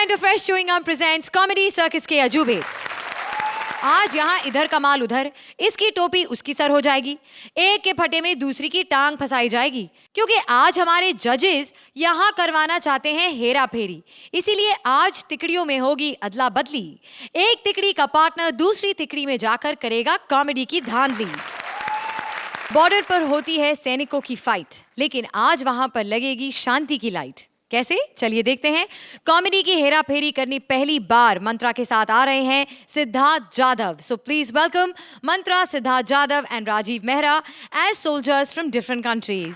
Presenter fresh chewing गम presents Comedy Circus के अजूबे। आज यहाँ इधर का माल उधर, इसकी टोपी उसकी सर हो जाएगी, एक के फटे में दूसरी की टांग फंसाई जाएगी, क्योंकि आज हमारे जजेस यहाँ करवाना चाहते हैं हेरा फेरी। इसीलिए आज तिकड़ियों में होगी अदला बदली। एक तिकड़ी का पार्टनर दूसरी तिकड़ी में जाकर करेगा कॉमेडी की धांधली। बॉर्डर पर होती है सैनिकों की फाइट, लेकिन आज वहां पर लगेगी शांति की लाइट। कैसे? चलिए देखते हैं। कॉमेडी की हेरा फेरी करनी पहली बार मंत्रा के साथ आ रहे हैं Siddharth Jadhav. So please welcome Mantra, Siddharth Jadhav and Rajeev Mehra as soldiers from different countries.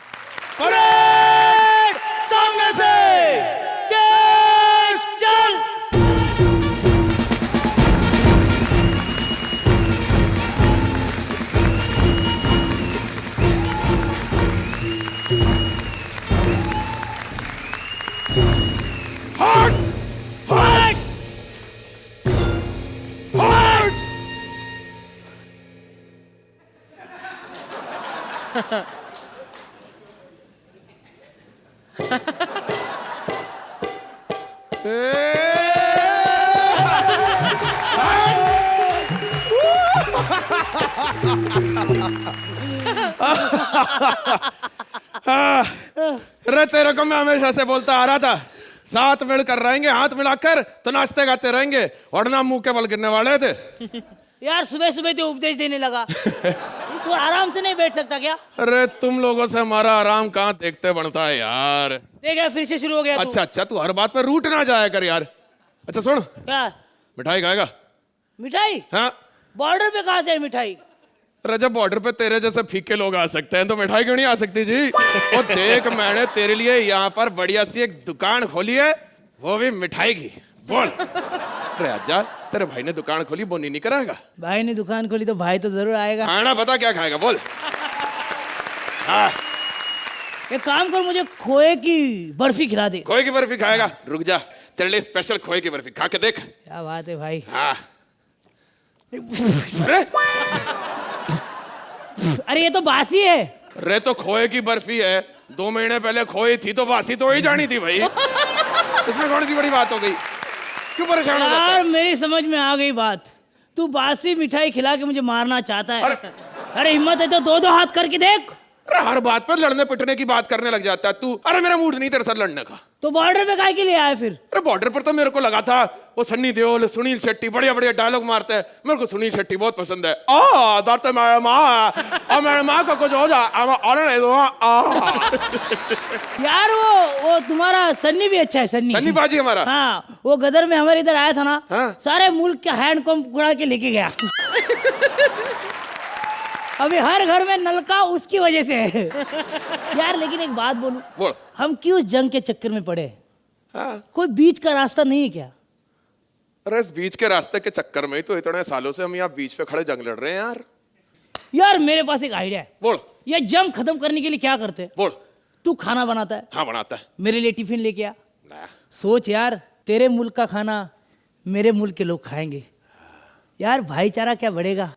सामने से तेज चल। हट! हट! हट! अरे तेरे को मैं हमेशा से बोलता आ रहा था, साथ मिलकर रहेंगे, हाथ मिलाकर तो नाचते गाते रहेंगे, वरना मुंह के बल गिरने वाले थे। यार सुबह सुबह तो उपदेश देने लगा। तू आराम से नहीं बैठ सकता क्या? अरे तुम लोगों से हमारा आराम कहाँ देखते बनता है यार। देखा फिर से शुरू हो गया। अच्छा अच्छा, तू हर बात पे रूट ना जाया कर यार। अच्छा सुन, क्या मिठाई खाएगा? मिठाई? हाँ। बॉर्डर पे कहाँ से है मिठाई? अरे जब बॉर्डर पे तेरे जैसे फीके लोग आ सकते हैं तो मिठाई क्यों नहीं आ सकती जी? वो देख, मैंने तेरे लिए यहाँ पर बढ़िया सी एक दुकान खोली है, वो भी मिठाई की। बोल। अरे आजा, तेरे भाई ने दुकान खोली, बोनी नहीं कराएगा? भाई ने दुकान खोली तो भाई तो जरूर आएगा। हाँ ना, बता क्या खाएगा बोल। हाँ। एक काम कर, मुझे खोए की बर्फी खिला दे। खोए की बर्फी खाएगा? रुक जा, तेरे लिए स्पेशल खोए की बर्फी खा के देख। क्या बात है भाई। हाँ। अरे अरे ये तो बासी है। अरे तो खोए की बर्फी है, 2 महीने पहले खोई थी तो बासी तो ही जानी थी भाई। इसमें कौन सी बड़ी बात हो गई? क्यों परेशान हो जाता है? यार मेरी समझ में आ गई बात। तू बासी मिठाई खिला के मुझे मारना चाहता है। अरे हिम्मत है तो 2-2 हाथ करके देख। अरे हर बात पर लड़ने पिटने की बात करने लग जाता है तू। अरे मेरा मूड नहीं तेरे साथ लड़ने का। तो बॉर्डर पे काहे के लिए आया फिर? अरे बॉर्डर पर तो मेरे को लगा था वो सन्नी देओल, सुनील शेट्टी बढ़िया बढ़िया डायलॉग मारते हैं। मेरे को सुनील शेट्टी बहुत पसंद है। दाते मेरे माँ और मेरे माँ को कुछ हो जा नहीं दूंगा। यार वो तुम्हारा सन्नी भी अच्छा है। सन्नी बाजी हमारा। हाँ, वो गदर में हमारे इधर आया था ना। हाँ? सारे मुल्क के हैंडपंप उड़ा के लेके गया। अभी हर घर में नलका उसकी वजह से है। यार लेकिन एक बात बोलूं, बोल। हम क्यों इस जंग के चक्कर में पड़े? हाँ? कोई बीच का रास्ता नहीं है क्या? अरे इस बीच के रास्ते के चक्कर में ही तो इतने सालों से हम यहाँ बीच पे खड़े जंग लड़ रहे हैं यार। यार मेरे पास एक आइडिया है। बोल। ये जंग खत्म करने के लिए क्या करते हैं? बोल। तू खाना बनाता है। हाँ बनाता है। मेरे लिए टिफिन लेके आ। ना। सोच यार, तेरे मुल्क का खाना मेरे मुल्क के लोग खाएंगे। यार भाईचारा क्या बढ़ेगा?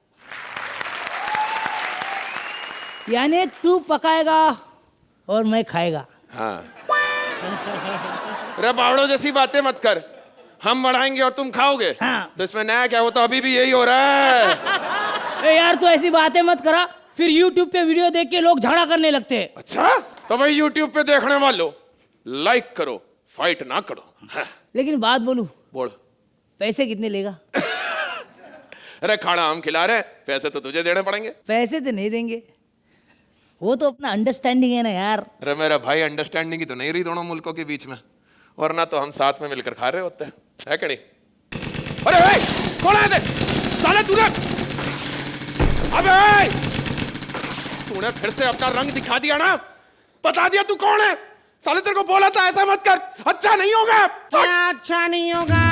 यानी तू पकाएगा और मैं खाएगा। हाँ। अरे बावड़ों जैसी बातें मत कर। हम बढ़ाएंगे और तुम खाओगे। हाँ। तो इसमें नया क्या? वो तो अभी भी यही हो रहा है। ए यार तू ऐसी बातें मत करा, फिर YouTube पे वीडियो देख के लोग झगड़ा करने लगते हैं। अच्छा, तो भाई YouTube पे देखने वालों लाइक करो, फाइट ना करो। हाँ। लेकिन बात बोलूं, बोल। पैसे कितने लेगा? अरे खाना हम खिला रहे हैं, पैसे तो तुझे देने पड़ेंगे। पैसे तो नहीं देंगे, वो तो अपना अंडरस्टैंडिंग है ना यार। अरे मेरा भाई, अंडरस्टैंडिंग ही तो नहीं रही दोनों मुल्कों के बीच में, वरना तो हम साथ में मिलकर खा रहे होते हैं, है कि नहीं? अरे भाई कौन आया थे? साले तूने, अबे तूने फिर से अपना रंग दिखा दिया ना, बता दिया तू कौन है। साले तेरे को बोला था ऐसा मत कर, अच्छा नहीं होगा। क्या अच्छा नहीं होगा?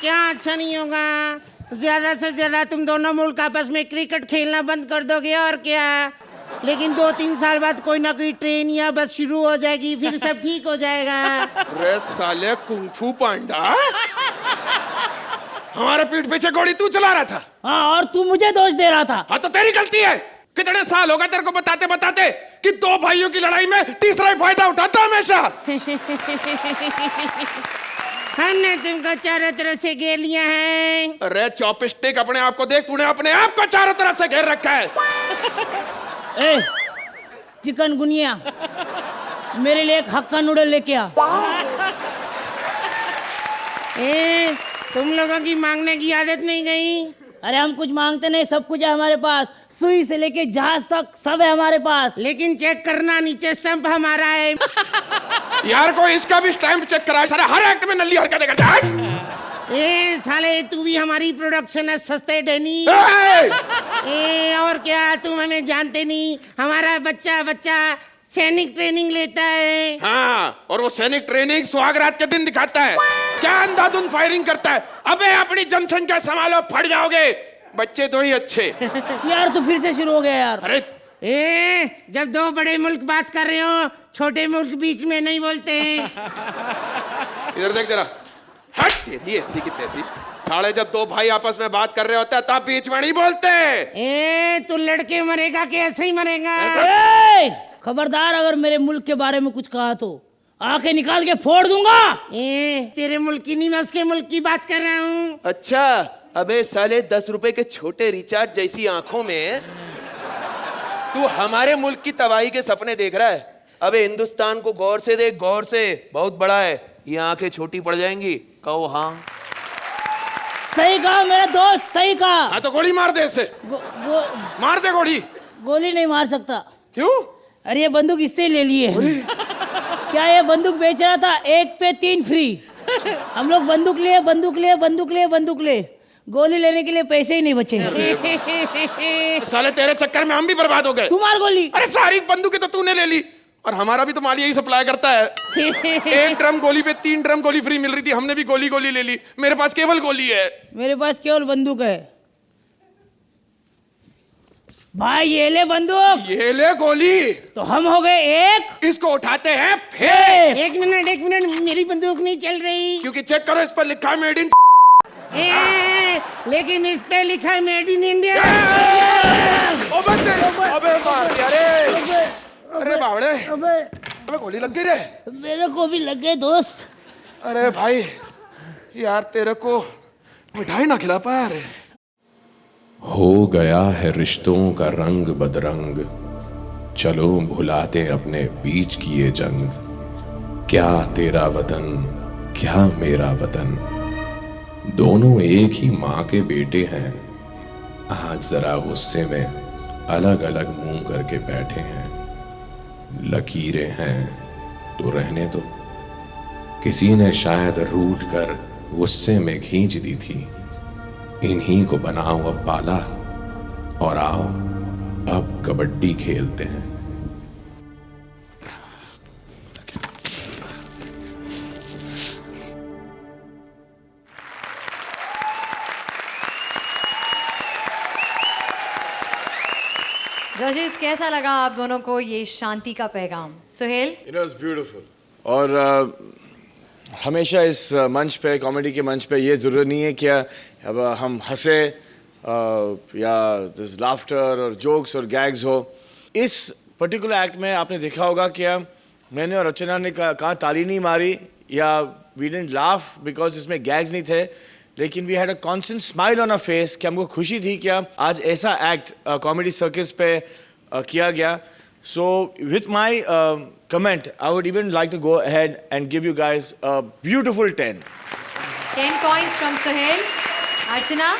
क्या अच्छा नहीं होगा? ज्यादा से ज्यादा तुम दोनों मुल्क आपस में क्रिकेट खेलना बंद कर दोगे और क्या। लेकिन 2-3 साल बाद कोई ना कोई ट्रेन या बस शुरू हो जाएगी, फिर सब ठीक हो जाएगा। अरे साले कुंफू पांडा, हमारे पीठ पीछे गोली तू चला रहा था। हाँ, और तू मुझे दोष दे रहा था। हाँ तो तेरी गलती है। कितने साल हो गए तेरे को बताते बताते कि दो भाइयों की लड़ाई में तीसरा ही फायदा उठाता हमेशा। हमने तुमको चारों तरफ से घेर लिया है। अरे चॉपस्टिक, अपने आप को देख, तूने अपने आप को चारों तरफ से घेर रखा है। ए, चिकन गुनिया, मेरे लिए एक हक्का नूडल लेके आ। ए, तुम लोगों की मांगने की आदत नहीं गई? अरे हम कुछ मांगते नहीं, सब कुछ है हमारे पास, सुई से लेके जहाज तक सब है हमारे पास। लेकिन चेक करना, नीचे स्टंप हमारा है। यार कोई इसका भी स्टैम्प चेक करा, सारा हर एक्ट में नल्ली हरकतें करता है। ए साले, तू भी हमारी प्रोडक्शन है सस्ते डैनी। ए और क्या, तुम हमें जानते नहीं, हमारा बच्चा सैनिक ट्रेनिंग लेता है। हाँ, और वो सैनिक ट्रेनिंग सुहागरात के दिन दिखाता है। क्या अंधाधुंध फायरिंग करता है। अबे अपनी जनसंख्या संभालो, फट जाओगे। बच्चे तो ही अच्छे। यार तू फिर से शुरू हो गया यार। अरे ए, जब दो बड़े मुल्क बात कर रहे हो, छोटे मुल्क बीच में नहीं बोलते हैं। इधर देख जरा, हट तेरी ऐसी की तैसी। साले जब दो भाई आपस में बात कर रहे होते हैं तब बीच में नहीं बोलते। ए, तू लड़के मरेगा कि ऐसे ही मरेगा? ए, खबरदार, अगर मेरे मुल्क के बारे में कुछ कहा तो आंखें निकाल के फोड़ दूंगा। ए, तेरे मुल्क की नहीं, मैं उसके मुल्क की बात कर रहा हूँ। अच्छा, अबे साले 10 रुपए के छोटे रिचार्ज जैसी आंखों में तू हमारे मुल्क की तबाही के सपने देख रहा है। अबे हिंदुस्तान को गौर से देख, गौर से, बहुत बड़ा है। ये आंखें छोटी पड़ जाएंगी। कहो हाँ। सही कहा मेरा दोस्त, सही कहा। हाँ तो गोली मार दे इसे। मार दे गोली। गोली नहीं मार सकता। क्यों? अरे ये बंदूक इससे ले लिए। क्या ये बंदूक बेच रहा था, 1 पे 3 फ्री। हम लोग बंदूक ले, गोली लेने के लिए पैसे ही नहीं बचे। साले तेरे चक्कर में हम भी बर्बाद हो गए। तू मार गोली। अरे सारी बंदूकें तो तूने ले ली, और हमारा भी तो माल यही सप्लाई करता है। 1 ड्रम गोली पे 3 ड्रम गोली फ्री मिल रही थी, हमने भी गोली ले ली। मेरे पास केवल गोली है। मेरे पास केवल बंदूक है। भाई ये ले बंदूक, ये ले गोली। तो हम हो गए एक। इसको उठाते हैं फिर। एक मिनट, मेरी बंदूक नहीं चल रही। क्योंकि चेक करो, इस पर लिखा है मेड इन। लेकिन इस पे लिखा है मेड इन इंडिया। अबे मार दिया रे। अरे बावड़े, अबे गोली लग गई रे। मेरे को भी लग गए दोस्त। अरे भाई यार, तेरे को मिठाई ना खिला पाया रे। हो गया है रिश्तों का रंग बदरंग, चलो भुलाते अपने बीच की ये जंग। क्या तेरा वतन, क्या मेरा वतन, दोनों एक ही माँ के बेटे हैं। आज जरा गुस्से में अलग अलग मुंह करके बैठे हैं। लकीरें हैं तो रहने दो, किसी ने शायद रूठ कर गुस्से में खींच दी थी। इन्हीं को बनाओ अब पाला, और आओ अब कबड्डी खेलते हैं। जजेस, कैसा लगा आप दोनों को ये शांति का पैगाम? सुहेल? It was beautiful. और हमेशा इस मंच पे, कॉमेडी के मंच पे, ये ज़रूरी नहीं है कि अब हम हंसे या लाफ्टर और जोक्स और गैग्स हो। इस पर्टिकुलर एक्ट में आपने देखा होगा कि मैंने और रचना ने कहाँ ताली नहीं मारी या वी डिडंट लाफ बिकॉज इसमें गैग्स नहीं थे, लेकिन we had a constant smile on a face कि हमको खुशी थी कि आज ऐसा एक्ट कॉमेडी सर्कस पे किया गया। So with my comment, I would even like to go ahead and give you guys a beautiful 10. 10 points from Suhail. Archana?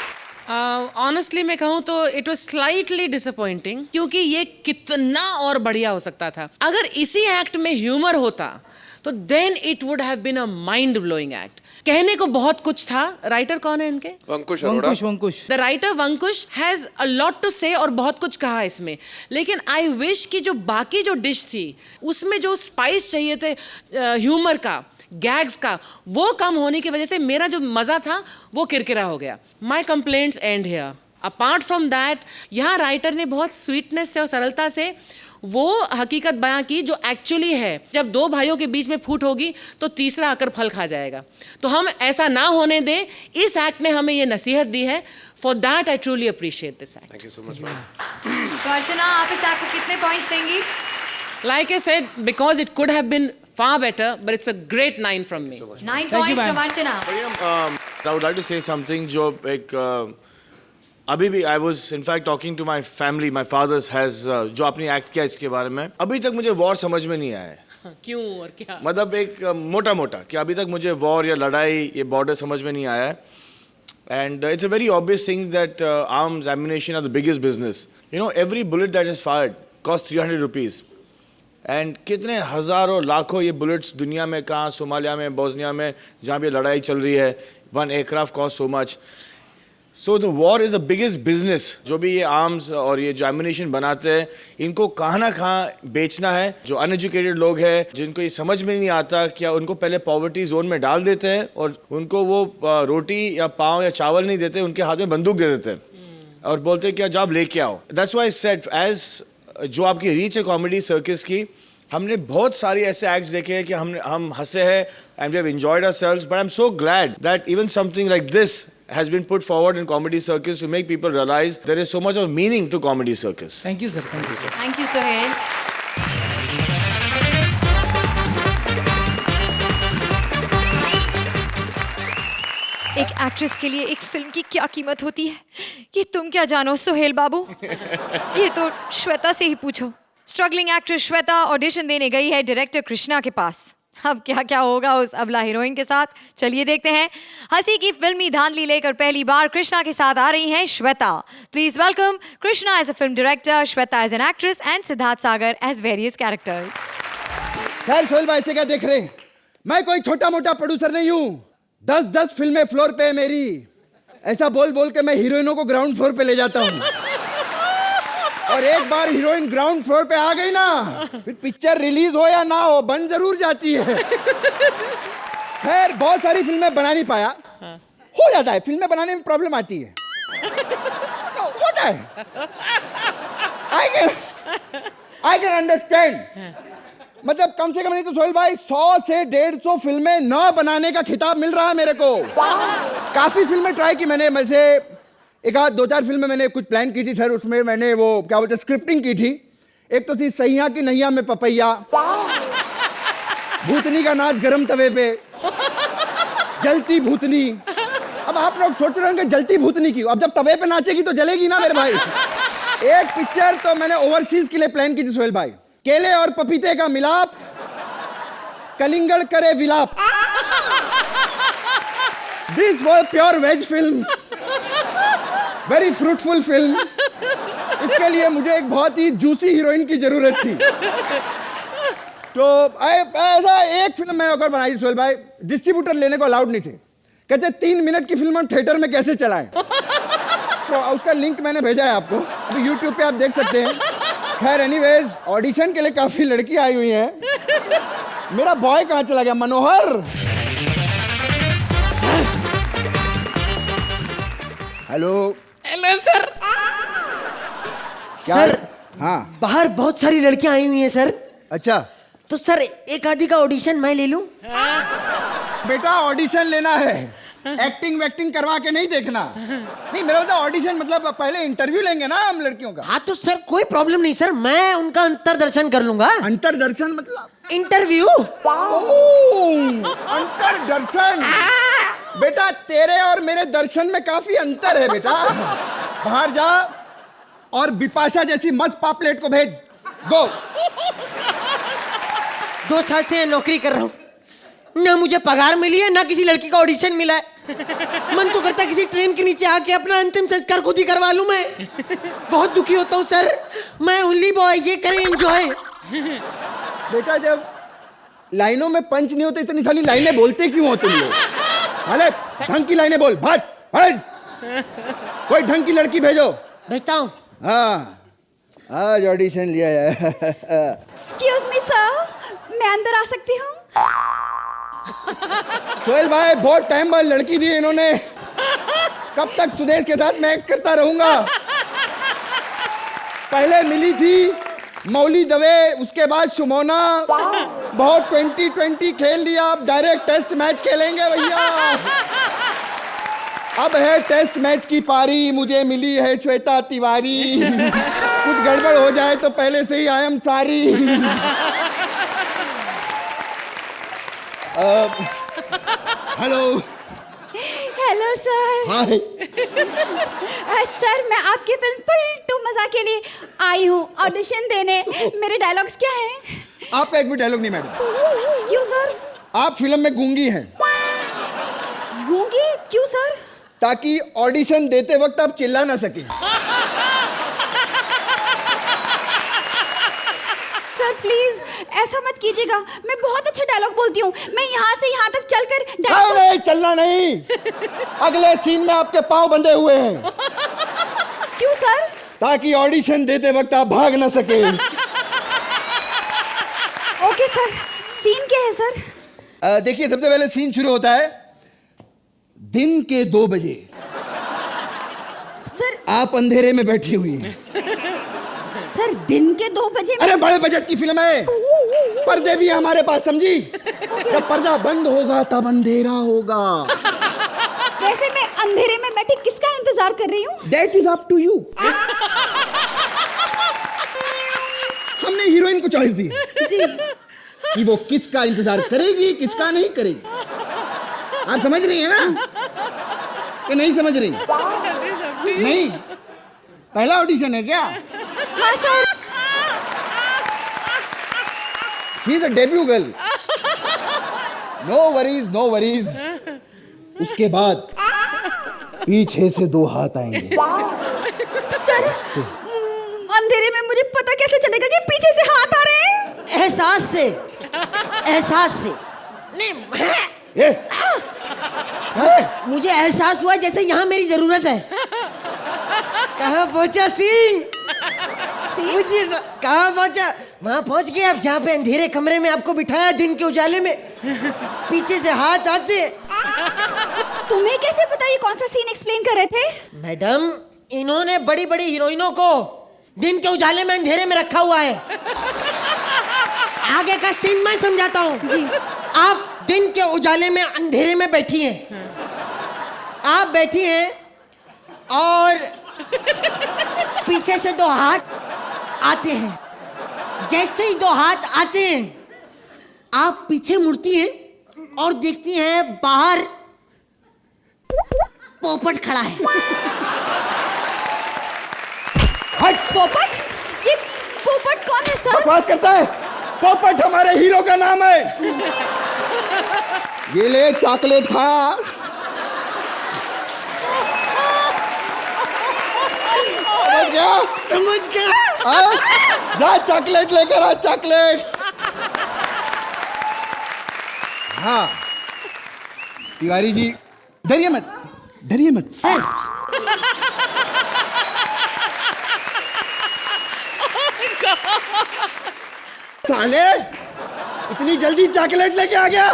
Honestly मैं कहूँ तो इट वॉज स्लाइटली डिसअपॉइंटिंग, क्योंकि ये कितना और बढ़िया हो सकता था। अगर इसी एक्ट में ह्यूमर होता तो then it would have been a mind blowing act. कहने को बहुत कुछ था। राइटर कौन है इनके? Vankush Arora. Vankush. The writer Vankush has a lot to say और बहुत कुछ कहा इसमें, लेकिन आई विश कि जो बाकी जो डिश थी उसमें जो स्पाइस चाहिए थे ह्यूमर का, गैग्स का, वो कम होने की वजह से मेरा जो मज़ा था वो किरकिरा हो गया। My complaints end here. Apart from that, यहाँ राइटर ने बहुत स्वीटनेस से और सरलता से वो हकीकत बयां की जो एक्चुअली है। जब दो भाइयों के बीच में फूट होगी तो तीसरा आकर फल खा जाएगा। तो हम ऐसा ना होने दें, इस एक्ट ने हमें ये नसीहत दी है। For that I truly appreciate this act. Thank you so much ma'am. Archana, आप इस एक्ट को कितने पॉइंट्स देंगी? Like I said, because it could have been far better, but it's a great 9 from me. 9 points from Archana. I would like to say something जो एक अभी भी I was in fact talking to my family, my father's has जो आपने act किया इसके बारे में, अभी तक मुझे वॉर समझ में नहीं आया है। क्यों और क्या? मतलब एक मोटा मोटा कि अभी तक मुझे वॉर या लड़ाई ये बॉर्डर समझ में नहीं आया है। And it's a very obvious thing that arms, ammunition are the biggest business. You know, every bullet that is fired costs 300 rupees. And कितने हज़ारों लाखों ये बुलेट्स दुनिया में, कहाँ, सोमालिया में, बोस्निया में, जहाँ भी लड़ाई चल रही है, one aircraft cost so much. So the war is the biggest business. जो भी ये आर्म्स और ये जो एम्यूनेशन बनाते हैं, इनको कहाँ ना कहाँ बेचना है। जो अनएजुकेटेड लोग हैं, जिनको ये समझ में नहीं आता, क्या उनको पहले पॉवर्टी जोन में डाल देते हैं और उनको वो रोटी या पाव या चावल नहीं देते, उनके हाथ में बंदूक दे देते हैं और बोलते हैं कि आज आप लेके आओ। दैट्स व्हाई सेड एज जो आपकी रीच है कॉमेडी सर्कस की, हमने बहुत सारी ऐसे एक्ट्स देखे हैं कि हम हंसे हैं and we have enjoyed ourselves, but I am so glad that even something like this has been put forward in comedy circus to make people realize there is so much of meaning to comedy circus. Thank you, sir. Thank you, sir. Thank you, Sohail. एक actress के लिए एक film की क्या कीमत होती है, ये तुम क्या जानो सोहेल बाबू। ये तो श्वेता से ही पूछो। स्ट्रगलिंग एक्ट्रेस श्वेता ऑडिशन देने गई है डायरेक्टर कृष्णा के पास। अब क्या क्या होगा उस अबला हीरोइन के साथ, चलिए देखते हैं। हंसी की फिल्मी धांधली लेकर पहली बार कृष्णा के साथ आ रही हैं Shweta. Please welcome Krishna as a film director, Shweta as an actress and Siddharth Sagar as various characters. खैर सोहेल भाई से क्या देख रहे हैं, मैं कोई छोटा मोटा प्रोड्यूसर नहीं हूँ। 10-10 फिल्में फ्लोर पे है मेरी। ऐसा बोल बोल के मैं हीरोइनों को ग्राउंड फ्लोर पे ले जाता हूँ, और एक बार हीरोइन ग्राउंड फ्लोर पे आ गई ना, फिर पिक्चर रिलीज हो या ना हो बन जरूर जाती है। खैर बहुत सारी फिल्में बना नहीं पाया, हो जाता है, फिल्में बनाने में प्रॉब्लम आती है, होता है। I can understand. मतलब कम से कम नहीं तो सोहेल भाई 100 से 150 फिल्में न बनाने का खिताब मिल रहा है मेरे को। काफी फिल्में ट्राई की मैंने, में से एक आध 2-4 फिल्में मैंने कुछ प्लान की थी सर। उसमें मैंने वो क्या बोलते स्क्रिप्टिंग की थी। एक तो थी सैया की नैया में पपैया, भूतनी का नाच गरम तवे पे, जलती भूतनी। अब आप लोग सोच रहे होंगे जलती भूतनी की, अब जब तवे पे नाचेगी तो जलेगी ना मेरे भाई। एक पिक्चर तो मैंने ओवरसीज के लिए प्लान की थी सोहेल भाई, केले और पपीते का मिलाप, कलिंगड़ करे विलाप। This was pure veg film, very fruitful film. इसके लिए मुझे एक बहुत ही जूसी हीरोइन की जरूरत थी। तो ऐसा एक फिल्म मैं अगर बनाई सोहेल भाई, डिस्ट्रीब्यूटर लेने को अलाउड नहीं थे। कहते 3 मिनट की फिल्म हम थिएटर में कैसे चलाएं। तो उसका लिंक मैंने भेजा है आपको, अभी यूट्यूब पे आप देख सकते हैं। खैर एनीवेज, ऑडिशन के लिए काफी लड़की आई हुई हैं। मेरा बॉय कहाँ चला गया, मनोहर? Hello hello sir. क्या? सर हाँ बाहर बहुत सारी लड़कियां आई हुई हैं सर। अच्छा तो सर एक आधी का ऑडिशन मैं ले लूं? बेटा ऑडिशन लेना है, एक्टिंग वैक्टिंग करवा के नहीं देखना। नहीं मेरा मतलब ऑडिशन मतलब पहले इंटरव्यू लेंगे ना हम लड़कियों का। हाँ तो सर कोई प्रॉब्लम नहीं सर, मैं उनका अंतर्दर्शन कर लूंगा। अंतर्दर्शन मतलब इंटरव्यू। अंतर्दर्शन। बेटा तेरे और मेरे दर्शन में काफी अंतर है बेटा। बाहर जा और बिपाशा जैसी मस्त पापलेट को भेज। गो। 2 साल से नौकरी कर रहा हूँ, ना मुझे पगार मिली है ना किसी लड़की का ऑडिशन मिला है। मन तो करता है किसी ट्रेन के नीचे आके अपना अंतिम संस्कार खुद ही करवा लूं मैं। बहुत दुखी होता हूँ सर, मैं ओनली बॉय, ये करें एंजॉय। बेटा जब लाइनों में पंच नहीं होते इतनी सारी लाइनें बोलते क्यों हो तुम लोग? अरे ढंग की लाइनें बोल, भाग भाग। कोई ढंग की लड़की भेजो। भेजता हूँ। हाँ आज ऑडिशन लिया है। एक्सक्यूज मी सर, मैं अंदर आ सकती हूँ? सोहेल भाई बहुत टाइम बाद लड़की दी इन्होंने, कब तक सुदेश के साथ मैं एक्ट करता रहूंगा। पहले मिली थी मौली दवे, उसके बाद सुमोना। बहुत 2020 खेल लिया, अब डायरेक्ट टेस्ट मैच खेलेंगे भैया। अब है टेस्ट मैच की पारी, मुझे मिली है श्वेता तिवारी। कुछ गड़बड़ हो जाए तो पहले से ही I am sorry. Hello. Hello sir. Hi. Sir, मैं आपकी फिल्म पलटू मजा के लिए आई हूँ ऑडिशन देने। मेरे डायलॉग्स क्या हैं? आपका एक भी डायलॉग नहीं मैडम। क्यों सर? आप फिल्म में गूंगी हैं। गूंगी? क्यों सर? ताकि ऑडिशन देते वक्त आप चिल्ला ना सकें। सर प्लीज ऐसा मत कीजिएगा, मैं बहुत अच्छा डायलॉग बोलती हूँ। मैं यहाँ से यहाँ तक चलकर नहीं, चलना नहीं। अगले सीन में आपके पाँव बंधे हुए हैं। क्यों सर? ताकि ऑडिशन देते वक्त आप भाग ना सके। Okay sir. सीन क्या है सर? देखिए, सबसे पहले सीन शुरू होता है दिन के 2 बजे। सर आप अंधेरे में बैठी हुई हैं। सर दिन के 2 बजे? अरे बड़े बजट की फिल्म है, पर्दे भी है हमारे पास, समझी? जब पर्दा बंद होगा तब अंधेरा होगा। वैसे मैं अंधेरे में बैठी किसका इंतजार कर रही हूँ? That is up to you। हमने हीरोइन को चॉइस दी जी। कि वो किसका इंतजार करेगी, किसका नहीं करेगी। आप समझ रही है ना कि नहीं समझ रही? नहीं, पहला ऑडिशन है क्या? हाँ sir. She is a debut girl। No worries, no worries। उसके बाद पीछे से 2 हाथ आएंगे। सर अंधेरे में मुझे पता कैसे चलेगा कि पीछे से हाथ आ रहे हैं? एहसास से, एहसास से। नहीं, ये मुझे एहसास हुआ जैसे यहाँ मेरी जरूरत है। कहाँ पहुँचा सीन? मुझे कहाँ पहुँचा? वहाँ पहुँच गए आप जहाँ पे अंधेरे कमरे में आपको बिठाया, दिन के उजाले में पीछे से हाथ आते। तुम्हें कैसे पता? ये कौन सा सीन एक्सप्लेन कर रहे थे? मैडम, इन्होंने बड़ी बड़ी हीरोइनों को दिन के उजाले में अंधेरे में रखा हुआ है। आगे का सीन मैं समझाता हूँ। जी। आप दिन के उजाले में अंधेरे में बैठी हैं। आप बैठी हैं और पीछे से 2 हाथ आते हैं। जैसे ही 2 हाथ आते हैं, आप पीछे मुड़ती हैं और देखती हैं बाहर पोपट खड़ा है। हट। पोपट? ये पोपट कौन है सर? बकवास करता है। पोपट हमारे हीरो का नाम है। ये ले चॉकलेट खा। समझ गया। जा चॉकलेट लेकर आ, चॉकलेट। हाँ तिवारी जी, डरिए मत, डरिए मत। सर साले इतनी जल्दी चॉकलेट लेके आ गया?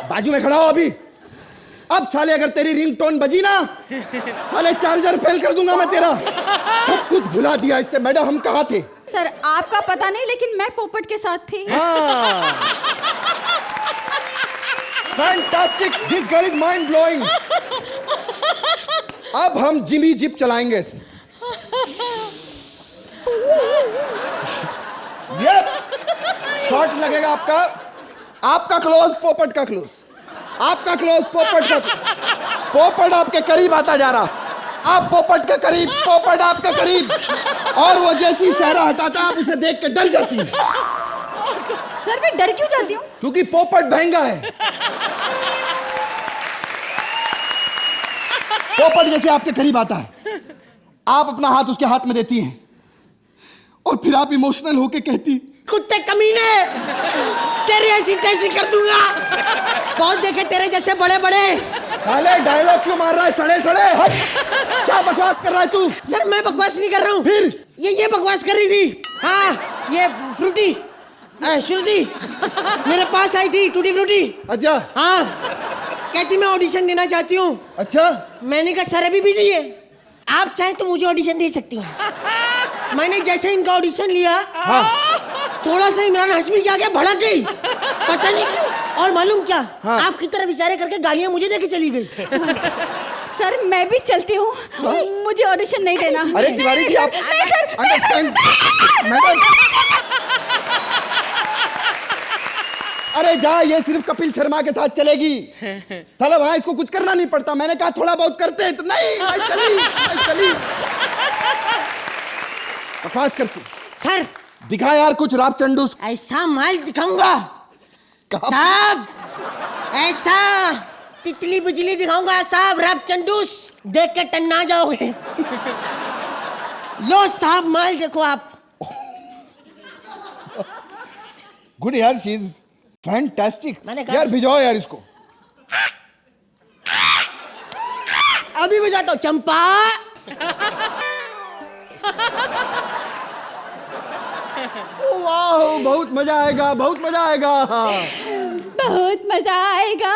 बाजू में खड़ा हो अभी। अब साले अगर तेरी रिंगटोन बजी ना, साले चार्जर फेल कर दूंगा मैं तेरा। सब कुछ भुला दिया इसने। मैडम हम कहाँ थे? सर आपका पता नहीं, लेकिन मैं पोपट के साथ थी। हाँ। Fantastic, this girl is mind blowing. अब हम जिमी जिप चलाएंगे इसे। ये शॉट लगेगा आपका। आपका क्लोज, पोपट का क्लोज। आपका क्लोज, पोपट का। पोपट आपके करीब आता जा रहा, आप पोपट के करीब, पोपट आपके करीब। और वो जैसी सहरा हटाता, आप उसे देख के डर जाती है। सर मैं डर क्यों जाती हूँ? क्योंकि पोपट महंगा है। पोपट जैसे आपके करीब आता है, आप अपना हाथ उसके हाथ में देती हैं और फिर आप इमोशनल होके कहती, कुत्ते कमीने, तेरी ऐसी तैसी कर दूंगा। बहुत देखे तेरे जैसे बड़े बड़े। साले डायलॉग क्यों मार रहा है? सड़े सड़े हट। क्या बकवास कर रहा है तू? सर मैं बकवास नहीं कर रहा हूँ। फिर ये बकवास कर रही थी। हाँ ये फ्रूटी श्रुति मेरे पास आई थी, टूटी फ्रूटी। अच्छा। हाँ कहती मैं ऑडिशन देना चाहती हूँ। अच्छा। मैंने कहा सर अभी बिजी है, आप चाहे तो मुझे ऑडिशन दे सकती हैं। मैंने जैसे इनका ऑडिशन लिया, हाँ। थोड़ा सा इमरान हाशमी के आगे भड़क गई, पता नहीं क्यों। और मालूम क्या, हाँ। आपकी तरफ इशारे करके गालियां मुझे देके चली गई। सर मैं भी चलती हूँ, मुझे ऑडिशन नहीं देना। अरे तिवारी जी आप अंडरस्टैंड मैडम। अरे जा, ये सिर्फ कपिल शर्मा के साथ चलेगी। चलो वहां इसको कुछ करना नहीं पड़ता। मैंने कहा थोड़ा बहुत करते हैं तो नहीं, भाई चली। बकवास करती। सर दिखा यार कुछ राप चंडूस। ऐसा माल दिखाऊंगा साहब, ऐसा तितली बिजली दिखाऊंगा साहब, राप चंडूस देख के टन्ना जाओगे। लो साहब माल देखो आप। गुड यार, शी इज फैंटास्टिक। मैंने कहा- यार भिजवाओ यार इसको। अभी बुझाता हूँ। चंपा वाह, बहुत मजा आएगा, बहुत मजा आएगा। बहुत मजा आएगा,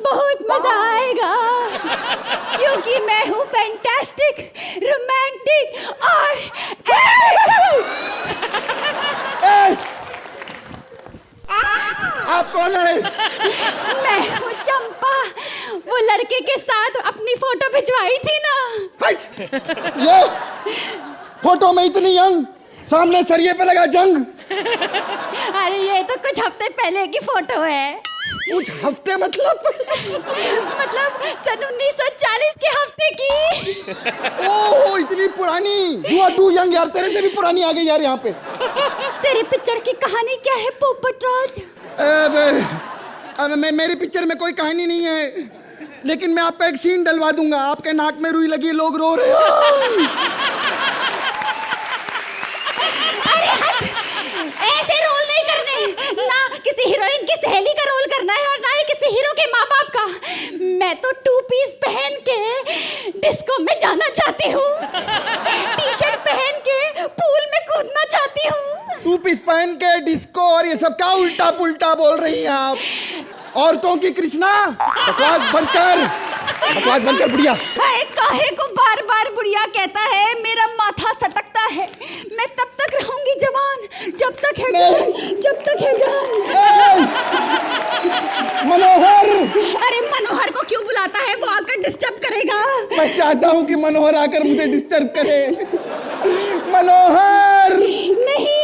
बहुत मजा आएगा, क्योंकि मैं हूँ फैंटास्टिक, रोमांटिक और आप कौन है? मैं हूँ चंपा, वो लड़के के साथ अपनी फोटो भिजवाई थी ना। हट! ये फोटो में इतनी यंग, सामने सरिये पे लगा जंग। अरे ये तो कुछ हफ्ते पहले की फोटो है। कुछ हफ्ते मतलब सन 1940 के हफ्ते की। ओह इतनी पुरानी। यू आर टू यंग यार, तेरे से भी पुरानी आ गई यार यहाँ पे। तेरी पिक्चर की कहानी क्या है पोपटराज? मेरी पिक्चर में कोई कहानी नहीं है, लेकिन मैं आपका एक सीन डलवा दूंगा। आपके नाक में रुई लगी, लोग रो रहे हैं। ऐसे रोल नहीं करने, ना किसी हीरोइन की सहेली का रोल करना है और ना ही किसी हीरो के माँ बाप का। मैं तो 2 पीस पहन के डिस्को में जाना चाहती हूँ, टी-शर्ट पहन के पूल में कूदना चाहती हूँ। 2 पीस पहन के डिस्को और ये सब क्या उल्टा पुल्टा बोल रही हैं आप? औरतों की कृष्णा, बकवास बंद कर, बकवास बंद कर बुढ़िया। हाय, काहे को बार बार बुढ़िया कहता है? मेरा माथा सटकता है। मैं तब तक रहूंगी जवान जब तक है जान, जब तक है जान। मनोहर! अरे मनोहर को क्यों बुलाता है? वो आकर डिस्टर्ब करेगा। मैं चाहता हूँ कि मनोहर आकर मुझे डिस्टर्ब करे। मनोहर! नहीं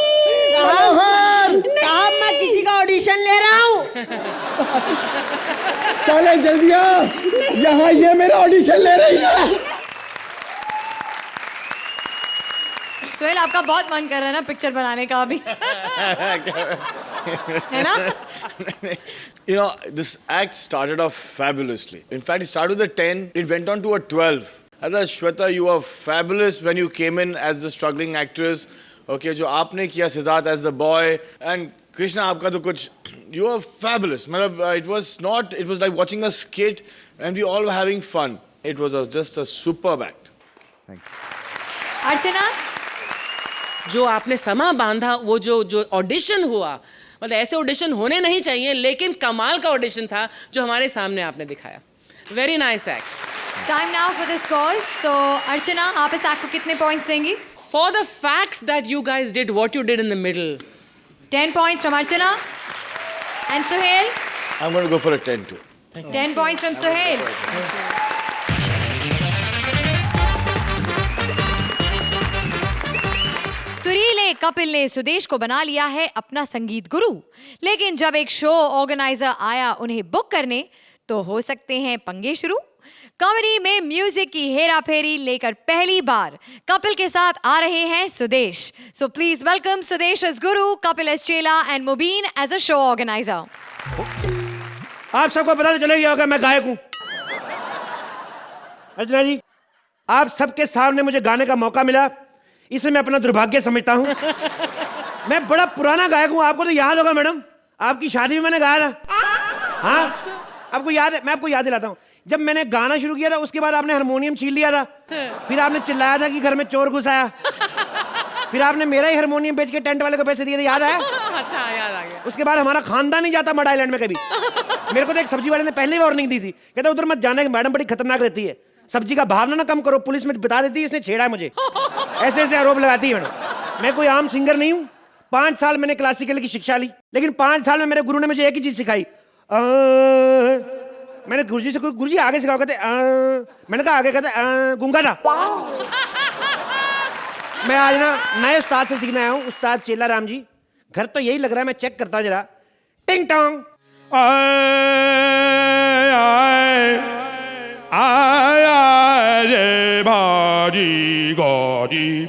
मनोहर! साहब मैं किसी का ऑडिशन ले रहा हूँ। चले जल्दी आ, यहाँ ये मेरा ऑडिशन ले रही है। सोहेल, आपका बहुत मन कर रहा है ना पिक्चर बनाने का अभी? है ना? You know, this act started off fabulously. In fact, it started with a 10, it went on to a 12. Shweta, you were fabulous when you came in as the struggling actress. Okay, जो आपने किया Siddharth as the boy, and Krishna आपका तो कुछ, you were fabulous. मतलब it was like watching a skit and we all were having fun. It was just a superb act. अर्चना, जो आपने समा बांधा, वो जो ऑडिशन हुआ, मतलब ऐसे ऑडिशन होने नहीं चाहिए, लेकिन कमाल का ऑडिशन था जो हमारे सामने आपने दिखाया। Very nice act. Time now for the scores. तो अर्चना, आप इस एक्ट को कितने पॉइंट्स देंगी? For the fact that you guys did what you did in the middle, 10 points from Archana. And Sohail? I'm going to go for a 10 too. 10 points from Sohail. सुरीले कपिल ने सुदेश को बना लिया है अपना संगीत गुरु, लेकिन जब एक शो ऑर्गेनाइजर आया उन्हें बुक करने, तो हो सकते हैं पंगे शुरू। कॉमेडी में म्यूजिक की हेरा फेरी लेकर पहली बार कपिल के साथ आ रहे हैं Sudesh. So please welcome Sudesh as guru, Kapil as chela and Mubeen as a show organiser. आप सबको पता तो चल गया होगा मैं गायक हूं। अर्चना जी, आप सबके सामने मुझे गाने का मौका मिला, इसे मैं अपना दुर्भाग्य समझता हूं। मैं बड़ा पुराना गायक हूं, आपको तो याद होगा मैडम, आपकी शादी में मैंने गाया था। हाँ, आपको याद है? मैं आपको याद दिलाता हूं, जब मैंने गाना शुरू किया था उसके बाद आपने हारमोनियम छीन लिया था, फिर आपने चिल्लाया था कि घर में चोर घुस आया, फिर आपने मेरा ही हारमोनियम बेच के टेंट वाले को पैसे दिए थे, याद है? अच्छा, याद आ गया। उसके बाद हमारा खानदान नहीं जाता मड आइलैंड में कभी। मेरे को तो एक सब्जी वाले ने पहले ही वार्निंग दी थी, कहता उधर मत जाना, मैडम बड़ी खतरनाक रहती है, सब्जी का भाव ना कम करो, पुलिस में बता देती है इसने छेड़ा है मुझे। ऐसे ऐसे आरोप लगाती है मैडम। मैं कोई आम सिंगर नहीं हूँ। 5 साल मैंने क्लासिकल की शिक्षा ली, लेकिन 5 साल में मेरे गुरु ने मुझे एक ही चीज सिखाई, मैंने गुरुजी से गुरुजी आगे सिखाओ, कहते मैंने कहा आगे, कहते गूंगा था। मैं आज ना नए उस्ताद से सीखने आया हूँ, उस्ताद चेला राम जी। घर तो यही लग रहा है, मैं चेक करता हूँ जरा। टिंग टोंग आया रे भाजी गौरी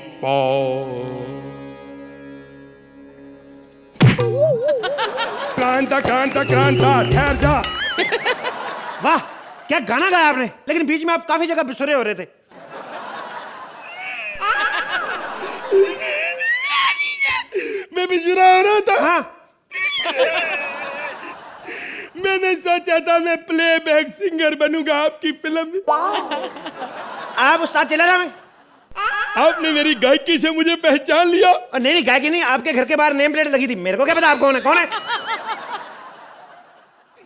क्रांता क्रांता क्रांता ठहर जा। वाह क्या गाना गाया आपने, लेकिन बीच में आप काफी जगह बिसुरे हो रहे थे। मैं बिजुरा हो रहा था। हाँ मैंने सोचा था मैं प्लेबैक सिंगर बनूंगा आपकी फिल्म में। आप उस्ताद चेला राम हैं? आपने मेरी गायकी से मुझे पहचान लिया। और नहीं गायकी नहीं, आपके घर के बाहर नेम प्लेट लगी थी, मेरे को क्या पता आप कौन है, कौन है?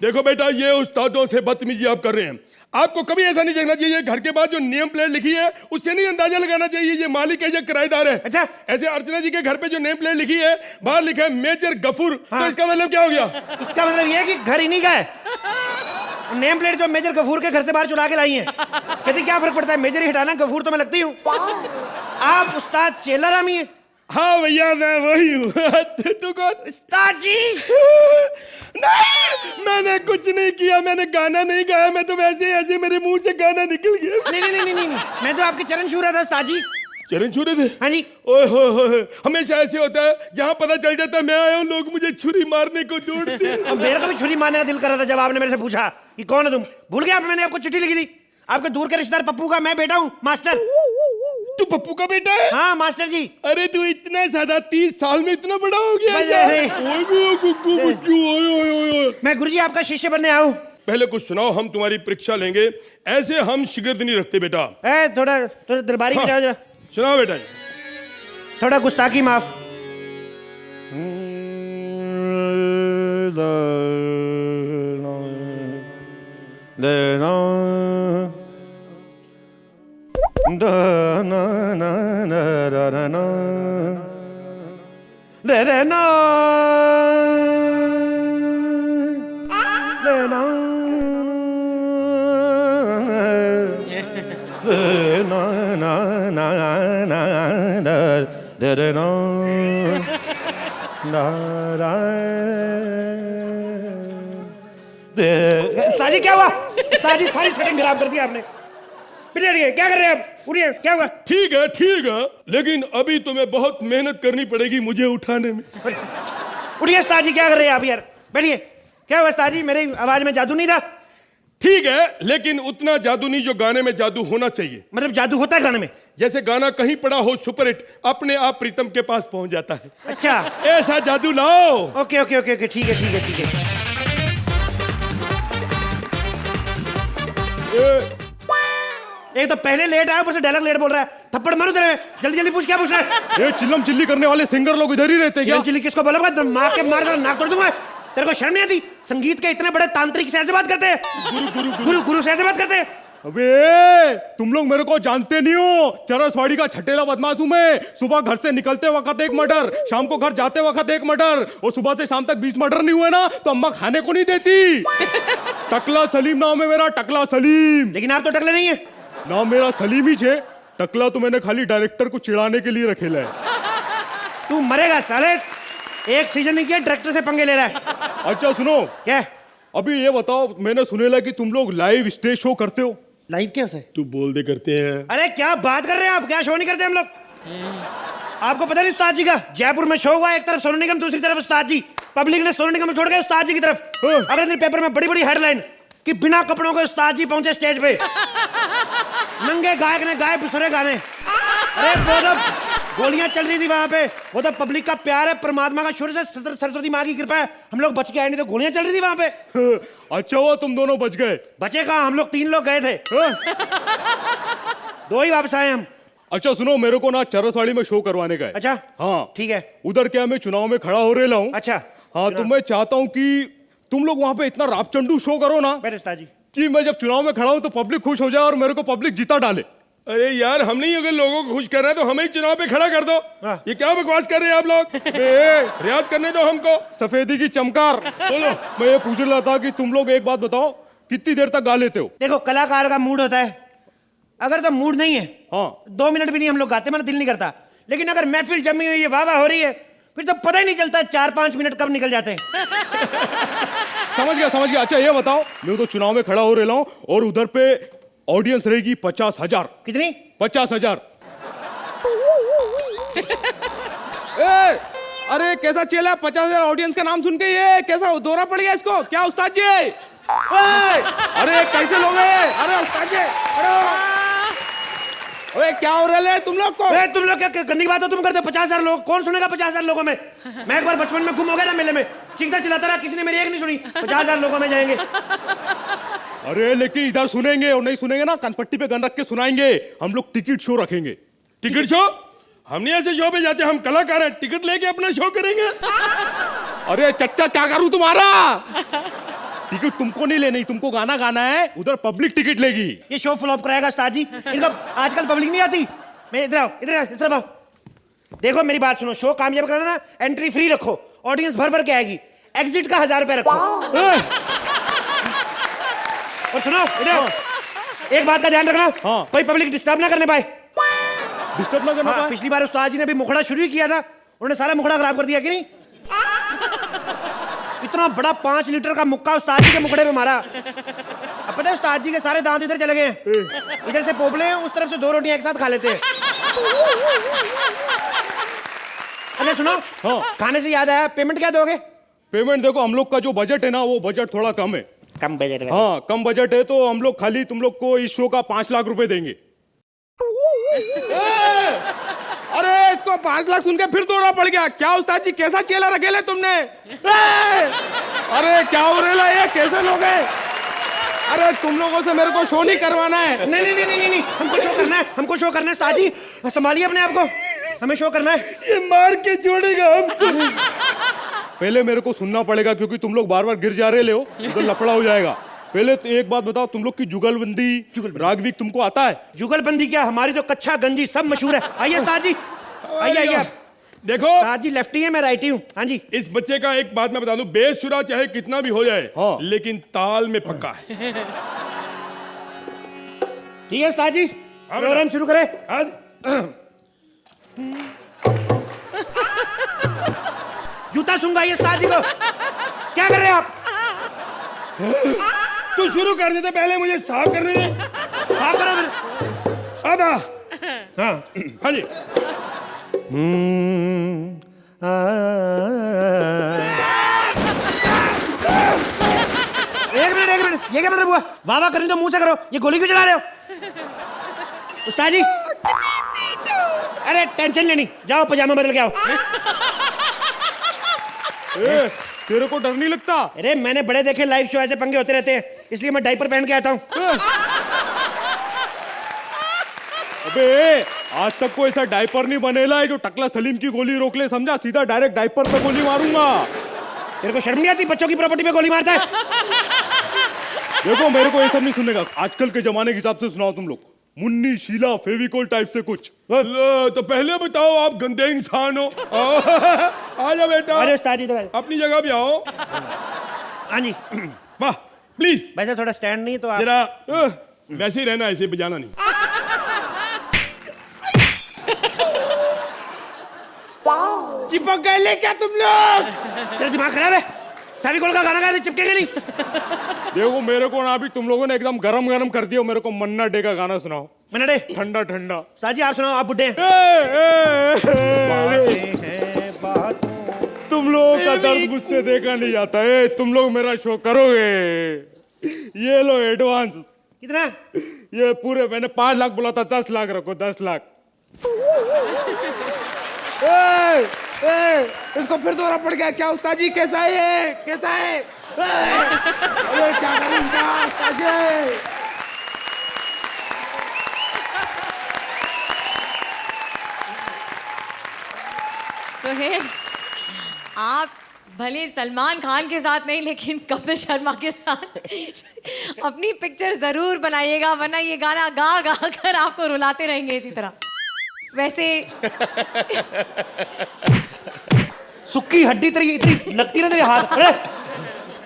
देखो बेटा, ये उस्तादों से बदतमीजी आप कर रहे हैं। आपको कभी ऐसा नहीं देखना चाहिए। घर के बाद जो नेम प्लेट लिखी है उससे नहीं अंदाजा लगाना चाहिए ये मालिक है या किराएदार है। अच्छा। ऐसे अर्चना जी के घर पे जो नेम प्लेट लिखी है, बाहर लिखा है मेजर गफूर। हाँ। तो इसका मतलब क्या हो गया? इसका मतलब ये है कि घर ही नहीं का है। नेम प्लेट जो मेजर गफूर के घर से बाहर चुरा के लाई है। कहती क्या फर्क पड़ता है, मेजर ही हटाना, गफूर तो मैं लगती हूँ। आप उस्ताद चेला राम ही हैं? हाँ भैया मैं वही हूँ। तू कौन? उस्ताद जी। नहीं मैंने कुछ नहीं किया, मैंने गाना नहीं गाया, मैं तो वैसे ऐसे मेरे मुंह से गाना निकल गया। नहीं, मैं तो आपके चरण छू रहा था उस्ताद जी। चरण छू रहे थे? हाँ जी। ओए हो, हमेशा ऐसे होता है, जहाँ पता चल जाता है मैं आया हूँ लोग मुझे छुरी मारने को दौड़ते हैं। अब मेरे को भी छुरी मारने का दिल कर रहा था जब आपने मेरे से पूछा कि कौन है तुम। भूल गया आप, मैंने आपको चिट्ठी लिखी थी, आपके दूर के रिश्तेदार पप्पू का मैं बेटा हूँ, मास्टर। तू पप्पू का बेटा है? हाँ मास्टर जी। अरे तू इतना ज्यादा 30 साल में इतना बड़ा हो गया मैं गुरुजी आपका शिष्य बनने आया हूँ। पहले कुछ सुनाओ, हम तुम्हारी परीक्षा लेंगे। ऐसे हम शिगिर्द नहीं रखते बेटा। थोड़ा दरबारी में जाओ जरा। सुनाओ बेटा। थोड़ा गुस्ताखी माफ। उस्ताद क्या हुआ? उस्ताद जी सारी सेटिंग खराब कर दी आपने। पिछड़िए, क्या कर रहे हैं आप? उठिए, क्या हुआ? ठीक है, लेकिन अभी तुम्हें बहुत मेहनत करनी पड़ेगी मुझे उठाने में। उठिए उस्ताद जी, क्या कर रहे हैं आप यार? बैठिए। क्या हुआ उस्ताद जी, मेरी आवाज में जादू नहीं था? ठीक है, लेकिन उतना जादू नहीं जो गाने में जादू होना चाहिए। मतलब जादू होता है गाने में? जैसे गाना कहीं पड़ा हो सुपरहिट, अपने आप प्रीतम के पास पहुंच जाता है। अच्छा, ऐसा जादू लाओ। ओके, ठीक है। एक तो पहले लेट आया, ऊपर से डायलॉग लेट बोल रहा है। थप्पड़ मारो तेरे में। जल्दी पूछ, क्या पूछ रहा है? ये चिल्लम चिल्ली करने वाले सिंगर लोग इधर ही रहते हैं क्या? चिल्ली किसको बोला? मार के मार नाक तोड़ दूंगा। तेरे को शर्म नहीं आती? संगीत के इतने बड़े तांत्रिक से ऐसे बात करते हैं? गुरु से ऐसे बात करते हैं? अबे तुम लोग मेरे को जानते नहीं हो। चरसवाड़ी का छठेला बदमाश हूं मैं। सुबह घर से निकलते वक्त एक मर्डर, शाम को घर जाते वक्त एक मर्डर, और सुबह से शाम तक 20 मर्डर नहीं हुए ना तो अम्मा खाने को नहीं देती। टकला सलीम नाम है मेरा, टकला सलीम। लेकिन आप तो टकले नहीं है। नाम मेरा सलीम ही छे, टकला तो मैंने खाली डायरेक्टर को चिढ़ाने के लिए रखेला है। तू मरेगा साले, एक सीजन नहीं किया डायरेक्टर से पंगे ले रहा है। अच्छा सुनो, क्या? अभी ये बताओ, मैंने सुनेला कि तुम लोग लाइव स्टेज शो करते हो। लाइव क्या है? तू बोल दे करते हैं। अरे क्या बात कर रहे हैं आप? क्या शो नहीं करते हम लोग? आपको पता नहीं उस्ताद जी का जयपुर में शो हुआ, एक तरफ सोनू निगम, दूसरी तरफ उस्ताद जी। पब्लिक ने सोनू निगम छोड़ के उस्ताद जी की तरफ। अगले दिन पेपर में बड़ी हेडलाइन कि बिना कपड़ों के उस्ताद जी पहुंचे स्टेज पे। नंगे गायक ने गाए बिसरे गाने। अरे वो तो गोलियां चल रही थी वहां पे, वो तो पब्लिक का प्यार है, परमात्मा का शुरू से सरस्वती माँ की कृपा है, हम लोग बच के आए, नहीं तो गोलियां चल रही थी वहां पे। अच्छा हुआ तुम दोनों बच गए। बचे कहाँ, हम लोग 3 लोग गए थे। 2 ही वापस आए हम। अच्छा सुनो, मेरे को ना चरसवाड़ी में शो करवाने का है। अच्छा हाँ ठीक है। उधर क्या मैं चुनाव में खड़ा हो रहा हूँ। अच्छा हाँ, तो मैं चाहता हूँ कि तुम लोग वहाँ पे इतना रापचंडू शो करो ना बैठे उस्ताद जी कि मैं जब चुनाव में खड़ा हूँ तो पब्लिक खुश हो जाए और मेरे को पब्लिक जीता डाले। अरे यार, हम नहीं अगर लोगों को खुश कर रहे हैं तो हमें ही चुनाव पे खड़ा कर दो। ये क्या बकवास कर रहे हैं आप लोग? रियाज करने दो हमको। सफेदी की चमकार। बोलो, मैं ये पूछ रहा था कि तुम लोग एक बात बताओ, कितनी देर तक गा लेते हो? देखो, कलाकार का मूड होता है, अगर तो मूड नहीं है, हाँ, 2 मिनट भी नहीं हम लोग गाते, मेरा दिल नहीं करता। लेकिन अगर महफिल जमी हुई है, वाह वाह हो रही है, फिर तो पता ही नहीं चलता 4-5 मिनट कब निकल जाते हैं। समझ गया समझ गया। अच्छा ये बताओ, मैं तो चुनाव में खड़ा हो रहा हूँ और उधर पे ऑडियंस रहेगी 50,000। कितनी? 50,000। अरे कैसा चेला, 50,000 ऑडियंस का नाम सुन के ये कैसा दौरा पड़ गया इसको? क्या उस्ताद जी? अरे कैसे लोग हैं? अरे उस्ताद जी, अरे क्या हो रहा है तुम लोग को? तुम लोग क्या गंदी बात हो तुम करते हो? 50,000 लोग, कौन सुनेगा 50,000 लोगों में? मैं एक बार बचपन में गुम हो गया ना मेले में, चिंता चिल्लाता रहा, किसी ने मेरी एक नहीं सुनी। 50,000 लोगों में जाएंगे। अरे लेकिन इधर सुनेंगे और नहीं सुनेंगे ना, कनपट्टी पे गन रख के सुनाएंगे। हम लोग टिकट शो रखेंगे। Ticket show? हम नहीं ऐसे शो पे जाते, हम कलाकार हैं, टिकट लेके अपना शो करेंगे। अरे चच्चा, क्या करूं तुम्हारा? टिकट तुमको नहीं लेनी, तुमको गाना गाना है, उधर पब्लिक टिकट लेगी। ये शो फ्लॉप कराएगा उस्ताद जी। इनको आजकल पब्लिक नहीं आती। मैं इधर आओ, इधर इस तरफ आओ। देखो मेरी बात सुनो, शो कामयाब करना ना, एंट्री फ्री रखो, ऑडियंस भर भर के आएगी, एग्जिट का 1000 रुपए रखो। और सुनो इधर, एक बात का ध्यान रखना, कोई पब्लिक डिस्टर्ब ना करने पाए। डिस्टर्ब ना करना पाए? पिछली बार उस्ताद जी ने भी मुखड़ा शुरू ही किया था, उन्होंने सारा मुखड़ा खराब कर दिया कि नहीं? इतना बड़ा 5 लीटर का मुक्का उस्ताद जी के मुखड़े पे मारा। अब पता है उस्ताद जी के सारे दांत इधर चले गए हैं, इधर से पोपले हैं, उस तरफ से 2 रोटियां एक साथ खा लेते हैं। अरे सुनो, खाने से याद आया, पेमेंट क्या दोगे? पेमेंट देखो, हम लोग का जो बजट है ना, वो बजट थोड़ा कम है। कम बजट है? हाँ, कम बजट है, तो हम लोग खाली तुम लोग को इस शो का 5 लाख रुपए देंगे। अरे इसको 5 लाख सुन के फिर दौड़ा पड़ गया। क्या उस्ताद जी, कैसा चेला रखेले तुमने? अरे क्या हो रहा है, ये कैसे लोग हैं? अरे तुम लोगों से मेरे को शो नहीं करवाना है। नहीं नहीं नहीं नहीं नहीं, हमको शो करना है, हमको शो करना है उस्ताद जी, संभालिए अपने आप को, हमें शो करना है। ये मार के छोड़ेगा हमको। पहले मेरे को सुनना पड़ेगा, क्योंकि तुम लोग बार बार गिर जा रहे हो, तो लफड़ा हो जाएगा। पहले तो एक बात बताओ, तुम लोग की जुगलबंदी रागवीक तुमको आता है? जुगलबंदी क्या, हमारी तो कच्चा गंजी सब मशहूर है। आइए उस्ताद जी, आइए आइए। देखो उस्ताद जी लेफ्टी है, मैं राइटी हूँ। हाँ जी। इस बच्चे का एक बात मैं बता दूं, बेसुरा चाहे कितना भी हो जाए, लेकिन ताल में पक्का है। ठीक है उस्ताद जी, प्रोग्राम शुरू करें। जूता सूंघाइए उस्ताद जी को। क्या कर रहे हैं आप? तू शुरू कर देते, पहले मुझे साफ करने दे। साफ करो फिर। अब हाँ हाँ जी। एक मिनट, ये क्या मतलब हुआ? वाह वाह करनी तो मुंह से करो, ये गोली क्यों चला रहे हो? उस्ताद जी, अरे टेंशन लेनी, जाओ पजामा बदल के आओ। तेरे को डर नहीं लगता? अरे मैंने बड़े देखे लाइव शो, ऐसे पंगे होते रहते हैं, इसलिए मैं डायपर पहन के आता हूँ। अबे आज तक कोई ऐसा डायपर नहीं बनेला है जो टकला सलीम की गोली रोक ले, समझा? सीधा डायरेक्ट डायपर पे गोली मारूंगा। तेरे को शर्म नहीं आती? बच्चों की प्रॉपर्टी पे गोली मारता है। देखो मेरे को ये सब नहीं सुनने का, आजकल के जमाने के हिसाब से सुनाओ तुम लोग, मुन्नी शीला फेविकोल टाइप से कुछ। तो पहले बताओ, आप गंदे इंसान हो। आजा बेटा। अरे उस्ताद जी अपनी जगह भी आओ। हाँ जी। वाह प्लीज। वैसे थोड़ा स्टैंड नहीं तो आप जरा वैसे ही रहना, ऐसे बजाना नहीं। चिपक गए ले क्या तुम लोग? तेरा दिमाग खराब है? फेविकोल का गाना गाया चिपकेगा नहीं। देखो मेरे को ना अभी तुम लोगों ने एकदम गरम गरम कर दिया, मेरे को मन्ना डे का गाना सुनाओ। मन्ना डे? ठंडा ठंडा। साजी आप सुनाओ, आप बुड्ढे हैं। तुम लोगों का दर्द मुझसे देखा नहीं जाता है, तुम लोग मेरा शो करोगे, ये लो एडवांस। कितना? ये पूरे, मैंने 5 लाख बोला था, 10 लाख रखो, 10 लाख। इसको फिर दौरा पड़ गया। क्या उस्ताद जी, कैसा है ये? कैसा है? अरे क्या करूंगा उस्ताद जी? सोहेल, आप भले सलमान खान के साथ नहीं लेकिन कपिल शर्मा के साथ अपनी पिक्चर जरूर बनाइएगा, वरना ये गाना गा गा कर आपको रुलाते रहेंगे इसी तरह। वैसे सुक्की हड्डी तेरी इतनी लगती ना तेरे हाथ। अरे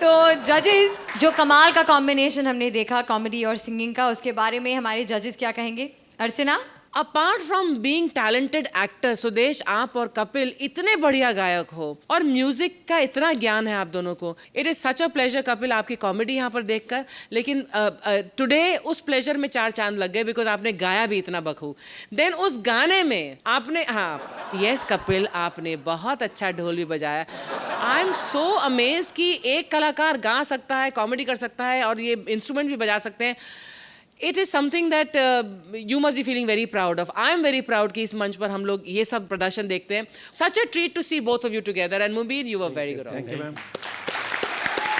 तो जजेस, जो कमाल का कॉम्बिनेशन हमने देखा कॉमेडी और सिंगिंग का, उसके बारे में हमारे जजेस क्या कहेंगे? Archana? Apart from being talented actor, Sudesh आप और कपिल इतने बढ़िया गायक हो और म्यूजिक का इतना ज्ञान है आप दोनों को। It is such a pleasure Kapil आपकी कॉमेडी यहाँ पर देखकर, लेकिन टुडे उस प्लेजर में 4 चांद लग गए बिकॉज आपने गाया भी इतना बखूब। देन उस गाने में आपने, हाँ यस कपिल, आपने बहुत अच्छा ढोल भी बजाया। आई एम सो अमेज कि एक कलाकार गा सकता है, कॉमेडी कर सकता है और ये इंस्ट्रूमेंट भी बजा सकते हैं। It is something that you must be feeling very proud of. I am very proud कि इस मंच पर हम लोग ये सब प्रदर्शन देखते हैं। Such a treat to see both of you together. And Mubin, you were very good. Thank you, ma'am.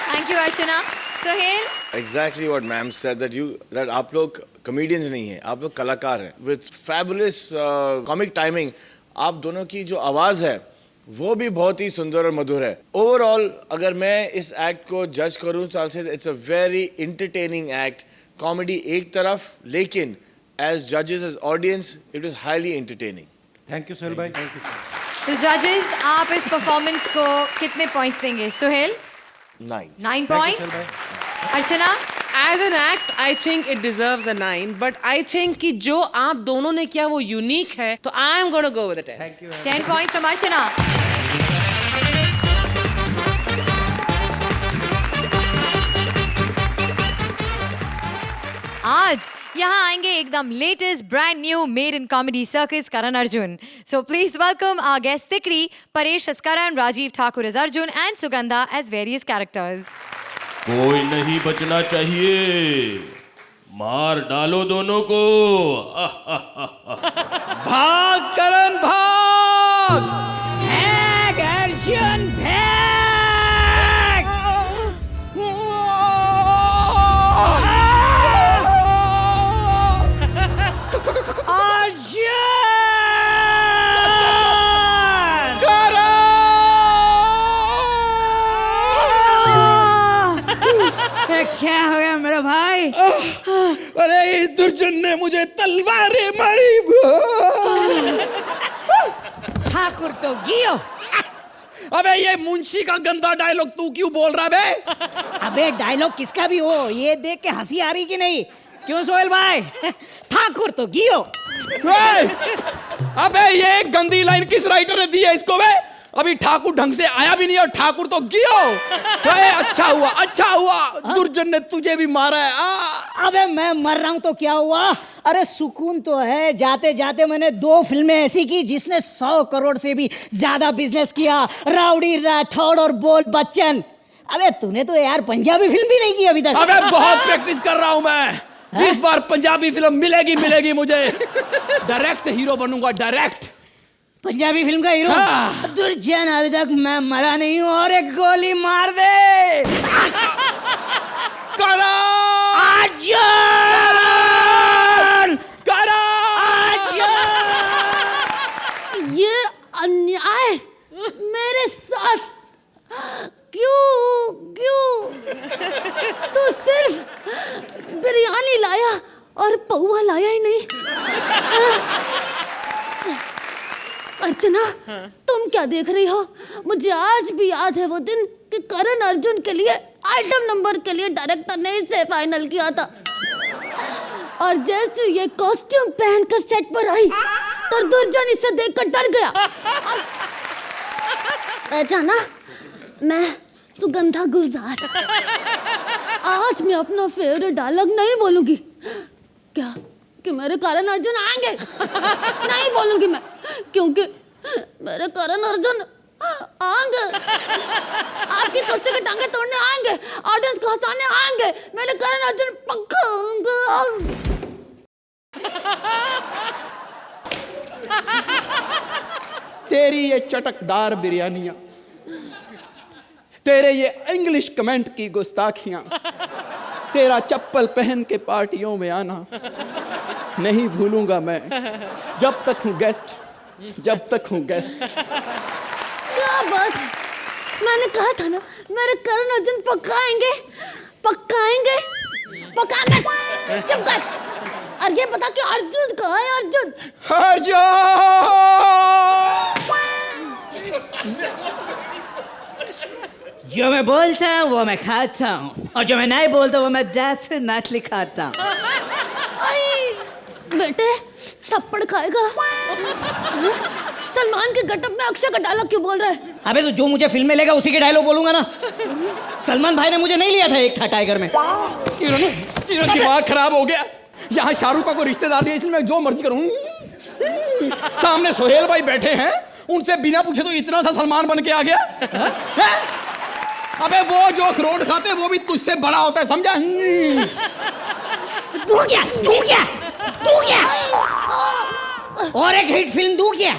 Thank you, Archana. Sohail? Exactly what ma'am said, that आप लोग comedians नहीं हैं, आप लोग कलाकार हैं। With fabulous comic timing, आप दोनों की जो आवाज़ है वो भी बहुत ही सुंदर और मधुर है। ओवरऑल अगर मैं इस एक्ट को जज करूँ तो it's a very entertaining act. Comedy एक तरफ, लेकिन एज जजेस, as audience, it is highly entertaining. Thank you Sohail भाई। थैंक यू तो जजेस, आप इस परफॉर्मेंस को कितने पॉइंट्स देंगे? Sohail? 9 points. Archana? As an act, I think it deserves a 9, but I think कि जो आप दोनों ने किया वो यूनिक है, तो I am going to go with a 10. Thank you. 10 points from Archana. आज यहाँ आएंगे एकदम latest brand new made in Comedy Circus Karan Arjun. So please welcome our guest तिकड़ी, Paresh as Karan, Rajiv Thakur as Arjun and Sugandha as various characters. कोई नहीं बचना चाहिए, मार डालो दोनों को। भाग करण भाग, भाग अर्जुन भाग। क्या हो गया मेरा भाई? अरे दुर्जन ने मुझे तलवारें मारी। ठाकुर तो गियो। अबे ये मुंशी का गंदा डायलॉग तू क्यों बोल रहा बे? अबे डायलॉग किसका भी हो, ये देख के हंसी आ रही कि नहीं? क्यों सोहेल भाई? ठाकुर तो गियो। अबे ये गंदी लाइन किस राइटर ने दी है इसको बे? अभी ठाकुर ढंग से आया भी नहीं और ठाकुर तो गियो। अच्छा हुआ, अच्छा हुआ, दुर्जन ने तुझे भी मारा है। अबे मैं मर रहा हूँ तो क्या हुआ? अरे सुकून तो है। जाते जाते मैंने 2 फिल्में ऐसी की जिसने 100 करोड़ से भी ज्यादा बिजनेस किया, राउडी राठौड़ और बोल बच्चन। अबे तूने तो यार पंजाबी फिल्म भी नहीं की अभी तक। अबे बहुत प्रैक्टिस कर रहा हूँ मैं। इस बार पंजाबी फिल्म मिलेगी मुझे। डायरेक्ट हीरो बनूंगा, डायरेक्ट पंजाबी फिल्म का हीरो। हाँ। दुर्जन अभी तक मैं मरा नहीं हूँ और एक गोली मार दे। करण! ये अन्याय मेरे साथ क्यों तू सिर्फ बिरयानी लाया और पौवा लाया ही नहीं। अर्चना, तुम क्या देख रही हो? मुझे आज भी याद है वो दिन कि करण अर्जुन के लिए आइटम नंबर के लिए डायरेक्टर ने इसे फाइनल किया था, और जैसे ये कॉस्ट्यूम पहनकर सेट पर आई तो दुर्जन इसे देखकर डर गया। पहचाना? मैं सुगंधा गुलजार। आज मैं अपना फेवरेट डायलॉग नहीं बोलूंगी। क्या कि मेरे करण अर्जुन आएंगे? नहीं बोलूंगी मैं, क्योंकि मेरे करण अर्जुन आएंगे, आपकी कुर्सी की टांगे तोड़ने आएंगे, ऑडियंस को हंसाने आएंगे। मेरे करण अर्जुन पक्का आएंगे। तेरी ये चटकदार बिरयानियां, तेरे ये इंग्लिश कमेंट की गुस्ताखियां, तेरा चप्पल पहन के पार्टियों में आना नहीं भूलूंगा मैं, जब तक हूँ गेस्ट, जब तक हूँ गेस्ट। क्या बात, मैंने कहा था ना मेरे करण अर्जुन पकाएंगे पकाएंगे पकाना चुप कर। और ये बता कि अर्जुन कहाँ है अर्जुन? जो मैं बोलता हूँ वो मैं खाता हूँ, और जो मैं नहीं बोलता वो मैं डेफिनेटली खाता हूँ। बेटे थप्पड़ खाएगा। सलमान के गटअप में अक्षय का डायलॉग क्यों बोल रहा है? अबे तो जो मुझे फिल्म में लेगा उसी के डायलॉग बोलूंगा ना। सलमान भाई ने मुझे नहीं लिया था एक था टाइगर में। तेरा दिमाग खराब हो गया। यहाँ शाहरुख का कोई रिश्तेदार नहीं है, इसलिए मैं जो मर्जी करूँ। सामने सोहेल भाई बैठे हैं, उनसे बिना पूछे तो इतना सा सलमान बन के आ गया। अबे वो जो अखरोट खाते हैं वो भी तुझसे बड़ा होता है, समझा? तू क्या और एक हिट फिल्म दूं क्या?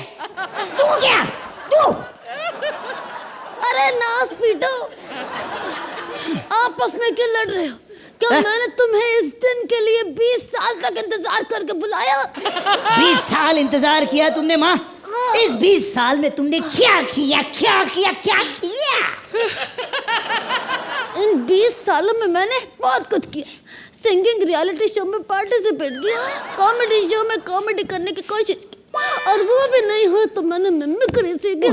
अरे नास पीटो, आपस में क्यों लड़ रहे हो? क्या मैंने तुम्हें इस दिन के लिए 20 साल तक इंतजार करके बुलाया? 20 साल इंतजार किया तुमने माँ? इस 20 साल में तुमने क्या किया? इन 20 सालों में मैंने बहुत कुछ किया। सिंगिंग रियलिटी शो में पार्टिसिपेट किया, कॉमेडी शो में कॉमेडी करने की कोशिश की, और वो भी नहीं हुआ तो मैंने मिमिक्री सीखी।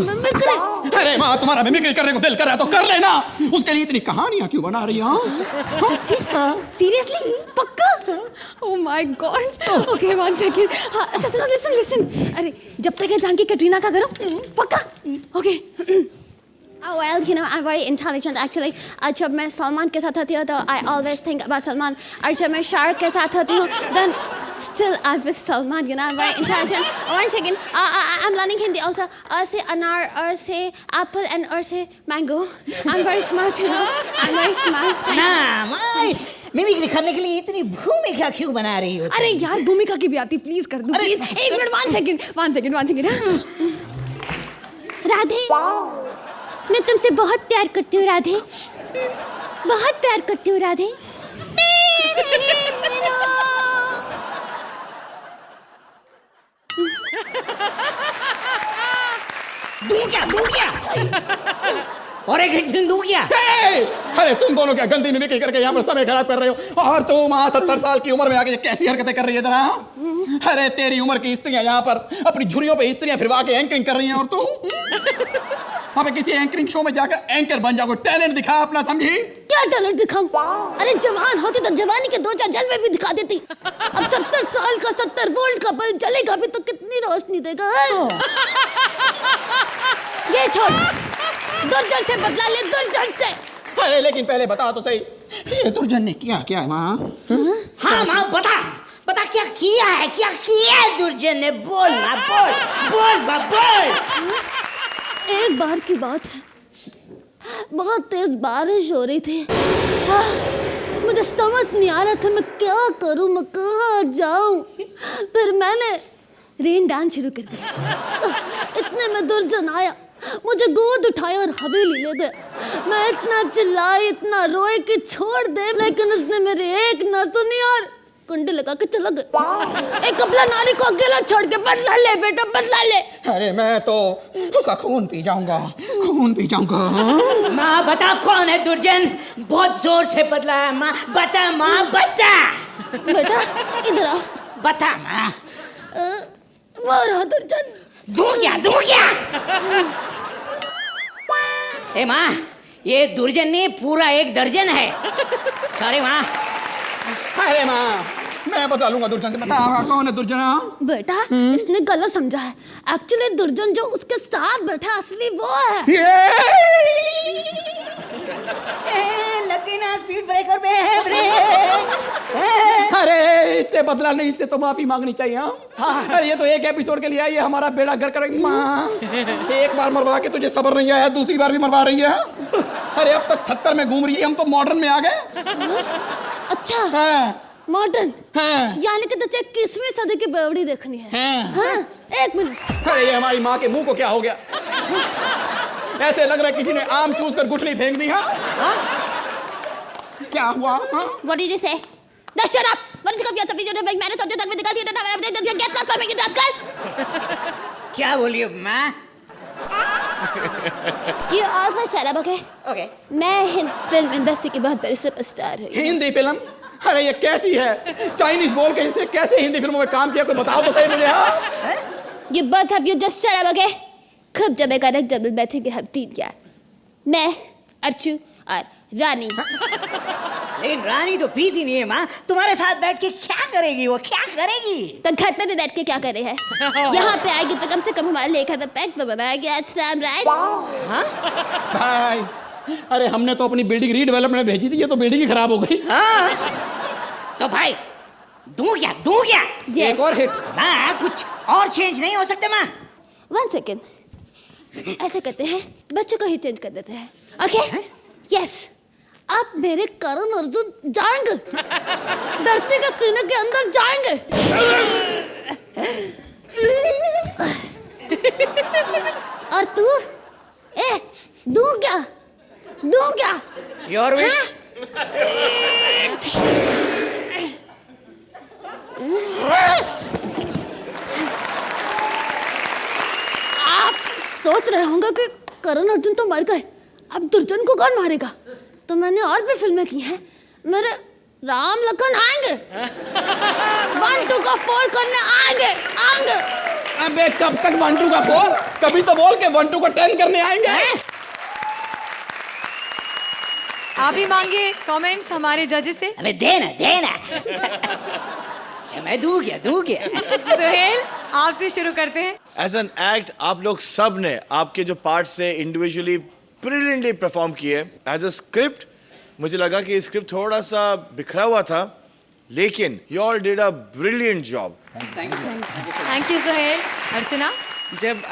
अरे माँ, तुम्हारा मिमिक्री करने को दिल कर रहा है तो कर लेना। उसके लिए इतनी कहानियां क्यों बना रही हो? सीरियसली पक्का? Oh my God. Okay one second. हाँ अच्छा सुनो, लिसन। अरे जब तक है जानकी कैटरीना का करो पक्का? Okay. Oh well, you know, I'm very intelligent actually. जब मैं सलमान के साथ होती हूँ तो I always think about Salman, और जब मैं शाहरुख के साथ होती हूँ then still I'm with Salman, you know, I'm very intelligent. One second, I'm learning Hindi also. A से अनार, और से apple, and और से mango. I'm very smart, you know. I'm very smart. ना मिमिक्री करने के लिए इतनी भूमिका क्यों बना रही हो? अरे यार भूमिका की भी आती, प्लीज कर दो प्लीज। एक मिनट, वन सेकंड। राधे, मैं तुमसे बहुत प्यार करती हूँ राधे, बहुत प्यार करती हूँ राधे। दूं क्या? और एक हिट फिल्म दूं क्या? अरे तुम दोनों क्या गंदी मिमिक्री करके यहाँ पर समय खराब कर रहे हो? और तुम 70 साल की उम्र में आके कैसी हरकतें कर रही है जरा? अरे तेरी उम्र की स्त्रियां यहाँ पर अपनी झुर्रियों पे स्त्रियां फिरवा के एंकरिंग कर रही हैं, और तू वहाँ पे किसी एंकरिंग शो में जाकर एंकर बन जाओ। टैलेंट दिखा अपना, समझी? क्या टैलेंट दिखाऊं? अरे जवान होती तो जवानी के 2-4 जलवे भी दिखा देती। अब 70 साल का 70 वोल्ट का बल्ब जलेगा भी तो कितनी रोशनी देगा? ये छोड़, दुर्जन से बदला ले, दुर्जन से। अरे लेकिन पहले बता तो सही, ये दुर्जन ने किया क्या माँ? हाँ माँ बता क्या किया है दुर्जन ने? बोल। एक बार की बात है, बहुत तेज बारिश हो रही थी। मुझे समझ नहीं आ रहा था मैं क्या करूं, मैं कहाँ जाऊं। फिर मैंने रेन डांस शुरू कर दिया। इतने में दुर्जन आया, मुझे गोद उठाया और हवेली ले गया। मैं इतना चिल्लाई, इतना रोए कि छोड़ दे, लेकिन उसने मेरी एक न सुनी और कुंडी लगा के चला गया। एक कपला नारी को अकेला छोड़ के बदला ले बेटा, बदला ले। अरे मैं तो उसका खून पी जाऊंगा। माँ बता कौन है दुर्जन? बहुत जोर से बदला है माँ, बता माँ बता। बेटा इधर आ, बता माँ। वो रहा दुर्जन। दूं क्या? ए माँ, ये दुर्जन नहीं पूरा एक दर्जन है। सॉरी माँ। अरे माँ, मैं बता लूंगा दुर्जन से। बता कौन है दुर्जन? बेटा इसने गलत समझा है। एक्चुअली दुर्जन जो उसके साथ बैठा असली वो है। लगी ना स्पीड ब्रेकर पे है ब्रेक। अरे इससे बदला नहीं, इससे तो माफी मांगनी चाहिए। अरे ये तो एक एपिसोड के लिए आई है, हमारा बेड़ा घर करेगी माँ। एक बार मरवा के तुझे सब्र नहीं आया, दूसरी बार भी मरवा रही है। अरे अब तक 70 में घूम रही है, हम तो मॉडर्न में आ गए। अच्छा मॉडर्न? यानी कि तुझे 21वीं सदी की बेवड़ी देखनी है? हाँ? एक मिनट। अरे ये हमारी माँ के मुंह को क्या हो गया? ऐसे लग रहा है किसी ने आम चूस कर गुठली फेंक दी। क्या हुआ? What did you say? Just shut up. What is the video that मैंने सोचा तक में दिखाती है, get lost, make it up, क्या बोलिए माँ? You also shut up, okay? Okay मैं फिल्म इंडस्ट्री की बहुत बड़ी सुपरस्टार हूँ। हिंदी फिल्म, अरे ये कैसी है? चाइनीज बोल के इसने कैसे हिंदी फिल्मों में काम किया, कोई बताओ तो सही मुझे। हाँ You both of you just shut up, okay? खूब जमेगा रख डबल बैठेंगे हम 3 यार। मैं, अर्चू और रानी। लेकिन रानी तो पीती नहीं है माँ, तुम्हारे साथ बैठ के क्या करेगी वो, क्या करेगी? तो घर पे भी बैठ के क्या करे है? यहाँ पे आएगी तो कम से कम हमारे लिए खाता पैक तो बनाएगी। अच्छा राइट? हाँ? भाई, अरे हमने तो अपनी बिल्डिंग रीडेवलपमेंट भेजी थी, ये तो बिल्डिंग ही खराब हो गई। हाँ? तो भाई दूं क्या? Yes. एक और हिट। माँ कुछ और चेंज नहीं हो सकते माँ? 1 सेकेंड, ऐसे करते हैं, बच्चों को ही चेंज कर देते हैं। ओके? यस। अब मेरे करण अर्जुन जाएंगे, धरती के सीने के अंदर जाएंगे। और तू? दूं क्या? Your wish. आप सोच रहे होंगे कि करण अर्जुन तो मर गए, अब दुर्जन को कौन मारेगा? तो मैंने और भी फिल्में की हैं, मेरे राम लखन आएंगे, 1 2 का 4 करने आएंगे। अबे कब तक 1 2 का 4? कभी तो बोल के 1 2 का 10 करने आएंगे। आप ही मांगिए कमेंट्स हमारे जजेस से। अबे देना। मैं दूं क्या? सुहेल, आपसे शुरू करते हैं। एज एन एक्ट आप लोग सब ने आपके जो पार्ट्स से इंडिविजुअली ब्रिलियंटली परफॉर्म किए। एज अ स्क्रिप्ट मुझे लगा कि स्क्रिप्ट थोड़ा सा बिखरा हुआ था, लेकिन you all did a brilliant job. Thank you Suhail. Archana? जब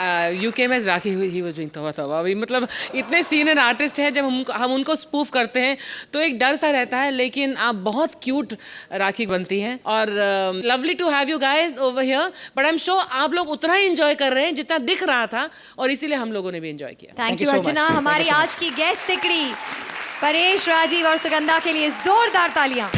यूके में राखी हुई ही वो डूइंग तौबा अभी मतलब इतने सीनियर आर्टिस्ट हैं, जब हम उनको स्पूफ करते हैं तो एक डर सा रहता है, लेकिन आप बहुत क्यूट राखी बनती हैं और lovely to have you guys over here. But I am sure आप लोग उतना ही एंजॉय कर रहे हैं जितना दिख रहा था, और इसीलिए हम लोगों ने भी एंजॉय किया। थैंक यू अर्चना। हमारी आज की गेस्ट तिकड़ी परेश, राजीव और सुगंधा के लिए जोरदार तालियां।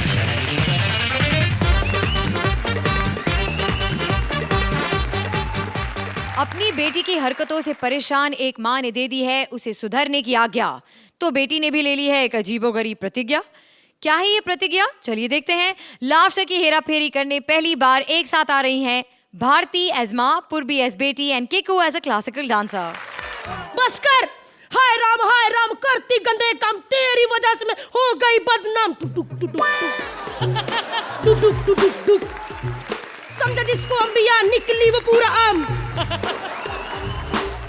अपनी बेटी की हरकतों से परेशान एक मां ने दे दी है उसे सुधरने की आज्ञा, तो बेटी ने भी ले ली है एक अजीबोगरीब प्रतिज्ञा। क्या है ये प्रतिज्ञा? चलिए देखते हैं। लाफ्टर की हेराफेरी करने पहली बार एक साथ आ रही हैं भारती एज मां, Purvi as beti and Kiku as a classical dancer. बस कर, हाय राम करती गंदे काम, तेरी वजह से मैं हो गई बदनाम। टुटुक समझा जिसको अंबिया निकली वो पूरा आम।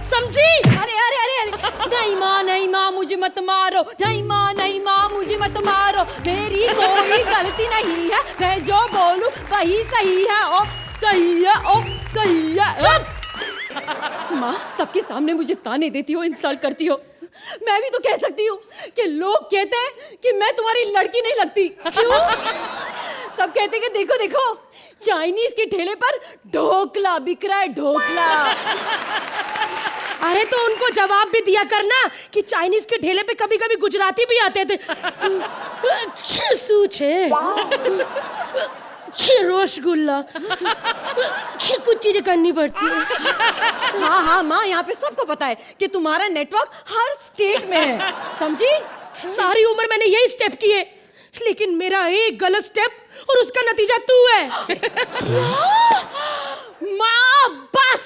समझी? अरे नहीं माँ मुझे मत मारो, नहीं माँ मुझे मत मारो, मेरी कोई गलती नहीं है, मैं जो बोलूं वही सही है। ओ सही है। चुप। माँ सबके सामने मुझे ताने देती हो, इंसल्ट करती हो। मैं भी तो कह सकती हूँ कि लोग कहते हैं कि मैं तुम्हारी लड़की नहीं लगती। क्यों? सब कहते हैं कि देखो चाइनीज के ठेले पर ढोकला बिक रहा है, ढोकला। अरे तो उनको जवाब भी दिया करना कि चाइनीज के ठेले पे कभी कभी गुजराती भी आते थे। रसगुल्ला कुछ चीजें करनी पड़ती है। हाँ माँ, यहाँ पे सबको पता है कि तुम्हारा नेटवर्क हर स्टेट में है, समझी? सारी उम्र मैंने यही स्टेप किए, लेकिन मेरा एक गलत स्टेप और उसका नतीजा तू है। माँ बस,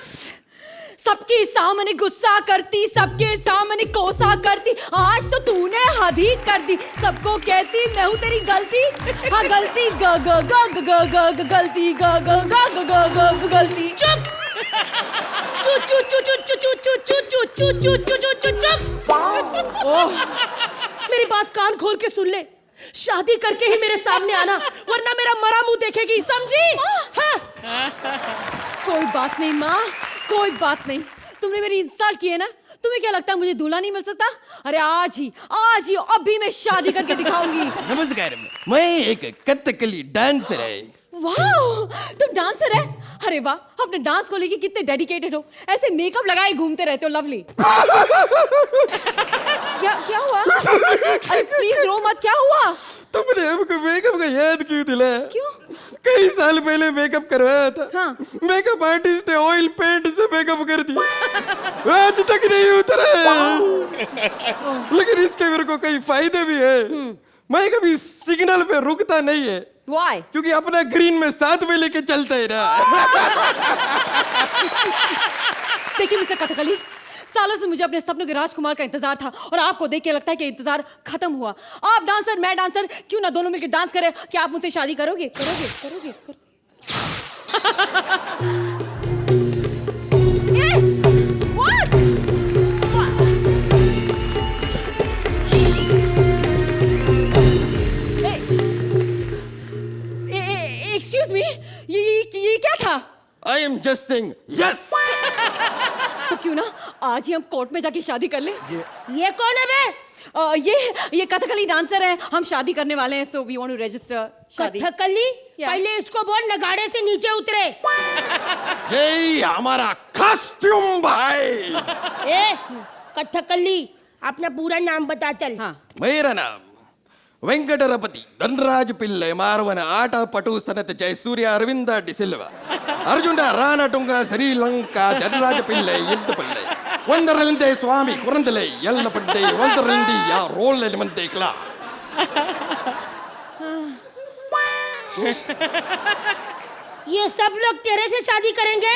सबके सामने गुस्सा करती, सबके सामने कोसा करती, आज तो तूने हद ही कर दी। सबको कहती मैं हूँ तेरी गलती, हाँ गलती गलती गलती। चुप। मेरी बात कान खोल के सुन ले, शादी करके ही मेरे सामने आना, वरना मेरा मरा मुंह देखेगी, समझी? हाँ? कोई बात नहीं माँ, कोई बात नहीं। तुमने मेरी इंसल्ट की है ना, तुम्हें क्या लगता है मुझे दूल्हा नहीं मिल सकता? अरे आज ही अभी मैं शादी करके दिखाऊंगी। नमस्कार, मैं एक कथकली डांसर है। वाओ, तुम डांसर है? अरे वाह, अपने डांस को लेके कितने डेडिकेटेड हो, ऐसे मेकअप लगाए घूमते रहते हो, लवली। क्या हुआ? अरे प्लीज रो मत, क्या हुआ? तुमने हमको मेकअप का याद क्यों दिलाया? क्यों? कई साल पहले मेकअप करवाया था। हाँ। मेकअप आर्टिस्ट ने ऑयल पेंट से मेकअप कर दिया, आज तक नहीं उतरा। लेकिन इसके मेरे को कई फायदे भी है। मैं कभी सिग्नल पे रुकता नहीं है। Why? क्योंकि अपना ग्रीन में साथ में लेके चलता है ना। देखिए मिस्टर कथकली, सालों से मुझे अपने सपनों के राजकुमार का इंतजार था और आपको देख के लगता है कि इंतजार खत्म हुआ। आप डांसर, मैं डांसर, क्यों ना दोनों मिलकर डांस करें? क्या आप मुझसे शादी करोगे? एक्सक्यूज मी, ये क्या था? I am just saying yes. तो क्यों ना आज ही हम कोर्ट में जाके शादी कर ले? ये कौन है बे? ये कथकली डांसर है, हम शादी करने वाले हैं, so we want to register shaadi. Kathakali? पहले इसको बोल नगाड़े से नीचे उतरे। ये हमारा कॉस्ट्यूम भाई। ए कथकली, अपना पूरा नाम बता चल। हाँ। मेरा नाम वेंकटरपति धनराज पिल्ले मारवन आटा पटु सनत जयसूर्य अरविंद डिसिल्वा अर्जुन रानटुंग श्रीलंका धनराज पिल्ले युद्ध पिल्ले वंदरलिंदे स्वामी कुरंदले यल्ल पड्डे वंदरलिंदी या रोल एलिमेंटे क्ला। ये सब लोग तेरे से शादी करेंगे?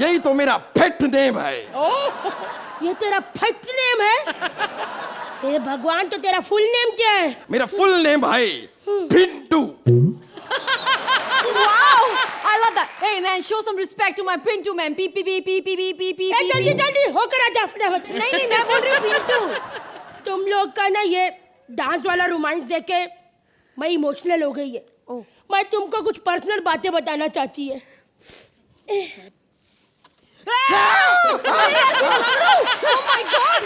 यही तो मेरा पेट नेम है। ये तेरा पेट नेम है? हे भगवान, तो तेरा फुल नेम क्या है? मेरा फुल नेम है Pintu. Wow, I love that. Hey man, show some respect to my Pintu man. Pee pee pee pee pee pee pee pee. जल्दी जल्दी होकर आ जा फटाफट। नहीं मैं बोल रही हूँ पिंटू। तुम लोग का ना ये डांस वाला रोमांस देख के मैं इमोशनल हो गई है। मैं तुमको कुछ पर्सनल बातें बताना चाहती है। Oh my God!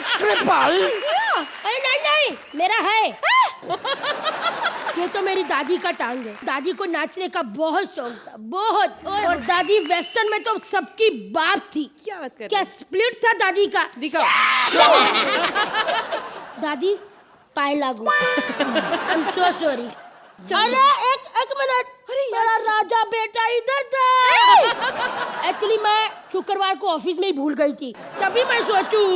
अरे नहीं, मेरा है। ये तो मेरी दादी का टांग है। दादी को नाचने का बहुत शौक था, बहुत। और दादी वेस्टर्न में तो सबकी बाप थी। क्या बात कर? क्या स्प्लिट था दादी का? दिखाओ। दादी पाए लागू। आई एम सो सॉरी। अरे एक मिनट, मेरा राजा बेटा इधर था। एक्चुअली मैं शुक्रवार को ऑफिस में ही भूल गई थी, तभी मैं सोचूं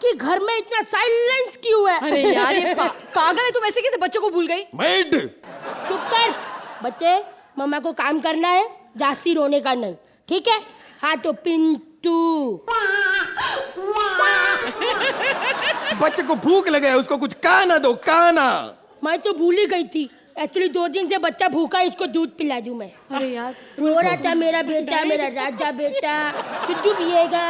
कि घर में इतना साइलेंस क्यों है। अरे यार ये पागल है, तुम ऐसे कैसे बच्चों को भूल गई? मैड चुप कर बच्चे, मम्मा को काम करना है, जास्ती रोने का नहीं, ठीक है? हाँ तो पिंटू। बच्चे को भूख लगे, उसको कुछ खाना दो, खाना। मैं तो भूल ही गई थी। एक्चुअली 2 दिन से बच्चा भूखा है, इसको दूध पिला दूं मैं। अरे यार रो रहा था मेरा बेटा, मेरा राजा बेटा, पिंटू पिएगा।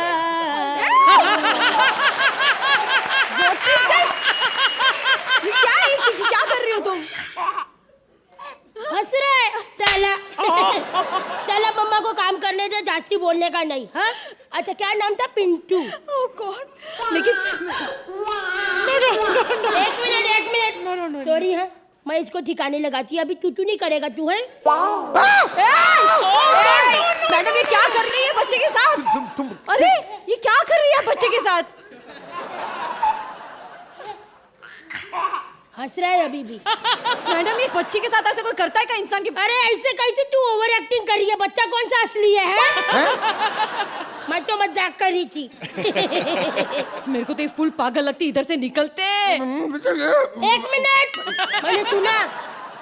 क्या कर रही हो तुम? हंस रहे? चला चला, मम्मा को काम करने दे, जास्ती बोलने का नहीं। हाँ अच्छा, क्या नाम था? पिंटू। ओह गॉड, लेकिन एक मिनट सॉरी है, मैं इसको ठिकाने लगाती। अभी चूचू नहीं करेगा तू, है? मैडम ये क्या कर रही है बच्चे के साथ? अरे ये क्या कर रही है बच्चे के साथ? हंस रहा है अभी भी। मैडम ये बच्चे के साथ ऐसे कोई करता है क्या इंसान की? अरे ऐसे कैसे तू ओवर एक्टिंग कर रही है? बच्चा कौन सा असली है? मैं तो मजाक कर रही थी। मेरे को तो ये फुल पागल लगती, इधर से निकलते। एक मिनट, मैंने सुना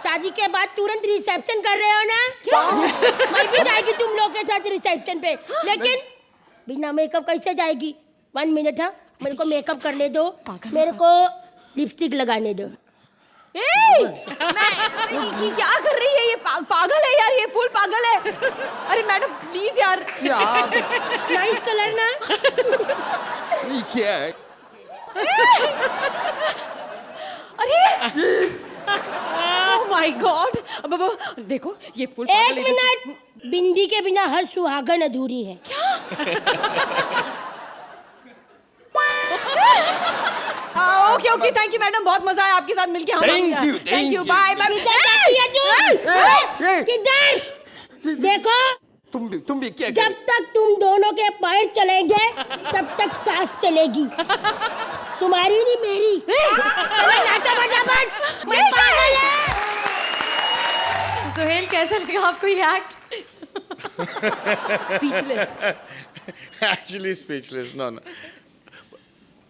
शादी के बाद तुरंत रिसेप्शन कर रहे हो ना? क्या? मैं भी जाएगी तुम लोग के साथ रिसेप्शन पे, लेकिन बिना मेकअप कैसे जाएगी? 1 मिनट है, मेरे को मेकअप करने दो, मेरे को लिपस्टिक लगाने दो। क्या कर रही है ये? पागल है यार, ये फुल पागल है। अरे मैडम प्लीज यार। नाइस कलर ना? ये क्या है? अरे ओह माय गॉड, अब देखो ये फुल पागल है। 1 मिनट, बिंदी के बिना हर सुहागन अधूरी है। ओके थैंक यू मैडम, बहुत मजा आया आपके साथ मिलके। Thank you bye bye. किधर देखो तुम भी क्या जब तक तुम दोनों के पैर चलेंगे तब तक सांस चलेगी तुम्हारी नहीं मेरी चलो नाचा बजा मत मैं पागल है। सुहेल कैसा लगा आपको ये act? Actually speechless. No.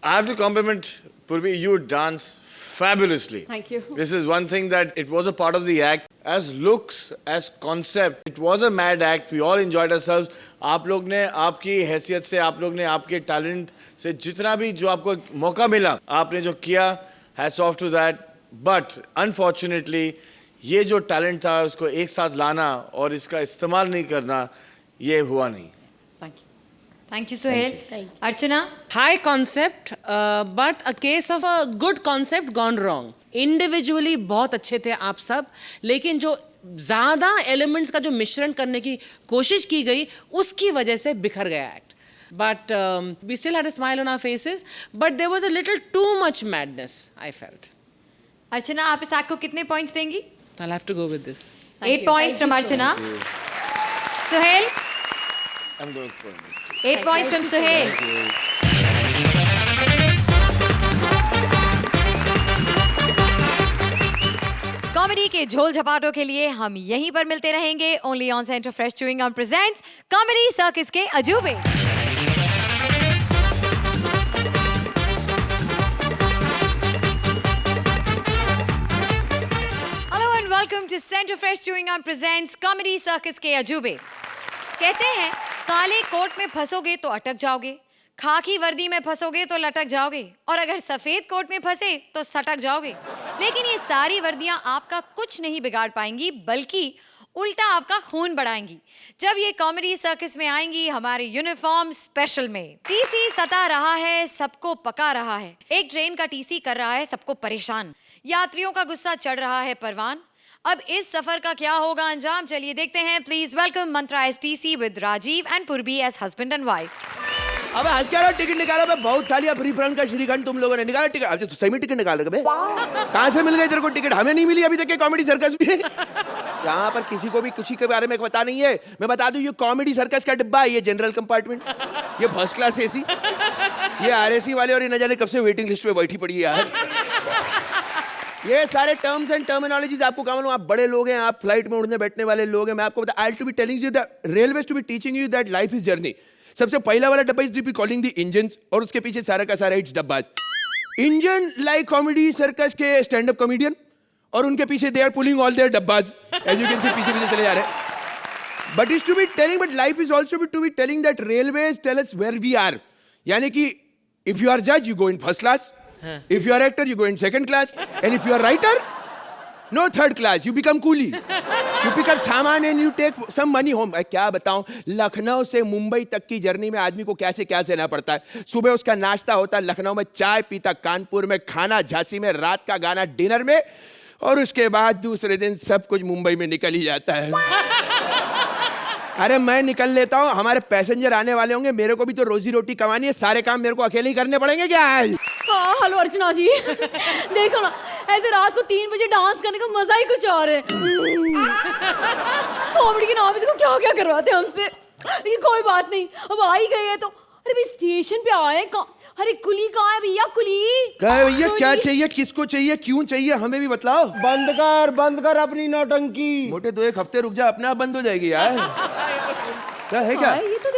I have to compliment Purvi. You dance fabulously. Thank you. This is one thing that it was a part of the act. As looks, as concept, it was a mad act. We all enjoyed ourselves. आप लोग ने आपकी हैसियत से, आप लोग ने आपके टैलेंट से जितना भी जो आपको मौका मिला, आपने जो किया, hats off to that. But unfortunately, ये जो टैलेंट था उसको एक साथ लाना और इसका इस्तेमाल नहीं करना, ये हुआ नहीं. Thank you Suhail. Archana, high concept but a case of a good concept gone wrong. Individually बहुत अच्छे थे आप सब, लेकिन जो ज़्यादा एलिमेंट्स का जो मिश्रण करने की कोशिश की गई उसकी वजह से बिखर गया act. But we still had a smile on our faces, but there was a little too much madness I felt. Archana आप इस एक्ट को कितने पॉइंट्स देंगी? I'll have to go with this. 8 points from Archana. Suhail? I'm going for it. 8 points from Suhail. Comedy के झोल झपाटों के लिए हम यहीं पर मिलते रहेंगे. Only on Center Fresh chewing gum presents Comedy Circus के अजूबे. Welcome to Center Fresh chewing gum presents Comedy Circus के अजूबे. कहते हैं काले कोट में फंसोगे तो अटक जाओगे, खाकी वर्दी में फंसोगे तो लटक जाओगे, और अगर सफेद कोट में फंसे तो सटक जाओगे. लेकिन ये सारी वर्दियां आपका कुछ नहीं बिगाड़ पाएंगी, बल्कि उल्टा आपका खून बढ़ाएंगी जब ये कॉमेडी सर्कस में आएंगी हमारे यूनिफॉर्म स्पेशल में. टीसी सता रहा है, सबको पका रहा है. एक ट्रेन का टीसी कर रहा है सबको परेशान. यात्रियों का गुस्सा चढ़ रहा है परवान. अब इस सफर का क्या होगा अंजाम, चलिए देखते हैं. Please welcome Mantra as TC with Rajeev and Purvi as husband and wife. अब हंस क्या रहा, टिकट निकाला. मैं बहुत खा लिया फ्री फ्रंट का श्रीखंड, तुम लोगों ने निकाला टिकट. अब तो सही में टिकट निकाल रहे. कहाँ से मिल गई तेरे को टिकट? हमें नहीं मिली अभी तक के कॉमेडी सर्कस में. यहाँ पर किसी को भी किसी के बारे में पता नहीं है. मैं बता दूं, ये कॉमेडी सर्कस का डिब्बा है, ये जनरल कंपार्टमेंट, ये फर्स्ट क्लास एसी, ये आरएसी वाले, और ये न जाने कब से वेटिंग लिस्ट पे बैठी पड़ी है यार. ये सारे टर्म्स एंड टर्मिनोलॉजीज आपको क्या मालूम? आप बड़े लोग हैं, आप फ्लाइट में उड़ने बैठने वाले लोग हैं. मैं आपको बता, I to be telling you that railway to be teaching you that life is journey. सबसे पहला वाला डब्बा is to be calling the engines, और उसके पीछे सारा का सारा इट्स डब्बाज. इंजन लाइक कॉमेडी सर्कस के स्टैंड अप कॉमेडियन, और उनके पीछे they are pulling all their डब्बाज. एज यू कैन सी पीछे पीछे चले जा रहे हैं. But is to be telling, but life is also to be telling that railways tell us where we are. यानी कि इफ यू आर जज you go in first class, if you are actor you go in second class, and if you are writer no third class, you become coolie. You pick up सामान and you take some money home. क्या बताऊं, लखनऊ से मुंबई तक की journey में आदमी को कैसे क्या सहना पड़ता है. सुबह उसका नाश्ता होता है लखनऊ में, चाय पीता कानपुर में, खाना झांसी में, रात का गाना डिनर में, और उसके बाद दूसरे दिन सब कुछ मुंबई में निकल ही जाता है. अरे मैं निकल लेता हूँ, हमारे पैसेंजर आने वाले होंगे, मेरे को भी तो रोजी रोटी कमानी है. सारे काम मेरे को अकेले ही करने पड़ेंगे क्या? हाँ हेलो अर्चना जी. देखो ना, ऐसे रात को 3 बजे डांस करने का मजा ही कुछ और है. कॉमेडी के नाम पे देखो क्या क्या करवाते हैं हमसे. लेकिन कोई बात नहीं, अब आ ही गए हैं तो. अरे भाई स्टेशन पे आए हैं. अरे कुली कहाँ है भैया? कुली कहाँ है भैया? क्या चाहिए, किसको चाहिए, क्यों चाहिए, हमें भी बतलाओ. बंद कर अपनी नौटंकी. मोटे तो 1 हफ्ते रुक जा, अपने आप बंद हो जाएगी यार. क्या है क्या?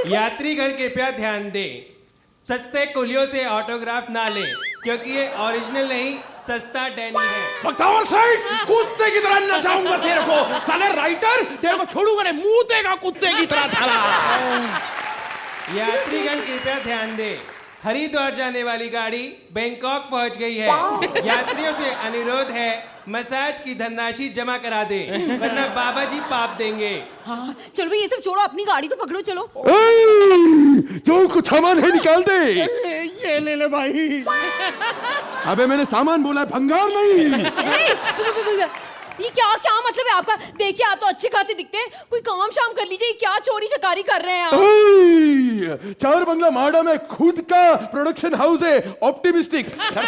यात्रीगण कृपया ध्यान दें, सस्ते कुलियों से ऑटोग्राफ ना लें, क्योंकि ये ओरिजिनल नहीं, सस्ता डैनी है. बकवास साइड, कुत्ते की तरह नचाऊंगा तेरे को साले. राइटर तेरे को छोड़ूंगा नहीं, मुंह देगा कुत्ते की तरह साला. यात्रीगण कृपया ध्यान दें, हरिद्वार जाने वाली गाड़ी बैंकॉक पहुंच गई है. यात्रियों से अनुरोध है मसाज की धनराशि जमा करा दें, वरना बाबा जी पाप देंगे. हाँ चलो भाई, ये सब छोड़ो, अपनी गाड़ी तो पकड़ो. चलो जो कुछ सामान है निकाल दे. ये ले भाई. अबे मैंने सामान बोला है, भंगार नहीं. ये क्या क्या मतलब है आपका? देखिए आप तो अच्छे खासे दिखते हैं, कोई काम शाम कर लीजिए। क्या चोरी चकारी कर रहे हैं आप? चार बंगला माड़ा में खुद का प्रोडक्शन हाउस है, optimistic. Sir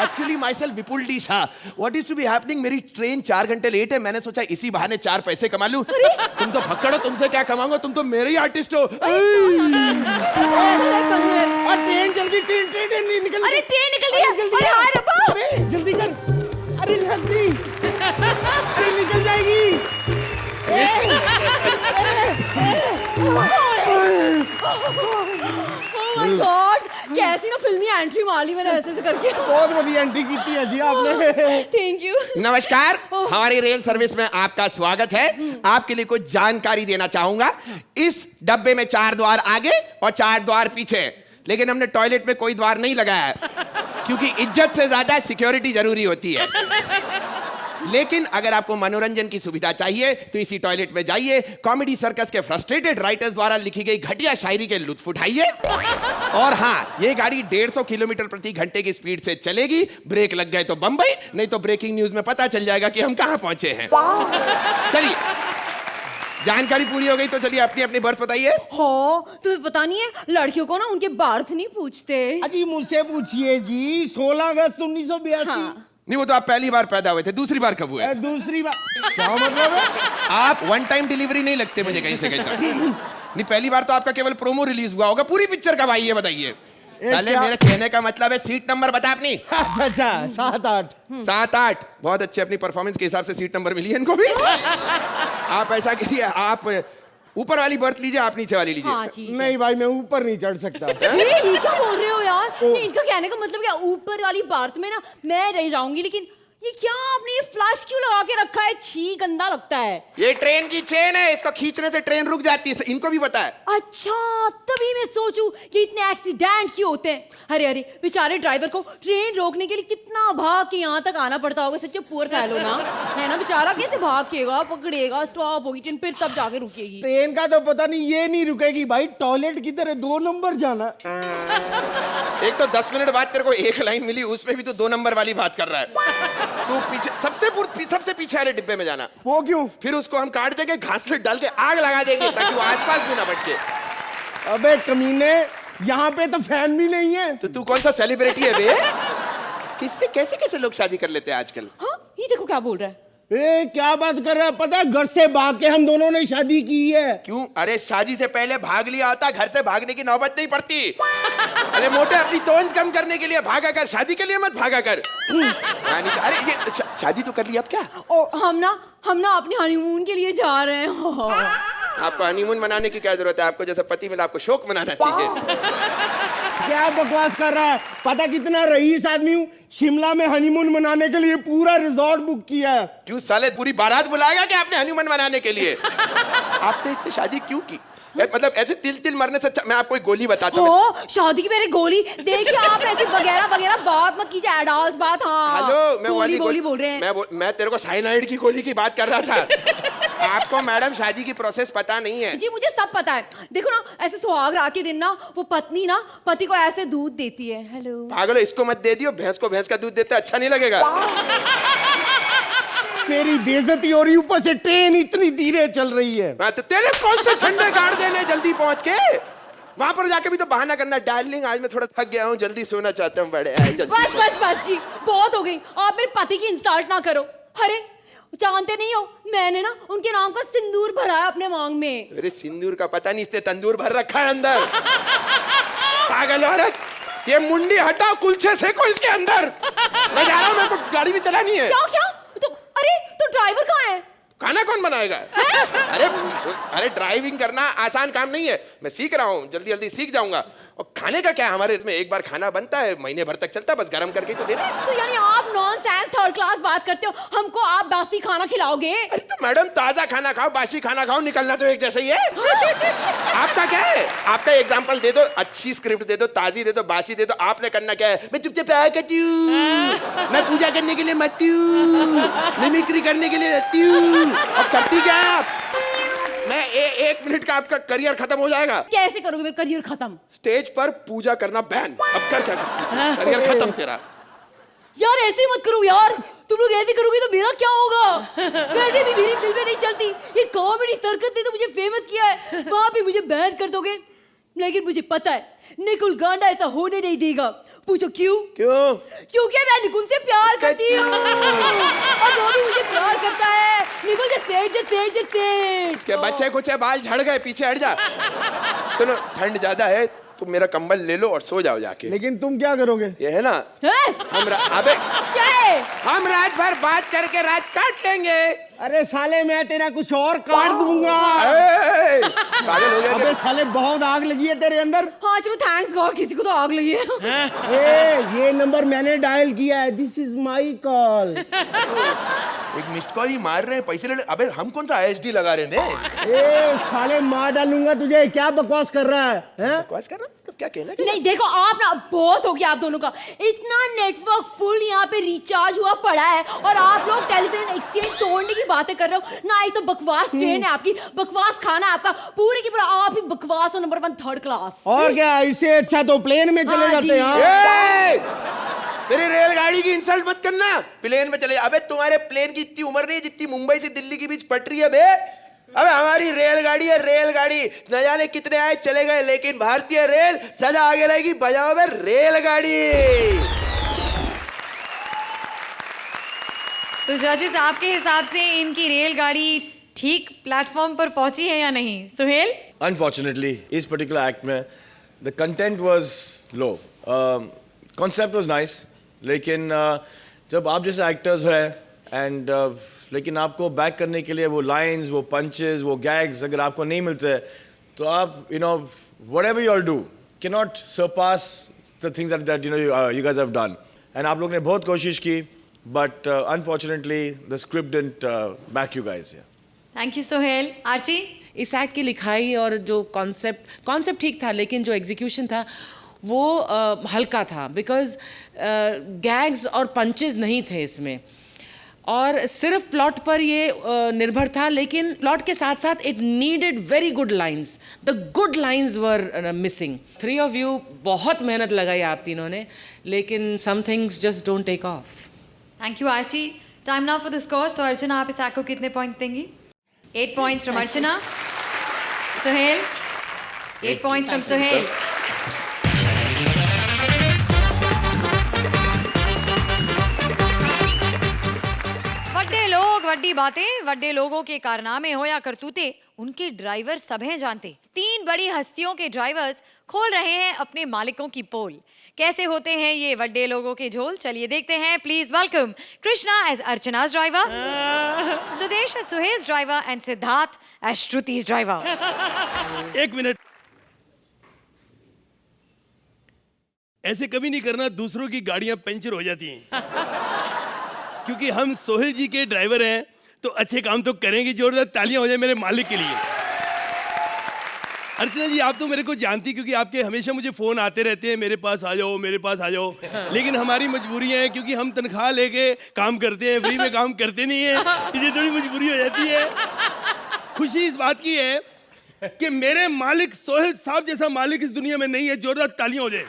actually my self Vipul D Shah. What is to be happening, मेरी ट्रेन 4 घंटे लेट है, मैंने सोचा इसी बहाने 4 पैसे कमा लूं। तुम तो फक्कड़ हो, तुमसे क्या कमाऊंगा, तुम तो मेरे ही आर्टिस्ट हो। ट्रेन जल्दी, ट्रेन निकल। अरे ट्रेन निकल गई है। जल्दी अरे हाय रब्बा। अरे जल्दी कर, अरे जल्दी, अरे निकल जाएगी। Oh my God, कैसी ना फिल्मी एंट्री मार ली मैंने ऐसे करके। बहुत बढ़िया एंट्री की थी जी आपने। Thank you. नमस्कार, हमारी रेल सर्विस में आपका स्वागत है। आपके लिए कुछ जानकारी देना चाहूंगा। इस डब्बे में 4 द्वार आगे और 4 द्वार पीछे, लेकिन हमने टॉयलेट में कोई द्वार नहीं लगाया है, क्योंकि इज्जत से ज्यादा सिक्योरिटी जरूरी होती है। लेकिन अगर आपको मनोरंजन की सुविधा चाहिए तो इसी टॉयलेट में जाइए, कॉमेडी सर्कस के फ्रस्ट्रेटेड राइटर्स द्वारा लिखी गई घटिया शायरी के लुत्फ उठाइए। और हाँ, ये गाड़ी 150 किलोमीटर प्रति घंटे की स्पीड से चलेगी। ब्रेक लग गए तो बंबई, नहीं तो ब्रेकिंग न्यूज में पता चल जाएगा कि हम कहां पहुंचे हैं। चलिए, जानकारी पूरी हो गई तो चलिए अपनी अपनी बर्थ बताइए। हो, तुम्हें पता नहीं है लड़कियों को ना उनके बर्थ नहीं पूछते। अजी मुझसे पूछिए जी, 16 अगस्त 1982। हाँ। नहीं, वो तो आप पहली बार पैदा हुए थे, दूसरी बार कब हुए? दूसरी बार क्या मतलब है? आप 1 टाइम डिलीवरी नहीं लगते मुझे कहीं से कहीं तक। नहीं, पहली बार तो आपका केवल प्रोमो रिलीज हुआ होगा। पूरी पिक्चर कब आई है बताइए। साले, मेरे कहने का मतलब है सीट नंबर बता अपनी। अच्छा 7-8। 7-8 बहुत अच्छे, अपनी परफॉर्मेंस के हिसाब से सीट नंबर मिली है इनको भी। आप ऐसा करिए, आप ऊपर वाली बर्थ लीजिए, आप नीचे वाली लीजिए। हाँ, नहीं भाई, मैं ऊपर नहीं चढ़ सकता। ये क्या बोल रहे हो यार? नहीं, इनका कहने का मतलब क्या, ऊपर वाली बर्थ में ना मैं रह जाऊंगी, लेकिन ये क्या आपने ये फ्लैश क्यों लगा के रखा है? छी, गंदा लगता है। ये ट्रेन की चेन है, इसको खींचने से ट्रेन रुक जाती है, इनको भी पता है। अच्छा, तभी मैं सोचूं कि इतने एक्सीडेंट क्यों होते हैं। अरे अरे, बेचारे ड्राइवर को ट्रेन रोकने के लिए कितना भाग के यहाँ तक आना पड़ता होगा। सच्चे पुअर फेलो ना, है ना बेचारा। कैसे भागेगा, पकड़ेगा, स्टॉप होगी ट्रेन, फिर तब जाके रुकेगी। ट्रेन का तो पता नहीं, ये नहीं रुकेगी भाई। टॉयलेट किधर है? 2 नंबर जाना। एक तो 10 मिनट बाद तेरे को एक लाइन मिली, उसमें भी तो 2 नंबर वाली बात कर रहा है। तू पीछे, सबसे पीछे वाले डिब्बे में जाना। वो क्यों? फिर उसको हम काट देंगे, घास से डाल के आग लगा देंगे ताकि वो आसपास भी ना भटके। अबे कमीने, यहाँ पे तो फैन भी नहीं है। तो तू कौन सा सेलिब्रिटी है बे? किससे कैसे कैसे लोग शादी कर लेते हैं आजकल। हाँ, ये देखो क्या बोल रहा है। ए, क्या बात कर रहा है? पता है, घर से भाग के हम दोनों ने शादी की है। क्यों? अरे शादी से पहले भाग लिया होता, घर से भागने की नौबत नहीं पड़ती। अरे मोटे, अपनी तोंद कम करने के लिए भागा कर, शादी के लिए मत भागा कर। अरे ये शादी तो कर ली, अब क्या? और हम ना अपने हनीमून के लिए जा रहे हैं। आपको हनीमून मनाने की क्या जरूरत है? आपको जैसा पति मिला, आपको शोक मनाना चाहिए। क्या बकवास कर रहा है? पता कितना रईस आदमी हूँ, शिमला में हनीमून मनाने के लिए पूरा रिजॉर्ट बुक किया है। क्यों साले, पूरी बारात बुलाएगा क्या आपने हनीमून मनाने के लिए? आपने इससे शादी क्यों की? मतलब ऐसे तिल मरने से अच्छा, मैं आपको एक गोली बताता हूँ। शादी की मेरे गोली देखिए आप, ऐसे वगैरह बात मत कीजिए, एडल्ट बात। हाँ, हेलो, मैं गोली बोल रहे हैं। मैं तेरे को साइनाइड की गोली की बात कर रहा था। आपको मैडम शादी की प्रोसेस पता नहीं है। जी मुझे सब पता है। देखो ना, ऐसे सुहाग रात के दिन ना वो पत्नी ना पति को ऐसे दूध देती है। हेलो पागल, इसको मत दे दियो, भैंस को भैंस का दूध देते अच्छा नहीं लगेगा। मेरी बेइज्जती हो रही, ऊपर से ट्रेन इतनी धीरे चल रही है। तो तेरे कौन से झंडे गाड़ देने जल्दी पहुंच के? वहां पर जाके भी तो बहाना करना, डार्लिंग आज मैं थोड़ा थक गया हूँ, जल्दी सोना चाहता हूँ, बड़े आए जल्दी। बस जी, बहुत हो गई। आप मेरे पति की इंसल्ट ना करो। अरे जानते नहीं हो, मैंने ना उनके नाम का सिंदूर भरा है अपने मांग में। अरे सिंदूर का पता नहीं, इसने तंदूर भर रखा है अंदर। पागल औरत, ये मुंडी हटाओ, कुलछे सेको इसके अंदर। मैं जा रहा हूँ, मेरे को गाड़ी भी चलानी है। क्या? अरे तो ड्राइवर कहाँ है? खाना कौन बनाएगा? अरे ड्राइविंग करना आसान काम नहीं है, मैं सीख रहा हूँ, जल्दी जल्दी सीख जाऊंगा। और खाने का क्या, हमारे इसमें एक बार खाना बनता है, महीने भर तक चलता है, बस गर्म करके तो देना। तो यानी आप नॉनसेंस थर्ड क्लास बात करते हो, हमको आप बासी खाना खिलाओगे? अरे तो मैडम, ताजा खाना खाओ, बासी खाना खाओ, निकलना तो एक जैसा ही है। आपका क्या है? आपका एग्जाम्पल दे दो, अच्छी स्क्रिप्ट दे दो, ताजी दे दो, बासी दे दो। आपने करना क्या है? मैं चुपचाप आया करती हूँ, मैं पूजा करने के लिए मरती हूँ, मिमिक्री करने के लिए रहती हूँ। अब करती क्या है आप? मैं 1 मिनट का आपका करियर खत्म हो जाएगा। कैसे करोगे मेरा करियर खत्म? स्टेज पर पूजा करना बैन। अब कर क्या करती? करियर खत्म तेरा। यार ऐसे मत करो यार, तुम लोग ऐसे करोगे तो मेरा क्या होगा? वैसे भी मेरी फिल्में नहीं चलती, ये कॉमेडी सर्कस ने तो मुझे फेमस किया है, वहां भी मुझे बैन कर दोगे। लेकिन मुझे पता है निकुल गांडा ऐसा होने नहीं देगा। पूछो क्यों? क्यों? क्योंकि मैं निकुल से प्यार करती हूँ और वो भी मुझे प्यार करता है। निकुल से इसके बच्चे कुछ बाल झड़ गए, पीछे हट जा। सुनो, ठंड ज्यादा है, तुम मेरा कंबल ले लो और सो जाओ जाके। लेकिन तुम क्या करोगे? ये है ना, अबे क्या है? हम रात भर बात करके रात काट लेंगे। अरे साले मैं तेरा कुछ और काट दूंगा। पागल हो गया अबे साले बहुत आग लगी है तेरे अंदर। हाँ चलो थैंक्स गॉड, किसी को तो आग लगी है। ये नंबर मैंने डायल किया है, दिस इज माई कॉल। एक मिस्ड कॉल ही मार रहे हैं, पैसे ले। अबे हम कौन सा ISD लगा रहे हैं? ए साले मार डालूंगा तुझे। क्या बकवास कर रहा है? बकवास कर रहा है? तो क्या कहना? नहीं देखो आप ना, बहुत हो गया आप दोनों का। इतना नेटवर्क फुल यहाँ पे रिचार्ज हुआ पड़ा है और आप लोग टेलीफोन एक्सचेंज तोड़ने की बातें कर रहे हो ना। एक तो बकवास ट्रेन है आपकी, बकवास खाना है आपका, पूरे की पूरा आप ही बकवास हो, नंबर 1 थर्ड क्लास। और क्या, इससे अच्छा तो प्लेन में चले जाते हैं। तेरी रेलगाड़ी की इंसल्ट मत करना। प्लेन में चले? अबे तुम्हारे प्लेन की इतनी उम्र नहीं है जितनी मुंबई से दिल्ली के बीच पटरी है बे। अबे हमारी रेलगाड़ी है, रेलगाड़ी। न जाने कितने आए चले गए, लेकिन भारतीय रेल सदा आगे रहेगी। बजाओ बे रेलगाड़ी। तो जजेस, आपके हिसाब से इनकी रेलगाड़ी ठीक प्लेटफॉर्म पर पहुंची है या नहीं? सुहेल? Unfortunately, इस particular act में the content was low. Concept was nice, लेकिन जब आप जैसे एक्टर्स हैं एंड लेकिन आपको बैक करने के लिए वो लाइंस, वो पंचेस, वो गैग्स अगर आपको नहीं मिलते तो आप whatever you all do cannot surpass the things that you guys have done. And आप लोग ने बहुत कोशिश की, but unfortunately the script didn't back you guys. Thank you Sohail. Archi? इस एक्ट की लिखाई और जो कॉन्सेप्ट ठीक था, लेकिन जो एग्जीक्यूशन था वो हल्का था, बिकॉज गैग्स और पंचेस नहीं थे इसमें और सिर्फ प्लॉट पर ये निर्भर था। लेकिन प्लॉट के साथ साथ it needed very good lines. The good lines were missing. 3 of you बहुत मेहनत लगाई आप तीनों ने, लेकिन some things just don't take off. Thank you Archie. Time now for the score. So Archana, आप इस एक्ट को कितने पॉइंट्स देंगी? 8 points from Archana. Suhail? 8 points from Suhail. वड्डे लोग, वड्डी बातें, वड्डे लोगों के कारनामे हो या करतूते, उनके ड्राइवर सब हैं जानते। 3 बड़ी हस्तियों के ड्राइवर्स खोल रहे हैं अपने मालिकों की पोल। कैसे होते हैं ये वड्डे लोगों के झोल? चलिए देखते हैं। Please welcome Krishna as Archana's driver, Sudesh as Suhail's driver and Siddharth as Shruti's driver. 1 minute, ऐसे कभी नहीं करना, दूसरों की गाड़ियां पंचर हो जाती हैं। क्योंकि हम सोहेल जी के ड्राइवर हैं तो अच्छे काम तो करेंगे। जोरदार तालियां हो जाए मेरे मालिक के लिए। अर्चना जी, आप तो मेरे को जानती, क्योंकि आपके हमेशा मुझे फोन आते रहते हैं, मेरे पास आ जाओ, मेरे पास आ जाओ। लेकिन हमारी मजबूरियां हैं, क्योंकि हम तनख्वाह लेके काम करते हैं, फ्री में काम करते नहीं है, इसलिए थोड़ी मजबूरी हो जाती है। खुशी इस बात की है कि मेरे मालिक सोहेल साहब जैसा मालिक इस दुनिया में नहीं है। जोरदार तालियां हो जाए।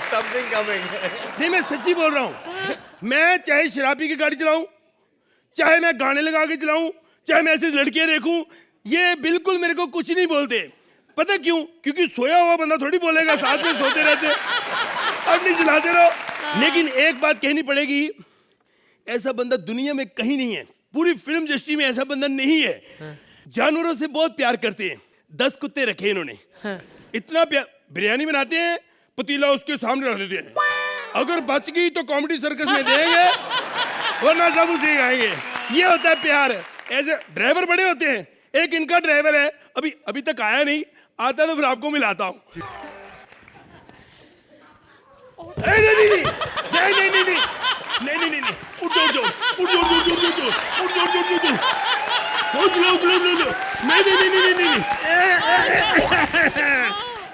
Something coming. नहीं, मैं सच्ची बोल रहा हूँ। मैं चाहे शराबी की गाड़ी चलाऊं, चाहे मैं गाने लगा के चलाऊं, चाहे मैं ऐसे लड़कियां देखूं, ये बिल्कुल मेरे को कुछ नहीं बोलते। पता क्यों? क्योंकि सोया हुआ बंदा थोड़ी बोलेगा, साथ में सोते रहते। अब नहीं चलाते रहो। लेकिन एक बात कहनी पड़ेगी, ऐसा बंदा दुनिया में कहीं नहीं है। पूरी फिल्म इंडस्ट्री में ऐसा बंदा नहीं है। जानवरों से बहुत प्यार करते हैं। 10 कुत्ते रखे इन्होंने। इतना प्यार, बिरयानी बनाते हैं, पतीला उसके सामने रख देते हैं। अगर बच गई तो कॉमेडी सर्कस में देंगे, वरना सब उसे खाएंगे। ये होता है प्यार। ऐसे ड्राइवर बड़े होते हैं। एक इनका ड्राइवर है, अभी तक आया नहीं, आता तो फिर आपको मिलाता हूँ। नहीं, उठ जाओ।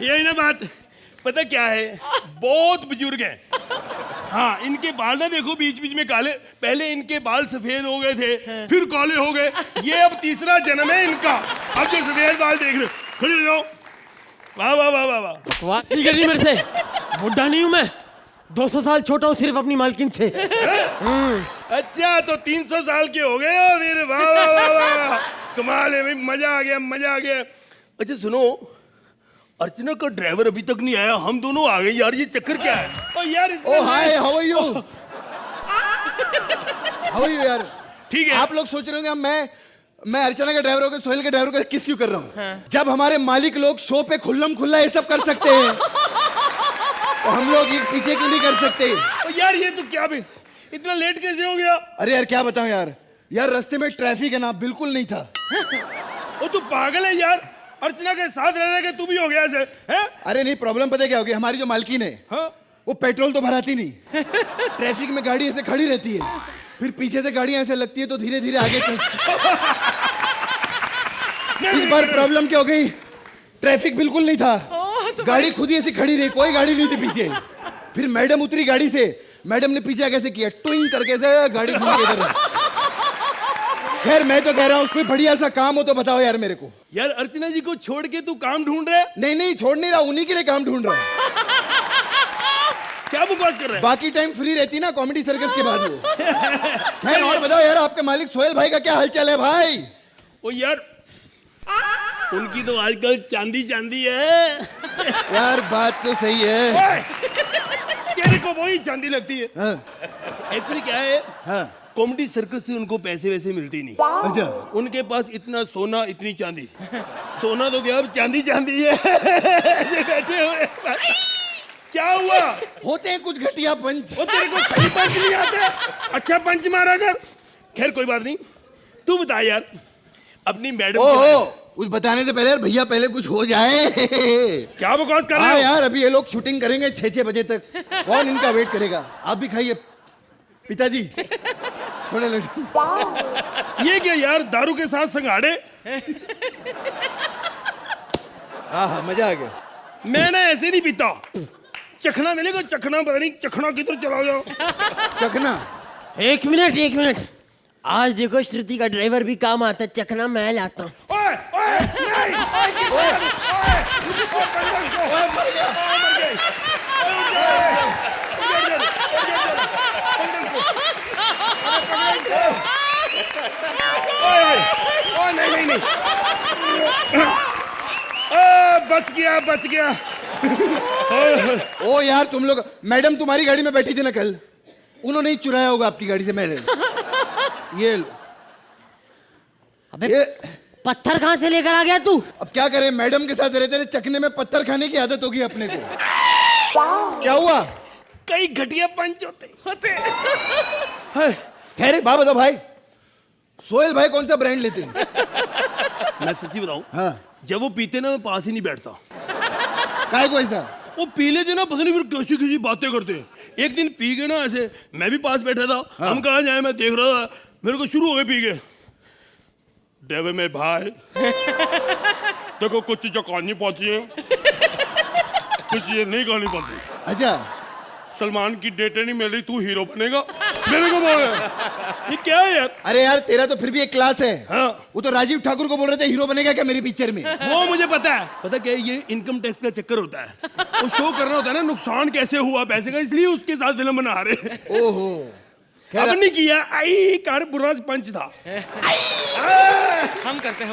यही ना बात। पता क्या है, बहुत बुजुर्ग हैं। हाँ, इनके बाल ना देखो बीच बीच में काले। पहले इनके बाल सफेद हो गए थे, फिर काले हो गए। ये अब तीसरा जन्म है इनका। अब जो सफेद बाल देख रहे हो, खड़े हो जाओ। वाह वाह वाह वाह वाह। बकवास नहीं करनी मेरे से, बुढ़ा नहीं हूं मैं। 200 साल छोटा हूँ सिर्फ अपनी मालकिन से। अच्छा तो 300 साल के हो गए हो फिर। वाह वाह वाह वाह, कमाल है भाई, मजा आ गया, मजा आ गया। अच्छा सुनो, अर्चना का ड्राइवर अभी तक नहीं आया, हम दोनों आ गए यार, ये चक्कर क्या है? ओ यार, oh hi, how are you? How are you यार? ठीक है। आप लोग सोच रहे होंगे मैं अर्चना के ड्राइवर होकर सोहेल के ड्राइवर का किस क्यों कर रहा हूँ? जब हमारे मालिक लोग शो पे खुल्लम खुल्ला ये सब कर सकते हैं तो हम लोग ये पीछे क्यों नहीं कर सकते? ओ यार ये तो क्या भी, इतना लेट कैसे हो गया? अरे यार क्या बताऊं यार रास्ते में ट्रैफिक है ना, बिल्कुल नहीं था। ओ तू पागल है यार, अर्चना के साथ रहने के तू भी हो गया ऐसे हैं? अरे नहीं, प्रॉब्लम पता है क्या होगी, हमारी जो मालकिन है वो पेट्रोल तो भराती नहीं, ट्रैफिक में गाड़ी ऐसे खड़ी रहती है, फिर पीछे से गाड़ियां ऐसे लगती है तो धीरे धीरे आगे चलती। इस बार प्रॉब्लम क्या हो गई, ट्रैफिक बिल्कुल नहीं था, गाड़ी खुद ही ऐसी खड़ी रही, कोई गाड़ी नहीं थी पीछे। फिर मैडम उतरी गाड़ी से, मैडम ने पीछे कैसे किया, ट्विंग करके से गाड़ी घूम के इधर। खैर मैं तो कह रहा हूँ कोई बढ़िया सा काम हो तो बताओ यार मेरे को। यार अर्चना जी को छोड़ के तू काम ढूंढ रहा है? नहीं नहीं, छोड़ नहीं रहा, उन्हीं के लिए काम ढूंढ रहा हूँ। क्या बकवास कर रहा है? बाकी टाइम फ्री रहती ना कॉमेडी सर्कस के बाद वो। खैर और बताओ यार, आपके मालिक सोहेल भाई का क्या हालचाल है भाई? ओ यार उनकी तो आजकल चांदी चांदी है। यार बात तो सही है, तेरे को वही चांदी लगती है। एक्चुअली क्या है, कॉमेडी सर्कस से उनको पैसे वैसे मिलती नहीं। अच्छा, उनके पास इतना सोना इतनी चांदी, सोना तो क्या अब चांदी चांदी है। बैठे हुए क्या हुआ? होते हैं कुछ घटिया पंच। वो तेरे को सही पंच नहीं आते, अच्छा पंच मारा कर। खैर कोई बात नहीं, तू बता यार अपनी मैडम। ओहो, कुछ बताने से पहले यार भैया पहले कुछ हो जाए। क्या बकवास कर रहे हो? यार अभी ये लोग शूटिंग करेंगे 6-6 बजे तक, कौन इनका वेट करेगा? आप भी खाइए पिताजी थोड़े लड्डू। ये क्या यार, दारू के साथ संगाड़े? हाँ मजा आ गया। मैं ना ऐसे नहीं पीता, चखना मिलेगा, चखना पता नहीं चखना किधर चला जाओ। चखना? एक मिनट, आज देखो श्रुति का ड्राइवर भी काम आता है, चखना मैं लाता हूँ। नहीं बच गया। ओ यार तुम लोग, मैडम तुम्हारी गाड़ी में बैठी थी ना कल, उन्होंने ही चुराया होगा आपकी गाड़ी से मैंने। ये अबे पत्थर कहाँ से लेकर आ गया तू? अब क्या करें, मैडम के साथ रहते चखने में पत्थर खाने की आदत होगी अपने को। क्या हुआ? कई घटिया पंच होते। खैर बात बताओ भाई, सोहेल भाई कौन सा ब्रांड लेते हैं? मैं सच्ची बताऊं, हाँ, जब वो पीते ना मैं पास ही नहीं बैठता। काय को ऐसा? वो पी लेते ना, पता नहीं फिर कैसी बातें करते हैं। एक दिन पी गए ना ऐसे, मैं भी पास बैठा था। हाँ। हम कहाँ जाए, मैं देख रहा था, मेरे को शुरू हो गए पी गए। डेवे में भाई देखो कुछ चीजें कहनी पड़ती है, कुछ चीजें नहीं कहनी पड़ती। अच्छा, सलमान की डेटें नहीं मिल रही, तू हीरो बनेगा, मेरे को बोल रहे हैं। ये क्या है यार? अरे यार तेरा तो फिर भी एक क्लास है। हाँ। वो तो राजीव ठाकुर को बोल रहे थे हीरो बनेगा क्या मेरी पिक्चर में। वो मुझे पता है, पता क्या है, ये इनकम टैक्स का चक्कर होता है। वो शो करना होता है ना, नुकसान कैसे हुआ पैसे का, इसलिए उसके साथ फिल्म बना रहे। ओहो, अब नहीं किया, आई कार बुरा पंच था। हम करते।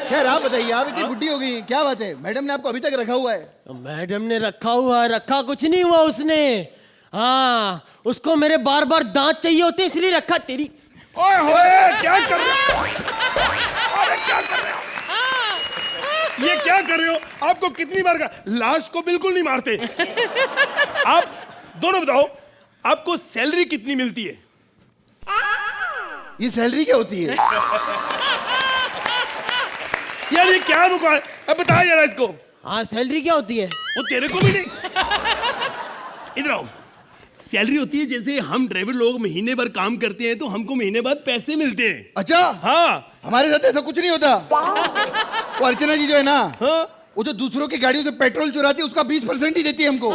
खैर आप बताइए, आप इतनी बुढ़ी हो गई, क्या बात है? मैडम ने आपको अभी तक रखा हुआ है? मैडम ने रखा कुछ नहीं हुआ उसने। हाँ, उसको मेरे बार बार दांत चाहिए होते इसलिए रखा। तेरी ओए होए, क्या कर रहे हो? अरे क्या कर रहे हो? ये क्या कर रहे हो? आपको कितनी बार कहा, लाश को बिल्कुल नहीं मारते। आप दोनों बताओ, आपको सैलरी कितनी मिलती है? ये सैलरी क्या होती है? यार ये क्या रुका है, अब बता जरा इसको। हाँ, सैलरी क्या होती है? वो तेरे को भी नहीं। इधर आओ। सैलरी होती है, जैसे हम ड्राइवर लोग महीने भर काम करते हैं तो हमको महीने बाद पैसे मिलते हैं। अच्छा, हाँ, हमारे साथ ऐसा कुछ नहीं होता। वो अर्चना जी जो है ना, हाँ? वो जो दूसरों की गाड़ियों से पेट्रोल चुराती है उसका 20% ही देती है हमको।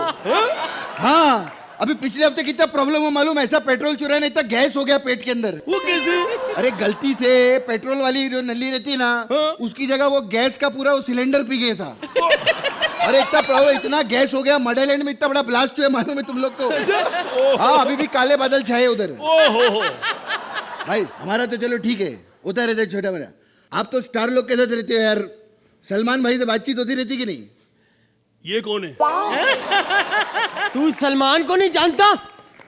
हाँ, अभी पिछले हफ्ते कितना प्रॉब्लम हो मालूम है? ऐसा पेट्रोल चुराने इतना गैस हो गया पेट के अंदर। वो कैसे? अरे गलती से पेट्रोल वाली जो नली रहती है ना, उसकी जगह वो गैस का पूरा वो सिलेंडर पी गया था। अरे इतना प्रॉब्लम, इतना गैस हो गया मडरलैंड में, इतना बड़ा ब्लास्ट हुआ मालूम है तुम लोग को? हाँ, अभी भी काले बादल छाए उधर। ओहो भाई हमारा तो चलो ठीक है, होता रहता है छोटा मेरा। आप तो स्टार लोग के साथ रहते हो यार, सलमान भाई से बातचीत होती रहती कि नहीं? ये कौन है? तू सलमान को नहीं जानता?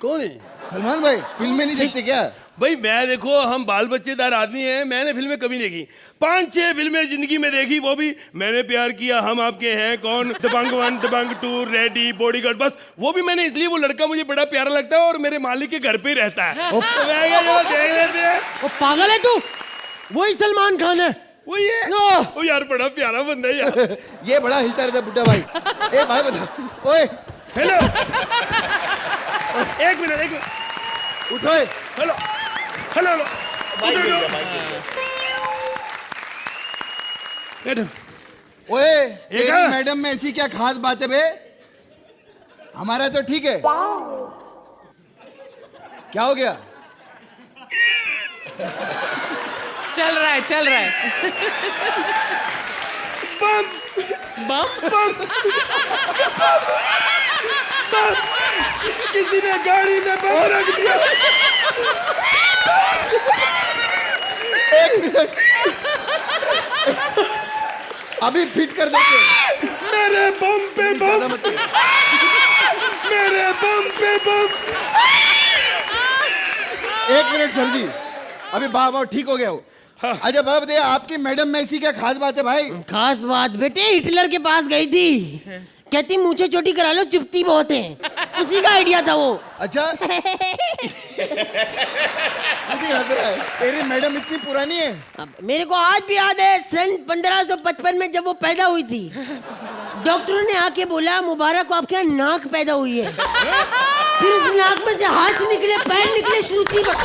कौन है सलमान भाई? फिल्म में नहीं देखते क्या? भाई मैं देखो, हम बाल बच्चेदार आदमी हैं, मैंने फिल्में कभी नहीं देखी। 5-6 फिल्में जिंदगी में देखी, वो भी मैंने प्यार किया, हम आपके हैं कौन, दबंग 1, दबंग 2, रेडी, बॉडीगार्ड, बस वो भी मैंने इसलिए, वो लड़का मुझे बड़ा प्यारा लगता है और मेरे मालिक के घर पे ही रहता है। तो मैं क्या चलो देख लेते हैं। वो पागल है तू? वही सलमान खान है। वही है। ओ यार बड़ा प्यारा बंदा है यार। ये बड़ा हिलता रहता बुड्ढा भाई। ए भाई बता, ओए हेलो, एक मिनट उठो। हेलो हेलो हेलो, ओए तेरी मैडम में ऐसी क्या खास बात है बे? हमारा तो ठीक है। क्या हो गया? चल रहा है बम बम बम बम, किसी ने गाड़ी में बम रख दिया। एक मिनट, अभी फिट कर देते। मेरे बम पे बम, मेरे बम पे बम। एक मिनट सर जी, अभी बाबा ठीक हो गया वो। अच्छा बाबा बताइए, आपकी मैडम में ऐसी क्या खास बात है भाई? खास बात बेटे, हिटलर के पास गई थी, कहती मूंछें छोटी करा लो, चुभती बहुत है, उसी का आइडिया था वो। अच्छा हंस रहा है, तेरी मैडम इतनी पुरानी है? अब मेरे को आज भी याद है, सन 1555 में जब वो पैदा हुई थी, डॉक्टरों ने आके बोला मुबारक को आपके यहाँ नाक पैदा हुई है। फिर उस नाक में से हाथ निकले, पैर निकले, श्रुति देखो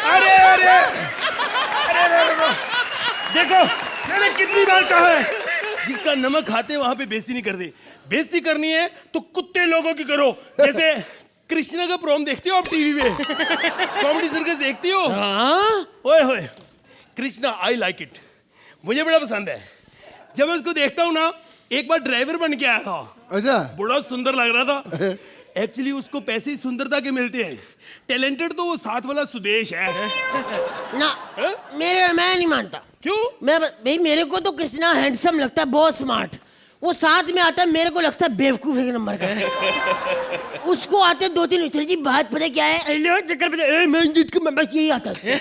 अरे अरे अरे देखो, मैंने कितनी बार कहा है, जिसका नमक खाते वहां पे बेइज्जती नहीं करते। बेइज्जती करनी है तो कुत्ते लोगों की करो। जैसे कृष्णा का प्रोम देखते हो आप टीवी पे? कॉमेडी सर्कस देखती हो? ओए होए, कृष्णा आई लाइक इट, मुझे बड़ा पसंद है। जब मैं उसको देखता हूँ ना, एक बार ड्राइवर बन के आया था। अच्छा, बड़ा सुंदर लग रहा था। एक्चुअली उसको पैसे सुंदरता के मिलते हैं, टैलेंटेड तो वो साथ वाला सुदेश है ना। मैं नहीं मानता। क्यों? भाई मेरे को तो कृष्णा हैंडसम लगता है, बहुत स्मार्ट। वो साथ में आता है, मेरे को लगता है बेवकूफ एक नंबर का। उसको आते 2-3 सर जी बात पता क्या है, बस यही आता है।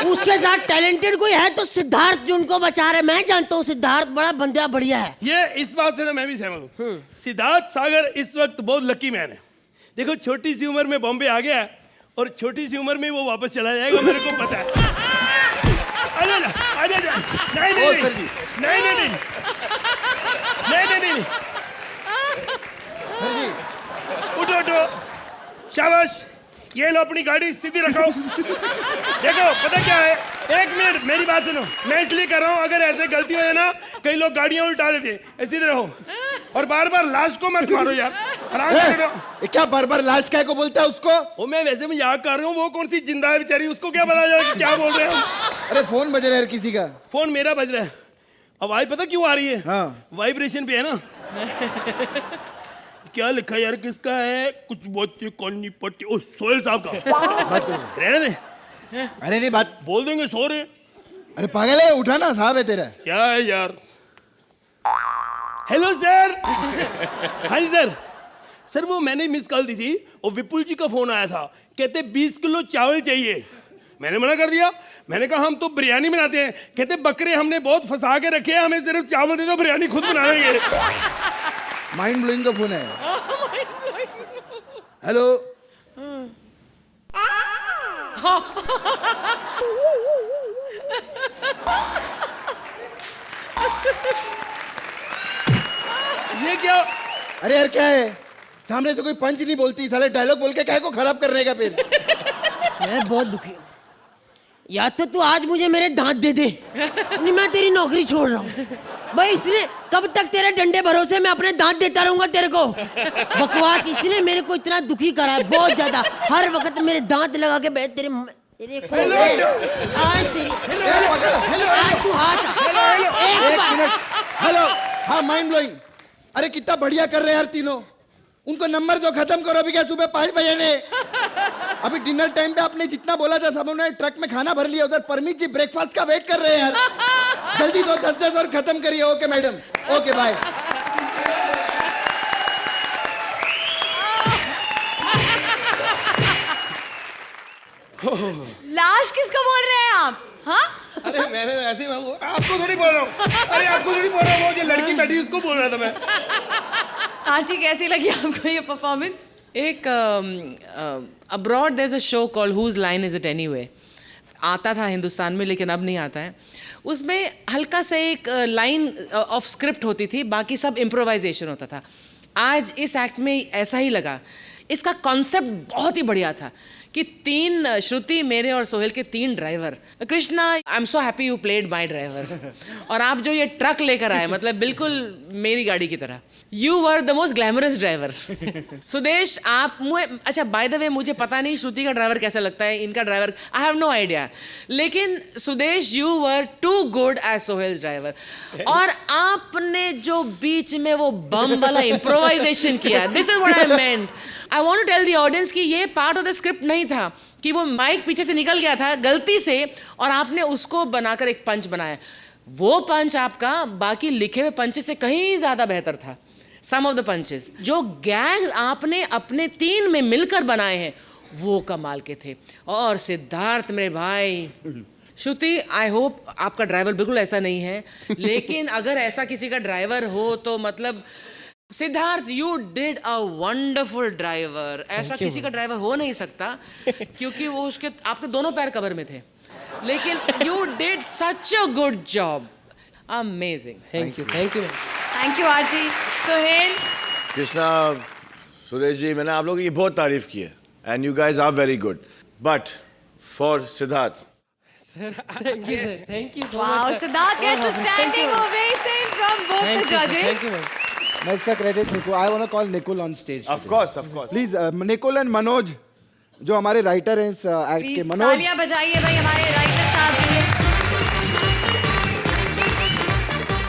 उसके साथ टैलेंटेड कोई है तो सिद्धार्थ जो उनको बचा रहे, मैं जानता हूँ सिद्धार्थ बड़ा बंदा बढ़िया है। ये इस बात से ना मैं भी सहमत हूँ। सिद्धार्थ सागर इस वक्त बहुत लकी मैन है। देखो छोटी सी उम्र में बॉम्बे आ गया है और छोटी सी उम्र में वो वापस चला जाएगा, मेरे को पता है। आजा नहीं नहीं सर जी, नहीं नहीं नहीं नहीं नहीं, सर जी उठो उठो, शाबाश। ये लो अपनी गाड़ी सीधी रखो। देखो पता क्या है, एक मिनट मेरी बात सुनो, मैं इसलिए कर रहा हूँ, अगर ऐसे गलती हो जाए ना, कई लोग गाड़ियां उल्टा देते हैं। सीधे रहो और बार बार लाश को मत मारो यार, आराम से बैठो। क्या बार बार लाश क्या को बोलता है उसको? वो मैं वैसे मजाक कर रहा हूँ, वो कौन सी जिंदा है बेचारी, उसको क्या पता चला कि क्या बोल रहे हैं। अरे फोन बज रहा है किसी का। फोन मेरा बज रहा है। अब आई पता क्यों आ रही है? हाँ, वाइब्रेशन पे है ना। क्या लिखा यार, किसका है? कुछ बोलते कौनी पट्टी, ओ सोहेल साहब का। रहने दे। अरे नहीं बात बोल देंगे, सो रहे। अरे पागल है, उठा ना, साहब है तेरा। क्या है यार? Hello sir. हाँ जी सर। सर वो मैंने मिस कॉल दी थी और विपुल जी का फोन आया था, कहते 20 किलो चावल चाहिए। मैंने मना कर दिया, मैंने कहा हम तो बिरयानी बनाते हैं। कहते बकरे हमने बहुत फंसा के रखे हैं, हमें सिर्फ चावल दे दो, बिरयानी खुद बनाएंगे। माइंड ब्लोइंग का फोन है। हेलो। ये क्या? अरे यार क्या है, सामने से कोई पंच नहीं बोलती, साले डायलॉग बोल के क्या को खराब करने का फिर। मैं बहुत दुखी हूँ। या तो तू आज मुझे मेरे दांत दे दे, नहीं मैं तेरी नौकरी छोड़ रहा हूँ। भाई इसने कब तक तेरे डंडे भरोसे मैं अपने दांत देता रहूंगा तेरे को? बकवास इसने मेरे को इतना दुखी करा है, बहुत ज्यादा। हर वक्त मेरे दांत लगा के बैठ तेरे को आज तेरी आज तू हाथ एक मिनट। हेलो, हाँ माइंड ब्लोइंग। अरे कितना बढ़िया कर रहे हैं यार तीनों। उनको नंबर दो, खत्म करो अभी। क्या सुबह 5 बजे ने अभी डिनर टाइम पे आपने जितना बोला था सब उन्होंने ट्रक में खाना भर लिया। उधर परमीत जी ब्रेकफास्ट का वेट कर रहे हैं यार। जल्दी दो 10-10 और खत्म करिए। Okay madam, okay bye. लाश किसको बोल रहे हैं आप? हाँ, अरे मैंने ऐसे ही आपको थोड़ी बोल रहा हूँ। अरे आपको थोड़ी बोल रहा हूँ, वो जो लड़की बैठी उसको बोल रहा था मैं। आरची कैसी लगी आपको ये परफॉर्मेंस? एक abroad there is a show called Whose Line Is It Anyway, आता था हिंदुस्तान में लेकिन अब नहीं आता है। उसमें हल्का सा एक लाइन ऑफ स्क्रिप्ट होती थी, बाकी सब इम्प्रोवाइजेशन होता था। आज इस एक्ट में ऐसा ही लगा। इसका कॉन्सेप्ट बहुत ही बढ़िया था कि 3 श्रुति, मेरे और सोहेल के 3 driver. Krishna, I am so happy you played my driver. और आप जो ये ट्रक लेकर आए, मतलब बिल्कुल मेरी गाड़ी की तरह। You were the most glamorous driver. Sudesh, आप अच्छा बाय द वे मुझे पता नहीं श्रुति का ड्राइवर कैसा लगता है, इनका driver I have no idea, लेकिन Sudesh you were too good as Sohail's driver. और आपने जो बीच में वो बम वाला इम्प्रोवाइजेशन किया, this is what I meant. I want to tell the audience कि ये पार्ट ऑफ द स्क्रिप्ट नहीं था, कि वो माइक पीछे से निकल गया था गलती से और आपने उसको बनाकर एक पंच बनाया। वो पंच आपका बाकी लिखे हुए पंच से कहीं ज्यादा बेहतर था। सम ऑफ द पंचेस, जो गैग आपने अपने 3 में मिलकर बनाए हैं, वो कमाल के थे। और सिद्धार्थ मेरे भाई, श्रुति आई होप आपका ड्राइवर बिल्कुल ऐसा नहीं है, लेकिन अगर ऐसा किसी का ड्राइवर हो तो मतलब Siddharth you did a wonderful driver. ऐसा किसी का ड्राइवर हो नहीं सकता क्योंकि वो उसके आपके दोनों पैर कबर में थे, लेकिन you did such a good job. Amazing. Thank you, thank you, thank you Archie. Sohail, Krishna, Sudesh ji, मैंने आप लोगों की बहुत तारीफ की है and you guys are very good, but for Siddharth, thank you sir, thank you so wow, much. Siddharth gets a standing ovation from both the judges. Thank you ma'am. मैं इसका credit Nikul, I want to call Nikul on stage. Of course please Nikul and Manoj, जो हमारे writer हैं इस act के। Please Manoj, तालियां बजाइए भाई हमारे राइटर साहब के लिए।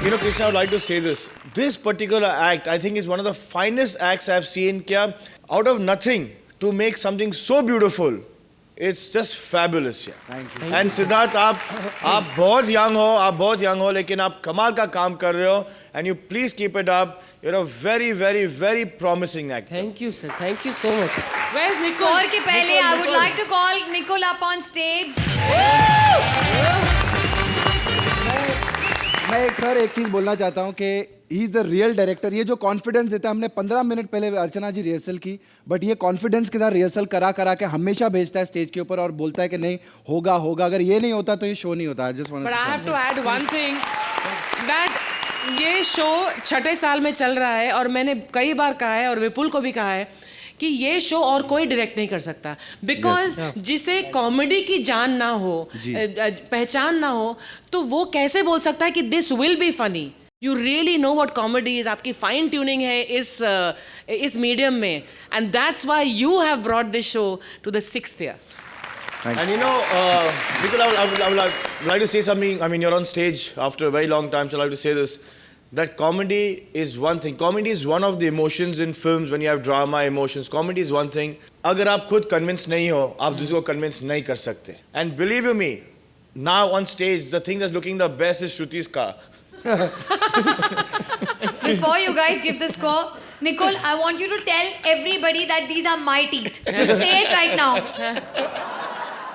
You know, Krishna, I would like to say this. This particular act, I think, is one of the finest acts I've seen. Kya, out of nothing to make something so beautiful, it's just fabulous. Yeah. Thank you. And Siddharth, आप बहुत young हो, लेकिन आप कमाल का काम कर रहे हो. And you please keep it up. You're a very, very, very promising actor. Thank you sir, thank you so much. Where's Nicole? और के पहले I would like to call Nicole up on stage. मैं एक चीज बोलना चाहता हूँ कि he is the real director. ये जो कॉन्फिडेंस देता है, हमने 15 मिनट पहले अर्चना जी रिहर्सल की, बट ये कॉन्फिडेंस के साथ रिहर्सल करा के हमेशा भेजता है स्टेज के ऊपर और बोलता है कि नहीं होगा। अगर ये नहीं होता तो ये शो नहीं होता। But I have to add one thing, that ये शो 6ठे साल में चल रहा है और मैंने कई बार कहा है और विपुल को भी कहा है कि ये शो और कोई डायरेक्ट नहीं कर सकता, बिकॉज जिसे कॉमेडी की जान ना हो, पहचान ना हो, तो वो कैसे बोल सकता है कि this will be funny. You really know what comedy is, आपकी फाइन ट्यूनिंग है इस मीडियम में, and that's why you have brought this show to the 6th year. And you know, Nikhil, I would like to say something. I mean, you're on stage after a very long time, so I'd like to say this. That comedy is one thing. Comedy is one of the emotions in films when you have drama, emotions. Comedy is one thing. अगर आप खुद convinced नहीं हो, आप दूसरे को convince नहीं कर सकते. And believe you me, now on stage, the thing that's looking the best is Shruti's car. Before you guys give the score, Nicole, I want you to tell everybody that these are my teeth. Say it right now.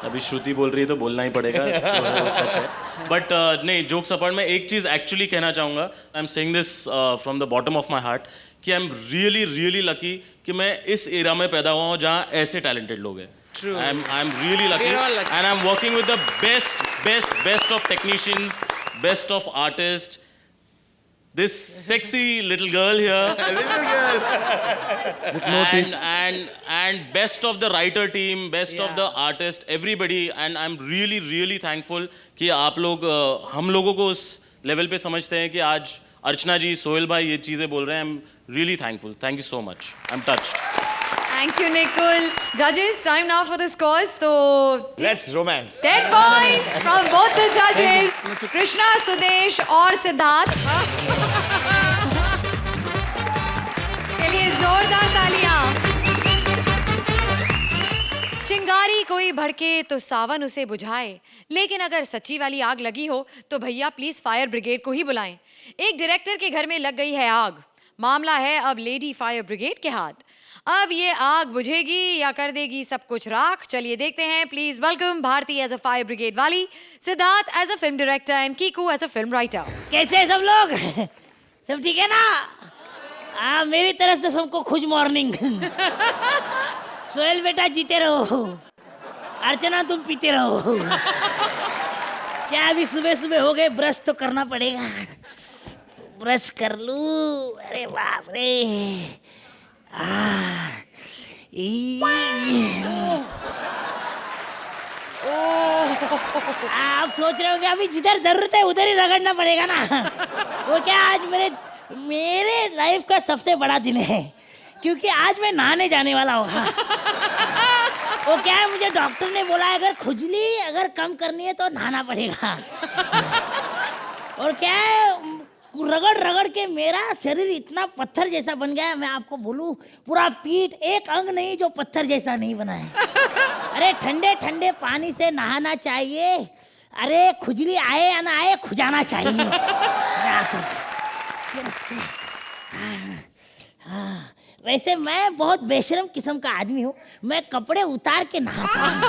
अभी श्रुति बोल रही है तो बोलना ही पड़ेगा, जो है वो सच है। बट नहीं, जोक्स अपार्ट, मैं एक चीज़ एक्चुअली कहना चाहूँगा। I am saying this from the bottom of my heart कि I am really really lucky कि मैं इस एरा में पैदा हुआ हूँ जहाँ ऐसे टैलेंटेड लोग हैं। True. I am really lucky. We're all lucky. And I'm working with the best of technicians, best of artists. this sexy little girl here. and best of the writer team, best of the artist, everybody, and I'm really thankful कि आप लोग हम लोगों को उस level पे समझते हैं कि आज अर्चना जी, सोहेल भाई ये चीजें बोल रहे हैं. I'm really thankful. Thank you so much. I'm touched. Thank you, Nikul. Judges, time now for the scores. So, Let's romance. 10 points from both the judges. Krishna, Sudesh और सिद्धार्थ के लिए जोरदार तालियां. चिंगारी कोई भड़के तो सावन उसे बुझाए, लेकिन अगर सच्ची वाली आग लगी हो तो भैया प्लीज फायर ब्रिगेड को ही बुलाएं. एक डायरेक्टर के घर में लग गई है आग. मामला है अब लेडी फायर ब्रिगेड के हाथ. अब ये आग बुझेगी या कर देगी सब कुछ राख. चलिए देखते हैं. Please welcome Bharti as a fire brigade वाली, Siddharth as a film director and Kiku as a film writer. कैसे हैं सब लोग? सब ठीक है ना? मेरी तरफ से सबको खुश मॉर्निंग. सोहेल बेटा जीते रहो, अर्चना तुम पीते रहो. क्या अभी सुबह सुबह हो गए? ब्रश तो करना पड़ेगा. ब्रश कर लूं. अरे बाप रे. आप सोच रहे हो कि अभी जिधर जरूरत है उधर ही रगड़ना पड़ेगा ना. वो क्या, आज मेरे लाइफ का सबसे बड़ा दिन है, क्योंकि आज मैं नहाने जाने वाला हूँ. वो क्या है, मुझे डॉक्टर ने बोला अगर खुजली अगर कम करनी है तो नहाना पड़ेगा. और क्या है, रगड़ रगड़ के मेरा शरीर इतना पत्थर जैसा बन गया है, मैं आपको बोलूं पूरा पीठ एक अंग नहीं जो पत्थर जैसा नहीं बना है. अरे ठंडे ठंडे पानी से नहाना चाहिए. अरे खुजली आए या ना आए, खुजाना चाहिए. वैसे मैं बहुत बेशरम किस्म का आदमी हूँ. मैं कपड़े उतार के नहाता हूँ.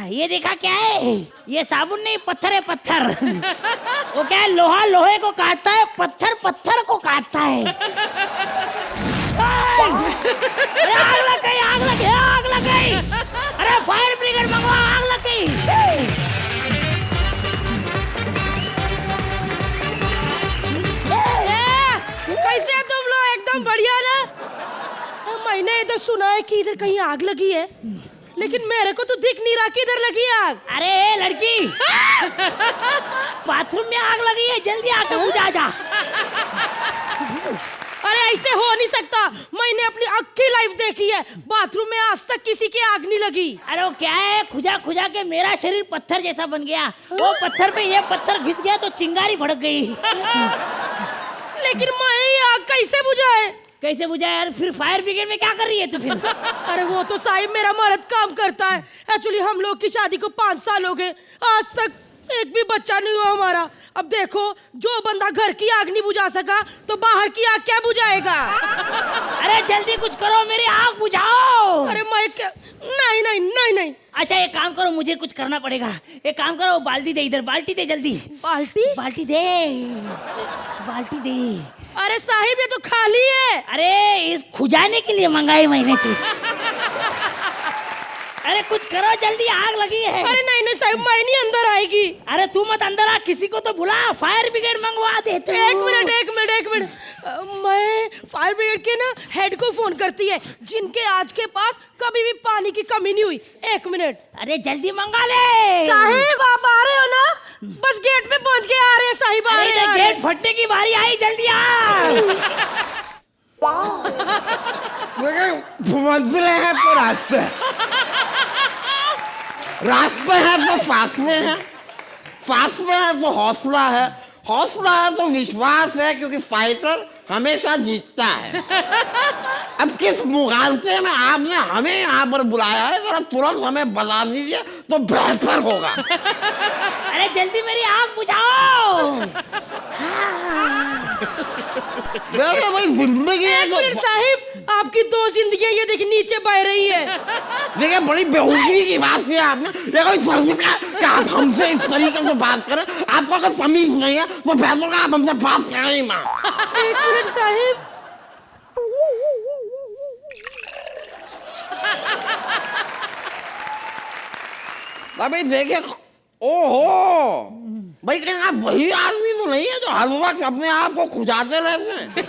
ये देखा क्या है? ये साबुन नहीं, पत्थर है, पत्थर. वो क्या है, लोहा लोहे को काटता है, पत्थर पत्थर को काटता है. अरे आग लग गई, आग लग गई, आग लग गई. अरे फायर ब्रिगेड मंगवा, आग लग गई. कैसे हैं तुम लोग? एकदम बढ़िया ना. मैंने इधर सुना है कि इधर कहीं आग लगी है, लेकिन मेरे को तो दिख नहीं रहा कि इधर लगी आग. अरे लड़की, बाथरूम में आग लगी है, जल्दी आके बुझा जा. अरे ऐसे हो नहीं सकता. मैंने अपनी अक्खी लाइफ देखी है, बाथरूम में आज तक किसी की आग नहीं लगी. अरे वो क्या है, खुजा खुजा के मेरा शरीर पत्थर जैसा बन गया. वो पत्थर पे ये पत्थर घुस गया तो चिंगारी भड़क गई. लेकिन मैं ये आग कैसे बुझाए? कैसे बुझाए यार? फिर फायर ब्रिगेड में क्या कर रही है तू फिर? अरे वो तो साहिब मेरा मर्द काम करता है. एक्चुअली हम लोग की शादी को 5 साल हो गए, आज तक एक भी बच्चा नहीं हुआ हमारा. अब देखो, जो बंदा घर की आग नहीं बुझा सका तो बाहर की आग क्या बुझाएगा? अरे जल्दी कुछ करो, मेरी आग बुझाओ. अरे मैं नहीं नहीं नहीं नहीं. अच्छा एक काम करो, मुझे कुछ करना पड़ेगा. एक काम करो, बाल्टी दे इधर, बाल्टी दे जल्दी. बाल्टी? बाल्टी दे, बाल्टी दे. अरे साहिब ये तो खाली है. अरे इस खुजाने के लिए मंगाई मैंने थी. अरे कुछ करो जल्दी, आग लगी है. अरे नहीं नहीं साहिब, मैं नहीं अंदर आएगी. अरे तू मत अंदर आ, किसी को तो बुला, फायर ब्रिगेड मंगवा दे तू. एक मिनट. मैं फायर ब्रिगेड के ना हेड को फोन करती है, जिनके आज के पास कभी भी पानी की कमी नहीं हुई. 1 मिनट. अरे जल्दी मंगा ले. साहिब आप आ रहे हो ना? बस गेट पे पहुंच के आ रहे हैं साहिब. आ रहे हैं. गेट फटने की बारी आई, जल्दी आ. मंजिलें हैं तो रास्ते, रास्ते हैं तो फासले हैं, फासले हैं तो हौसला है, हौसला है तो विश्वास है, क्योंकि फाइटर हमेशा जीतता है. अब किस मुगालते में आपने हमें यहाँ पर बुलाया है, जरा तुरंत हमें बता दीजिए तो बेहतर होगा. अरे जल्दी मेरी आग बुझाओ. देखो भाई, जिंदगी है तो साहिब आपकी 2 जिंदगियां ये देखिए नीचे बह रही है. देखिए बड़ी बेवकूफी की बात की आपने. ये कोई फर्ज का कि आप हमसे इस तरीके से बात करें. आपको अगर तमीज नहीं है तो बेहतर होगा आप हमसे बात करें ही माँ. 1 मिनट साहिब. अबे देखिए, ओहो भाई, कहीं आप वही आदमी तो नहीं है जो हर वक्त अपने आप को खुजाते रहते हैं?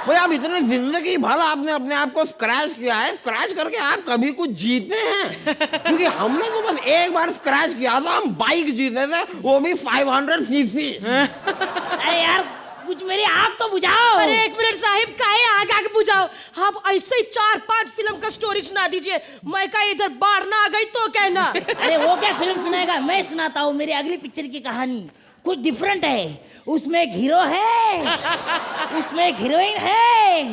भाई आप इतने जिंदगी भर आपने अपने आप को स्क्रैच किया है, स्क्रैच करके आप कभी कुछ जीते हैं? क्योंकि हमने तो बस एक बार स्क्रैच किया था, हम बाइक जीते थे, वो भी 500 सीसी। अरे यार कुछ मेरी आग तो बुझाओ। अरे एक मिनट साहिब, काहे आग आग बुझाओ? आप ऐसे ही 4-5 फिल्म का स्टोरी सुना दीजिए, मैं कहीं इधर बाहर ना आ गई तो कहना। अरे वो क्या फिल्म सुनाएगा, मैं सुनाता हूँ। मेरी अगली पिक्चर की कहानी कुछ डिफरेंट है। उसमें एक हीरो है, उसमें एक हीरोइन है,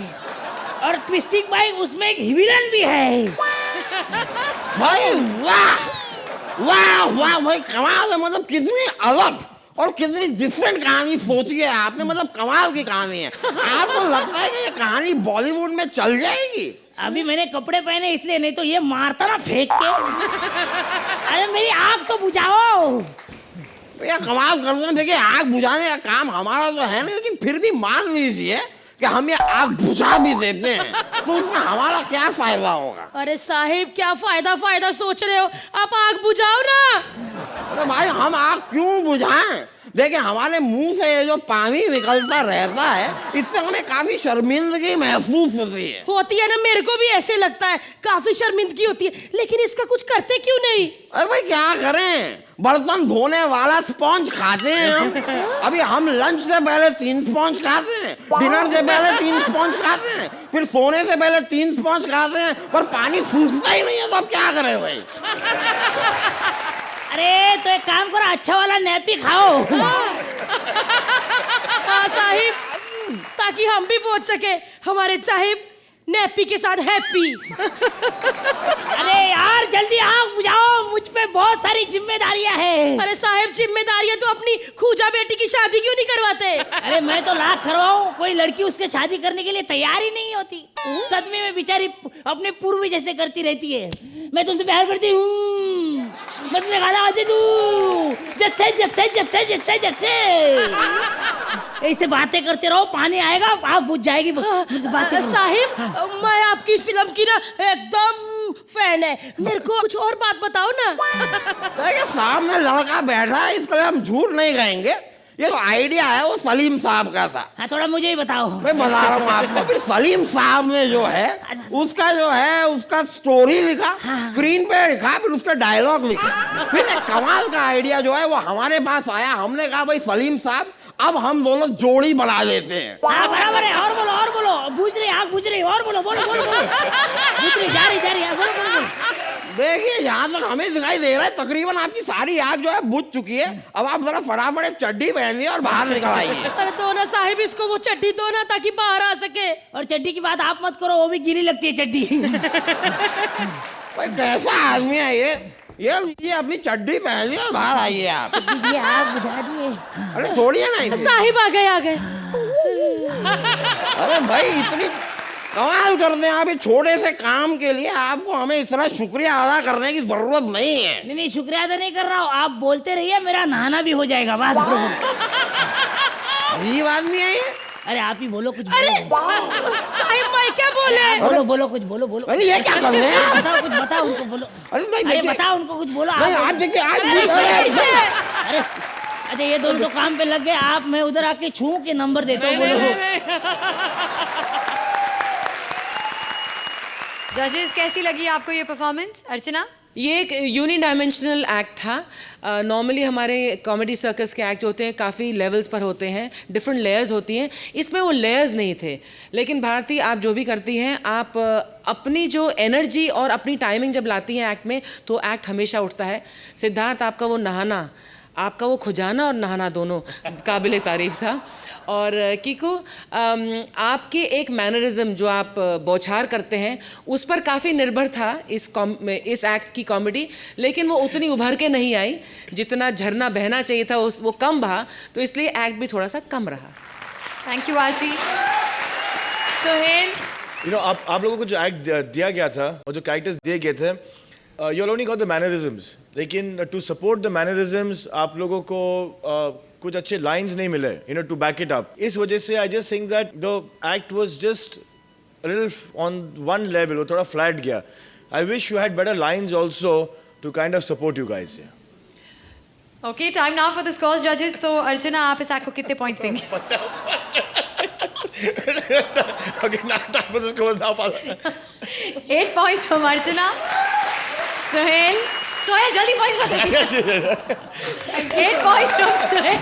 और ट्विस्टिंग भाई उसमें एक विलन भी है। भाई वाह वाह वाह भाई, कमाल है। मतलब कितनी अलग और कितनी डिफरेंट कहानी सोची है आपने, मतलब कमाल की कहानी है। आपको लगता है कि ये कहानी बॉलीवुड में चल जाएगी? अभी मैंने कपड़े पहने इसलिए, नहीं तो ये मारता ना फेंक के। अरे मेरी आग तो बुझाओ। भैया कमाल कर रहे हैं। देखिए आग बुझाने का काम हमारा तो है नहीं, लेकिन फिर भी मान लीजिए कि हम ये आग बुझा भी देते हैं, तो उसमें हमारा क्या फायदा होगा? अरे साहिब क्या फायदा सोच रहे हो, आप आग बुझाओ ना। अरे भाई हम आग क्यों बुझाएं? देखिए हमारे मुंह से ये जो पानी निकलता रहता है, इससे हमें काफी शर्मिंदगी महसूस होती है ना, मेरे को भी ऐसे लगता है, काफी शर्मिंदगी होती है, लेकिन इसका कुछ करते क्यों नहीं? अरे भाई क्या करें, बर्तन धोने वाला स्पॉन्ज खाते हैं हम। अभी हम लंच से पहले 3 स्पॉन्ज खाते हैं, डिनर से पहले 3 स्पॉन्ज खाते हैं, फिर सोने से पहले 3 स्पॉन्ज खाते हैं, पर पानी सूखता ही नहीं है, तो अब क्या करें भाई? अरे तो एक काम करो, अच्छा वाला नैपी खाओ। हाँ साहिब, ताकि हम भी पहुंच सके हमारे साहिब नैपी के साथ हैप्पी। अरे यार जल्दी आग बुझाओ, मुझ पे बहुत सारी जिम्मेदारियां हैं। अरे साहिब जिम्मेदारियां तो अपनी खूजा बेटी की शादी क्यों नहीं करवाते? अरे मैं तो लाख करवाऊं, कोई लड़की उसके शादी करने के लिए तैयार ही नहीं होती। सदमे में बेचारी अपने पूर्वी जैसे करती रहती है, मैं तुमसे प्यार करती हूँ, मैं तुम्हें गाना गाती हूँ, जैसे जैसे जैसे जैसे जैसे ऐसे बातें करते रहो, पानी आएगा आग बुझ जाएगी। बातें साहिब मैं आपकी फिल्म की ना एकदम फैन है, मेरे को कुछ और बात बताओ ना। देखिए सामने लड़का बैठा है, इसके लिए हम झूठ नहीं कहेंगे। ये तो आइडिया है वो सलीम साहब का था। हाँ थोड़ा मुझे ही बताओ। मैं बता रहा हूँ आपको। फिर सलीम साहब ने जो है उसका स्टोरी लिखा, स्क्रीन पे लिखा, फिर उसका डायलॉग लिखा। फिर एक कमाल का आइडिया जो है वो हमारे पास आया। हमने कहा भाई सलीम साहब अब हम दोनों जोड़ी बना देते हैं। हाँ बराबर है, और बोलो, बुझ रही आग बुझ रही, और बोलो बुझ रही, जा रही बोलो। देखिए यहाँ तक हमें दिखाई दे रहा है तकरीबन आपकी सारी आग जो है बुझ चुकी है। अब आप जरा फटाफट एक चड्डी पहनिए और बाहर निकल आइए। अरे दो ना साहिब, इसको वो चड्डी दो ना ताकि बाहर आ सके। और चड्डी की बात आप मत करो, वो भी गीली लगती है चड्डी। भाई कैसा आदमी है ये अपनी चड्डी पहनिए और बाहर आइए आप। आग बुझा दिए। अरे छोड़िए ना इसे। साहिब आ गए। अरे भाई इतनी कमाल करते हैं आप, इस छोटे से काम के लिए आपको हमें इतना शुक्रिया अदा करने की जरूरत नहीं है। नहीं शुक्रिया अदा नहीं कर रहा हूँ, आप बोलते रहिए, मेरा नहाना भी हो जाएगा। बात करो। अजीब आदमी है ये। अरे आप ही बोलो कुछ। अरे साहिब मैं क्या बोले? बोलो कुछ बोलो। अरे ये क्या कर रहे हैं आप? बताओ कुछ, बताओ उनको, बोलो। अरे बताओ उनको कुछ, बोलो। आप देखिए अरे अच्छा ये दोनों तो काम पे लग गए, आप मैं उधर आके छू के नंबर देता हूँ। बोलो। जजेस कैसी लगी आपको ये परफॉर्मेंस अर्चना? ये एक यूनिडायमेंशनल एक्ट था। नॉर्मली हमारे कॉमेडी सर्कस के एक्ट होते हैं काफ़ी लेवल्स पर होते हैं, डिफरेंट लेयर्स होती हैं, इसमें वो लेयर्स नहीं थे। लेकिन भारती आप जो भी करती हैं, आप अपनी जो एनर्जी और अपनी टाइमिंग जब लाती हैं एक्ट में, तो एक्ट हमेशा उठता है। सिद्धार्थ आपका वो नहाना, आपका वो खुजाना और नहाना दोनों काबिल तारीफ़ था। और कीकू आपके एक मैनरिज्म जो आप बौछार करते हैं उस पर काफ़ी निर्भर था इस एक्ट की कॉमेडी, लेकिन वो उतनी उभर के नहीं आई जितना झरना बहना चाहिए था, वो कम बहा, तो इसलिए एक्ट भी थोड़ा सा कम रहा। थैंक यू आरती। सोहेल, आप लोगों को जो एक्ट दिया गया था और जो कैरेक्टर्स दिए गए थे, you only got the mannerisms, लेकिन टू सपोर्ट द मैनरिज्म्स आप लोगों को कुछ अच्छे लाइंस नहीं मिले, टू बैक इट अप। इस वजह से I just think that the act was just little on one level, वो थोड़ा फ्लैट गया। I wish you had better lines also to kind of support you guys. Yeah. Okay, time now for the scores जजेस। तो अर्चना, आप इस act को कितने points देंगे? Okay, now time for the scores now. 8 points from अर्चना। सोहेल जल्दी points बताइए। 8 points from Sohail.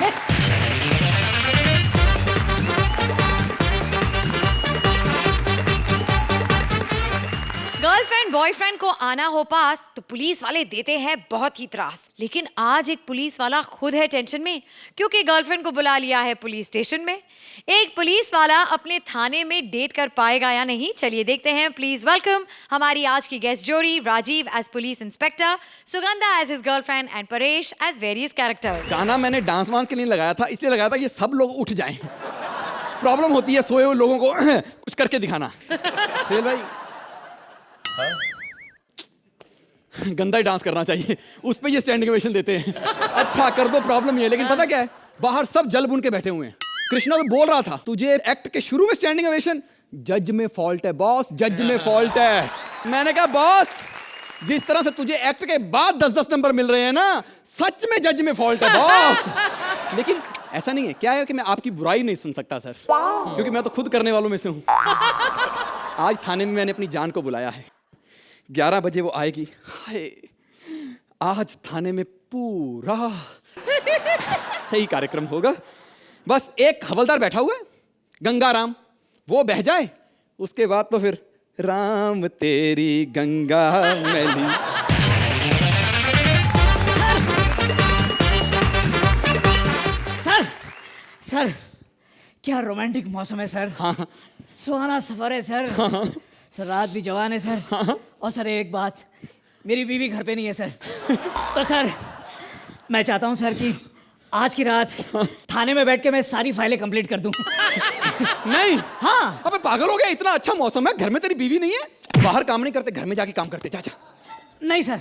Girlfriend boyfriend को आना हो पास तो पुलिस वाले देते हैं बहुत ही त्रास, लेकिन आज एक पुलिस वाला खुद है टेंशन में क्योंकि गर्लफ्रेंड को बुला लिया है पुलिस स्टेशन में। एक पुलिस वाला अपने थाने में डेट कर पाएगा या नहीं, चलिए देखते हैं। प्लीज वेलकम हमारी आज की गेस्ट जोड़ी, Rajeev as police inspector, Sugandha as his girlfriend and Paresh as various characters. गाना मैंने डांस वांस के लिए लगाया था, इसलिए लगाया था ये सब लोग उठ जाएं। प्रॉब्लम होती है सोए हुए लोगों को कुछ करके दिखाना। सुहेल भाई गंदा ही डांस करना चाहिए, उस पे ये स्टैंडिंग ओवेशन देते हैं। अच्छा कर दो, प्रॉब्लम ये है, लेकिन पता क्या है, बाहर सब जल बुन के बैठे हुए हैं। कृष्णा तो बोल रहा था तुझे एक्ट के शुरू में स्टैंडिंग ओवेशन, जज में फॉल्ट है बॉस, जज में फॉल्ट है। मैंने कहा बॉस, जिस तरह से तुझे एक्ट के बाद 10-10 नंबर मिल रहे हैं ना, सच में जज में फॉल्ट है बॉस। लेकिन ऐसा नहीं है, क्या है कि मैं आपकी बुराई नहीं सुन सकता सर, क्योंकि मैं तो खुद करने वालों में से हूं। आज थाने में मैंने अपनी जान को बुलाया है, 11 बजे वो आएगी। हाय, आज थाने में पूरा सही कार्यक्रम होगा। बस एक हवलदार बैठा हुआ है, गंगाराम, वो बह जाए, उसके बाद तो फिर राम तेरी गंगा मैली। सर क्या रोमांटिक मौसम है सर। हाँ। सुहाना सफर है सर। हाँ। सर रात भी जवान है सर। हाँ। और सर एक बात, मेरी बीवी घर पे नहीं है सर। तो सर मैं चाहता हूँ सर कि आज की रात थाने में बैठ के मैं सारी फाइलें कंप्लीट कर दूं। नहीं, हाँ। अबे पागल हो गया, इतना अच्छा मौसम है, घर में तेरी बीवी नहीं है, बाहर काम नहीं करते, घर में जाके काम करते। चाचा नहीं सर,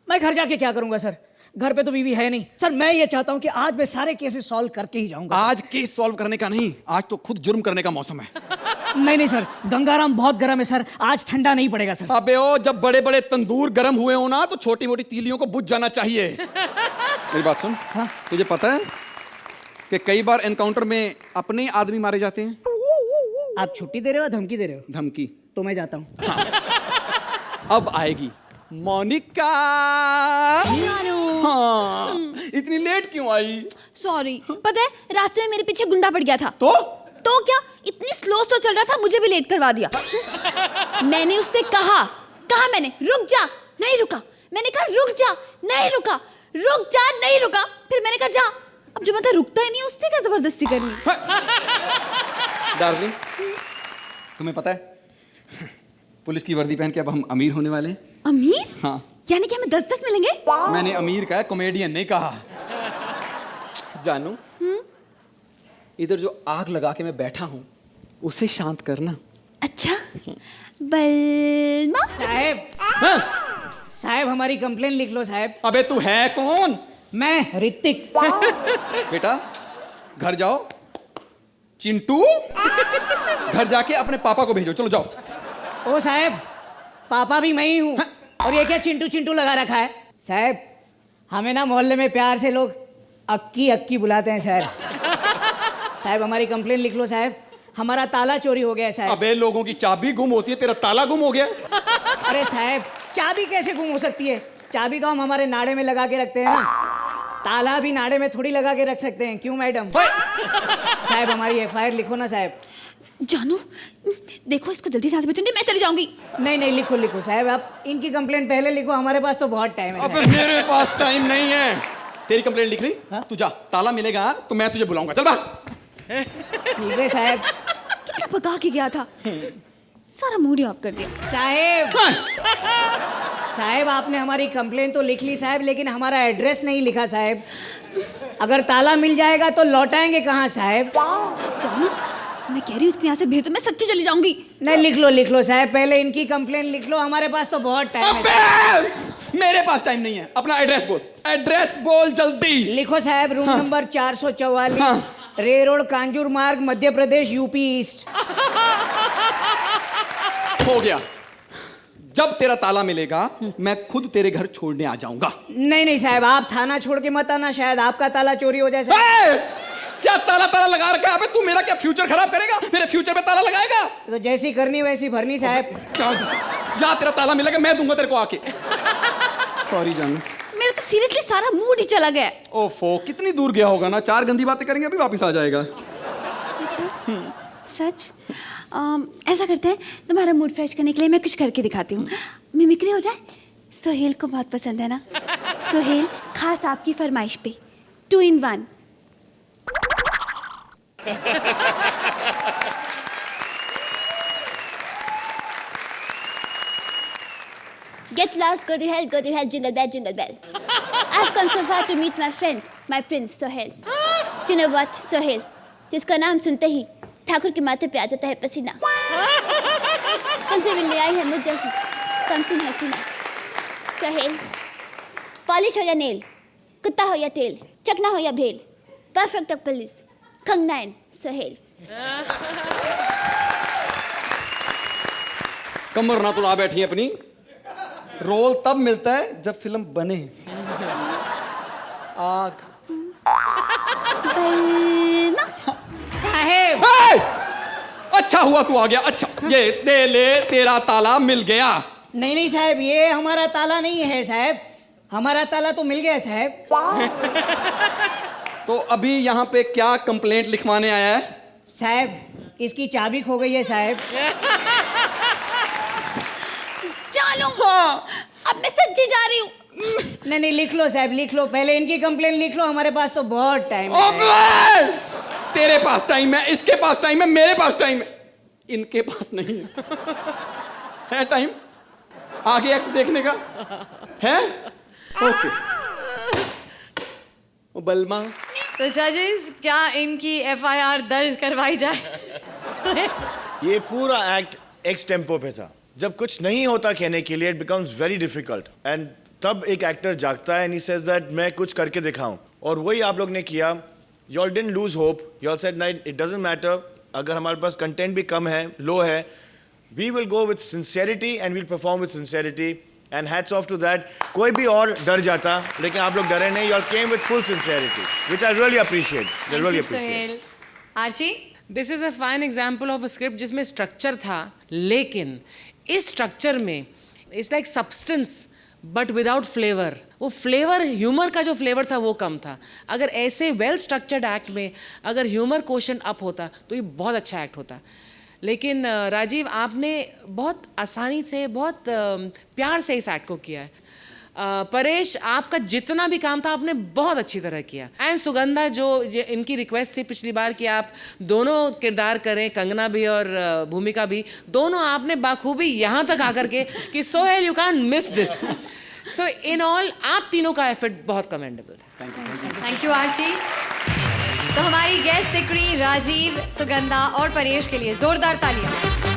मैं घर जाके क्या करूंगा सर, घर पे तो बीवी है नहीं सर। मैं ये चाहता हूँ कि आज मैं सारे केसेस सॉल्व करके ही जाऊंगा। आज केस सॉल्व करने का नहीं, आज तो खुद जुर्म करने का मौसम है। नहीं सर, गंगाराम बहुत गर्म है सर, आज ठंडा नहीं पड़ेगा सर। अबे ओ, जब बड़े बड़े तंदूर गर्म हुए हो ना, तो छोटी मोटी तीलियों को बुझ जाना चाहिए। मेरी बात सुन। हाँ? तुझे पता है कि कई बार एनकाउंटर में अपने आदमी मारे जाते हैं। आप छुट्टी दे रहे हो, धमकी दे रहे हो? धमकी। तो मैं जाता हूँ। हाँ। अब आएगी मोनिका। हाँ, इतनी लेट क्यों आई? सॉरी, पता है रास्ते में मेरे पीछे गुंडा पड़ गया था। तो क्या इतनी स्लो चल रहा था, मुझे भी लेट करवा दिया। मैंने उससे कहा मैंने रुक जा, नहीं रुका। मैंने कहा रुक जा, नहीं रुका। रुक जा, नहीं रुका। फिर मैंने कहा जा। अब जो मतलब रुकता ही नहीं, उससे क्या जबरदस्ती करनी। डार्लिंग, तुम्हें पता है पुलिस की वर्दी पहन के अब हम अमीर होने वाले हैं। अमीर? हाँ। यानी कि हमें 10-10 मिलेंगे? मैंने अमीर कहा, कॉमेडियन नहीं कहा। जानू, इधर जो आग लगा के मैं बैठा हूँ, उसे शांत करना। अच्छा, बलमा साहब। हाँ? साहब हमारी कंप्लेन लिख लो साहब। अबे तू है कौन? मैं ऋतिक। बेटा घर जाओ, चिंटू घर जाके अपने पापा को भेजो, चलो जाओ। ओ साहब, पापा भी मैं ही हूँ। और ये क्या चिंटू चिंटू लगा रखा है? साहब हमें ना मोहल्ले में प्यार से लोग अक्की अक्की बुलाते हैं साहब हमारी कंप्लेन लिख लो साहब, हमारा ताला चोरी हो गया है साहब। अबे लोगों की चाबी गुम होती है, तेरा ताला गुम हो गया। अरे साहब चाबी कैसे गुम हो सकती है? चाबी तो हम हमारे नाड़े में लगा के रखते हैं ना, ताला भी नाड़े में थोड़ी लगा के रख सकते हैं। क्यों मैडम? साहब हमारी एफआईआर लिखो ना साहब। जानू देखो, इसको जल्दी से हाथ में नहीं, मैं चली जाऊंगी। नहीं लिखो लिखो साहब, आप इनकी कंप्लेन पहले लिखो, हमारे पास तो बहुत टाइम है। अबे मेरे पास टाइम नहीं है। तेरी कंप्लेन लिख ली, तू जा, ताला मिलेगा तो मैं तुझे बुलाऊंगा, चल बा। ठीक है साहब। कितना पका के गया था, सारा मूड ही ऑफ कर दिया। साहब आपने हमारी कंप्लेन तो लिख ली साहब, लेकिन हमारा एड्रेस नहीं लिखा साहब। अगर ताला मिल जाएगा तो लौटाएंगे कहाँ साहब? जानू मैं कह रही हूँ, यहाँ से भेज दो, मैं सच्ची चली जाऊंगी। नहीं लिख लो साहब, पहले इनकी कंप्लेन लिख लो, हमारे पास तो बहुत टाइम है। मेरे पास टाइम नहीं है, अपना एड्रेस बोल जल्दी। लिखो साहब, रूम नंबर 444, रे रोड, कांजूर मार्ग, मध्य प्रदेश, यूपी ईस्ट। हो गया, जब तेरा ताला मिलेगा मैं खुद तेरे घर छोड़ने आ जाऊंगा। नहीं नहीं साहब, आप थाना छोड़ के मत आना, शायद आपका ताला चोरी हो जाए साहब। क्या ताला ताला लगा रखा है? अबे तू मेरा क्या फ्यूचर खराब करेगा? मेरे फ्यूचर पे ताला लगाएगा? तो जैसी करनी वैसी भरनी साहब। जा, तेरा ताला मिलेगा, मैं दूंगा तेरे को आके। सॉरी जान। मेरा तो सीरियसली सारा मूड ही चला गया। ओफो, कितनी दूर गया होगा ना, 4 गंदी बातें करेंगे अभी वापस आ जाएगा। अच्छा सच? ऐसा करते हैं, तुम्हारा मूड फ्रेश करने के लिए मैं कुछ करके दिखाती हूँ। मिमिक्री हो जाए? सोहेल को बहुत पसंद है ना। सोहेल, खास आपकी फरमाइश पे 2 in 1। Get lost, go to hell, jingle bell. I've come so far to meet my friend, my prince, Sohail. You know what, Sohail? जिसका नाम सुनते ही ठाकुर के माथे पे आ जाता है पसीना। तुमसे मिलने आई है मुझ जैसी कमसिन हसीना। Sohail, पॉलिश हो या नेल, कुत्ता हो या टेल, चकना हो या भेल, परफेक्ट पुलिस, खंगनाइन, Sohail। कमर ना तुड़ा बैठी अपनी। रोल तब मिलता है जब फिल्म बने। आग साहेब, अच्छा हुआ तू आ गया। अच्छा ये दे ले, तेरा ताला मिल गया। नहीं नहीं साहब, ये हमारा ताला नहीं है साहब, हमारा ताला तो मिल गया साहब। तो अभी यहाँ पे क्या कंप्लेंट लिखवाने आया है? साहब, इसकी चाबी खो गई है साहब। चलो, अब मैं सच्ची जा रही हूँ। नहीं नहीं, लिख लो साहब, लिख लो, पहले इनकी कंप्लेन लिख लो, हमारे पास तो बहुत टाइम है। तेरे पास टाइम है, इसके पास टाइम है, मेरे पास टाइम है, इनके पास नहीं है टाइम आगे एक्ट देखने का है। ओके बलमा। तो जजेस, क्या इनकी FIR दर्ज करवाई जाए? ये पूरा एक्ट एक्स टेम्पो पे था। जब कुछ नहीं होता कहने के लिए, it becomes very difficult, and तब एक एक्टर जागता है एंड ही सेज दैट मैं कुछ करके दिखाऊं, और वही आप लोग ने किया। You all didn't lose hope, you all said night it doesn't matter, अगर हमारे पास कंटेंट भी कम है, लो है, we will go with sincerity and we'll perform with sincerity, and hats off to that. कोई भी और डर जाता, लेकिन आप लोग डरे नहीं, you all came with full sincerity, which I really appreciate. Really appreciate. Archi, this is a fine example of a script जिसमें स्ट्रक्चर था, लेकिन इस स्ट्रक्चर में it's like substance but without flavour. वो फ्लेवर, ह्यूमर का जो फ्लेवर था वो कम था। अगर ऐसे वेल स्ट्रक्चर्ड एक्ट में अगर ह्यूमर क्वेश्चन अप होता तो ये बहुत अच्छा एक्ट होता। लेकिन राजीव, आपने बहुत आसानी से, बहुत प्यार से इस एक्ट को किया है। परेश, आपका जितना भी काम था आपने बहुत अच्छी तरह किया। एंड सुगंधा, जो इनकी रिक्वेस्ट थी पिछली बार कि आप दोनों किरदार करें, कंगना भी और भूमिका भी, दोनों आपने बाखूबी यहाँ तक आकर के कि Sohail you can't miss this. So in all आप तीनों का एफर्ट बहुत कमेंडेबल था। Thank you Archi. तो हमारी गेस्ट तिकड़ी, राजीव, सुगंधा और परेश के लिए जोरदार तालियां।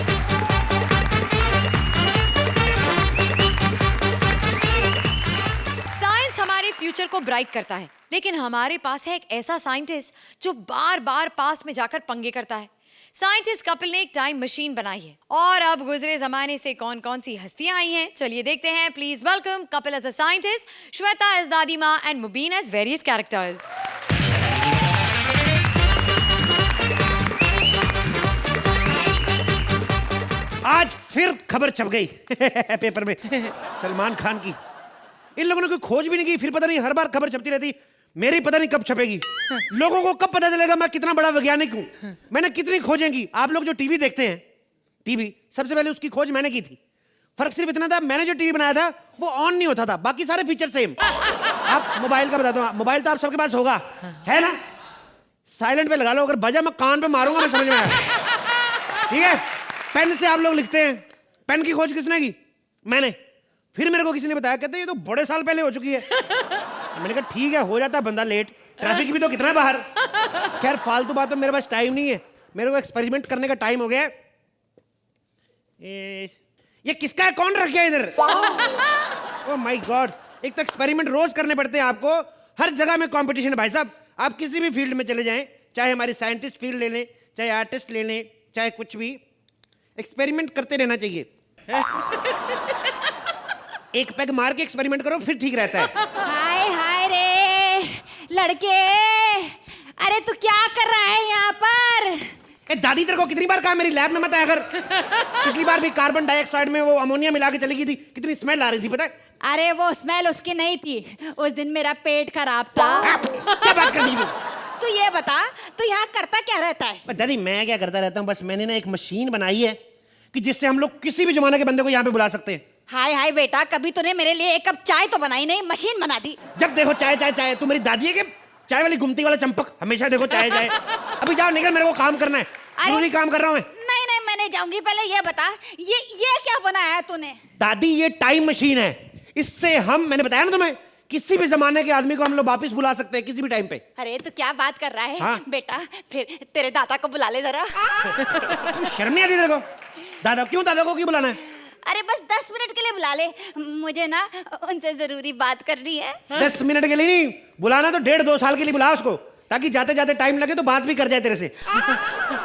फ्यूचर को ब्राइट करता है, लेकिन हमारे पास है एक ऐसा साइंटिस्ट जो बार बार पास में जाकर पंगे करता है। साइंटिस्ट कपिल ने एक टाइम मशीन बनाई है, और अब गुजरे जमाने से कौन कौन सी हस्तियां आई हैं, चलिए देखते हैं। Please welcome Kapil as a scientist, Shweta as dadi maa and Mubeen as various characters. आज फिर खबर छप गई पेपर में सलमान खान की। इन लोगों ने कोई खोज भी नहीं की, फिर पता नहीं हर बार खबर छपती रहती। मेरी पता नहीं कब छपेगी। लोगों को कब पता चलेगा मैं कितना बड़ा वैज्ञानिक हूं। मैंने कितनी खोजेंगी। आप लोग जो टीवी देखते हैं, टीवी सबसे पहले उसकी खोज मैंने की थी। फर्क सिर्फ इतना था, मैंने जो टीवी बनाया था वो ऑन नहीं होता था, बाकी सारे फीचर सेम। आप मोबाइल का बताता हूँ, मोबाइल तो आप सबके पास होगा, है ना? साइलेंट पे लगा लो, अगर बजा मैं कान पे मारूंगा, मैं समझ में आया। ठीक है? पेन से आप लोग लिखते हैं, पेन की खोज किसने की? मैंने। फिर मेरे को किसी ने बताया, कहते ये तो बड़े साल पहले हो चुकी है। मैंने कहा ठीक है, हो जाता है बंदा लेट, ट्रैफिक भी तो कितना है बाहर। खैर फालतू बात, तो मेरे पास टाइम नहीं है, मेरे को एक्सपेरिमेंट करने का टाइम हो गया। ये किसका है, कौन रख गया इधर? ओह माय गॉड, एक तो एक्सपेरिमेंट रोज करने पड़ते हैं आपको, हर जगह में कंपटीशन है भाई साहब। आप किसी भी फील्ड में चले जाएं, चाहे हमारी साइंटिस्ट फील्ड ले लें, चाहे आर्टिस्ट ले लें, चाहे कुछ भी, एक्सपेरिमेंट करते रहना चाहिए। एक पैग मार के एक्सपेरिमेंट करो, फिर ठीक रहता है। हाय हाय रे लड़के, अरे तू क्या कर रहा है यहाँ पर? ए दादी, तेरे को कितनी बार कहा मेरी लैब में मत आया कर। पिछली बार भी कार्बन डाइऑक्साइड में वो अमोनिया मिला के चली गई थी, कितनी स्मेल आ रही थी पता है? अरे वो स्मेल उसकी नहीं थी, उस दिन मेरा पेट खराब था। क्या बात कर रही है? तू ये बता, तू यहाँ करता क्या रहता है? दादी मैं क्या करता रहता हूँ, बस मैंने ना एक मशीन बनाई है कि जिससे हम लोग किसी भी जमाने के बंदे को यहाँ पे बुला सकते हैं। हाय हाय बेटा, कभी तूने मेरे लिए एक कप चाय तो बनाई नहीं, मशीन बना दी। जब देखो चाय चाय चाय, तू मेरी दादी है कि चाय वाली गुमती वाला चंपक, हमेशा देखो चाय चाय। अभी जाओ निकल, मेरे को काम करना है। जरूरी काम कर रहा हूँ मैं। नहीं नहीं मैं नहीं जाऊंगी, पहले ये बता ये क्या बनाया है तूने? दादी ये टाइम मशीन है, इससे हम, मैंने बताया ना तुम्हें, किसी भी जमाने के आदमी को हम लोग वापस बुला सकते हैं किसी भी टाइम पे। अरे तू क्या बात कर रहा है? हाँ? बेटा फिर तेरे दादा को बुला ले जरा। शर्म नहीं आती तेरे को? दादा क्यों, दादा को क्यों बुलाना है? अरे बस 10 मिनट के लिए बुला ले, मुझे ना उनसे जरूरी बात करनी है। 10 मिनट के लिए नहीं बुलाना, तो 1.5-2 साल के लिए बुला उसको, ताकि जाते जाते टाइम लगे तो बात भी कर जाए तेरे से।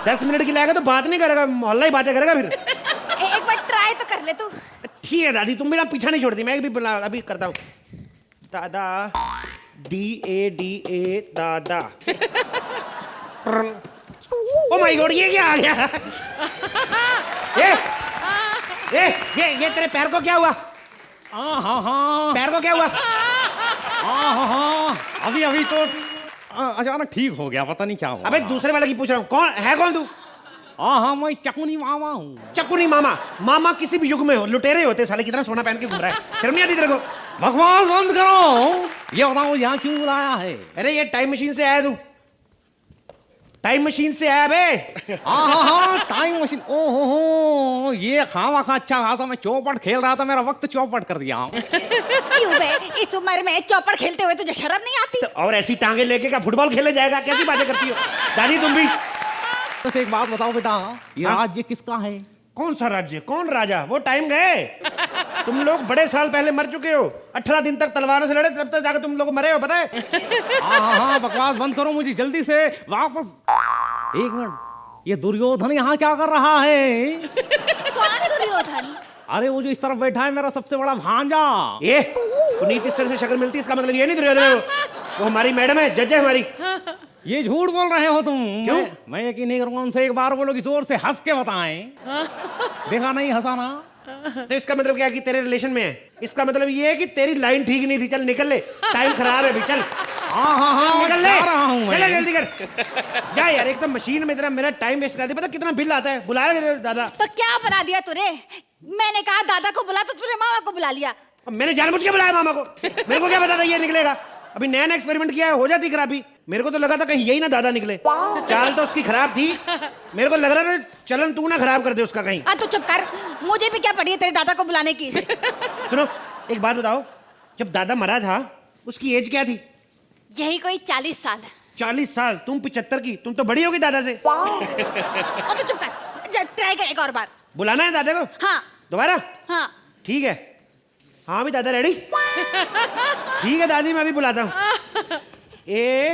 10 मिनट की लाएगा तो बात नहीं करेगा, मोहल्ला ही बातें करेगा फिर। एक बार ट्राई तो कर ले तू। ठीक है दादी, तुम भी ना पीछा नहीं छोड़ती, मैं भी बुला अभी करता हूँ। दादा, DADA दादा। ओ माय गॉड, ये क्या आ गया? ये तेरे पैर को क्या हुआ? पैर को क्या हुआ? अभी तो अचानक ठीक हो गया, पता नहीं क्या हुआ। अबे दूसरे वाले की पूछ रहा हूँ, कौन है? कौन तू? हाँ मैं चकुनी मामा हूँ। चकुनी मामा? मामा किसी भी युग में हो, लुटेरे होते साले, कितना सोना पहन के घूम रहा है, शर्म नहीं आती तेरे को? बकवास बंद करो, ये बताओ यहाँ क्यों बुलाया है? अरे ये टाइम मशीन से आया तू, टाइम मशीन से आया बे। हाँ टाइम मशीन। ओहो, ये खामा खा अच्छा खासा मैं चौपट खेल रहा था, मेरा वक्त चौपट कर दिया। क्यों बे, इस उम्र में चौपड़ खेलते हुए तुझे शर्म नहीं आती? तो और ऐसी टांगे लेके क्या फुटबॉल खेले जाएगा? कैसी बातें करती हो दादी तुम भी? बस एक बात बताओ बेटा, ये राज्य किसका है? कौन सा राज्य, कौन राजा? वो टाइम गए, तुम लोग बड़े साल पहले मर चुके हो। 18 दिन तक तलवारों से लड़े, तब तक जाकर तुम लोग मरे हो, पता है? हाँ बकवास बंद करो, मुझे जल्दी से वापस। एक मिनट, ये दुर्योधन यहाँ क्या कर रहा है? कौन दुर्योधन? अरे वो जो इस तरफ बैठा है, मेरा सबसे बड़ा भांजा। ये पुनीत इस तरह से शक्ल मिलती है, इसका मतलब ये नहीं दुर्योधन है वो हमारी मैडम है, जज है हमारी। ये झूठ बोल रहे हो तुम। क्यों? मैं यकीन नहीं करूंगा, उनसे एक बार बोलो कि जोर से हंस के बताएं। देखा नहीं हंसाना? तो इसका मतलब क्या कि तेरे रिलेशन में है? इसका मतलब ये है कि तेरी लाइन ठीक नहीं थी, चल निकल ले, टाइम खराब है भी, चल। हाँ निकल ले, रहा हूँ मैं। चल जल्दी कर जा यार, एकदम मशीन में तेरा मेरा टाइम वेस्ट कर दे। पता कितना बिल आता है? बुलाया तेरे दादा। तो क्या बना दिया तूने? मैंने कहा दादा को बुला, तो तूने मामा को बुला लिया। मैंने जानबूझ के बुलाया मामा को, मेरे को क्या पता था ये निकलेगा? अभी नया नया एक्सपेरिमेंट किया है, हो जाती खराबी। मेरे को तो लगा था कहीं यही ना दादा निकले, चाल तो उसकी खराब थी। मेरे को लग रहा था चलन तू ना खराब कर दे उसका कहीं। हाँ तो चुप कर, मुझे भी क्या पड़ी है तेरे दादा को बुलाने की? सुनो एक बात बताओ, जब दादा मरा था उसकी एज क्या थी? यही कोई 40 साल। 40 साल? तुम 75 की, तुम तो बड़ी होगी दादा से। और तो चुप कर, ट्राई कर एक और बार। बुलाना है दादा को? हाँ। दोबारा? हाँ ठीक है। हाँ भी दादा रेडी? ठीक है दादी, मैं भी बुलाता हूँ। ADA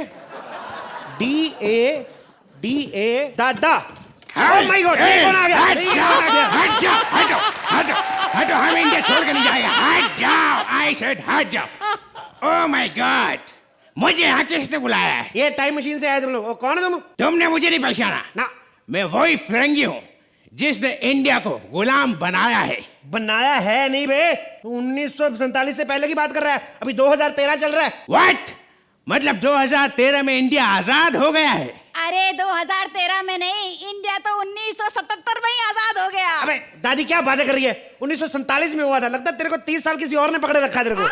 दादा। ओह माय गॉड, कौन आ गया? हट जाओ, हटो हटो हटो, हम इंडिया छोड़ के नहीं जाएगा। हट जाओ, आई सेड हट जाओ। ओह माय गॉड, मुझे यहाँ किसने बुलाया है? ये टाइम मशीन से आए तुम लोग। कौन है तुम? तुमने मुझे नहीं पहचाना ना? मैं वही फिरंगी हूँ जिसने इंडिया को गुलाम बनाया है। बनाया है नहीं बे, 1947 से पहले की बात कर रहा है, अभी 2013 चल रहा है। व्हाट? मतलब 2013 में इंडिया आजाद हो गया है? अरे 2013 में नहीं, इंडिया तो 1977 में ही आजाद हो गया। अबे दादी क्या बातें कर रही है? 1947 में हुआ था, लगता है तेरे को 30 साल किसी और ने पकड़े रखा है तेरे को।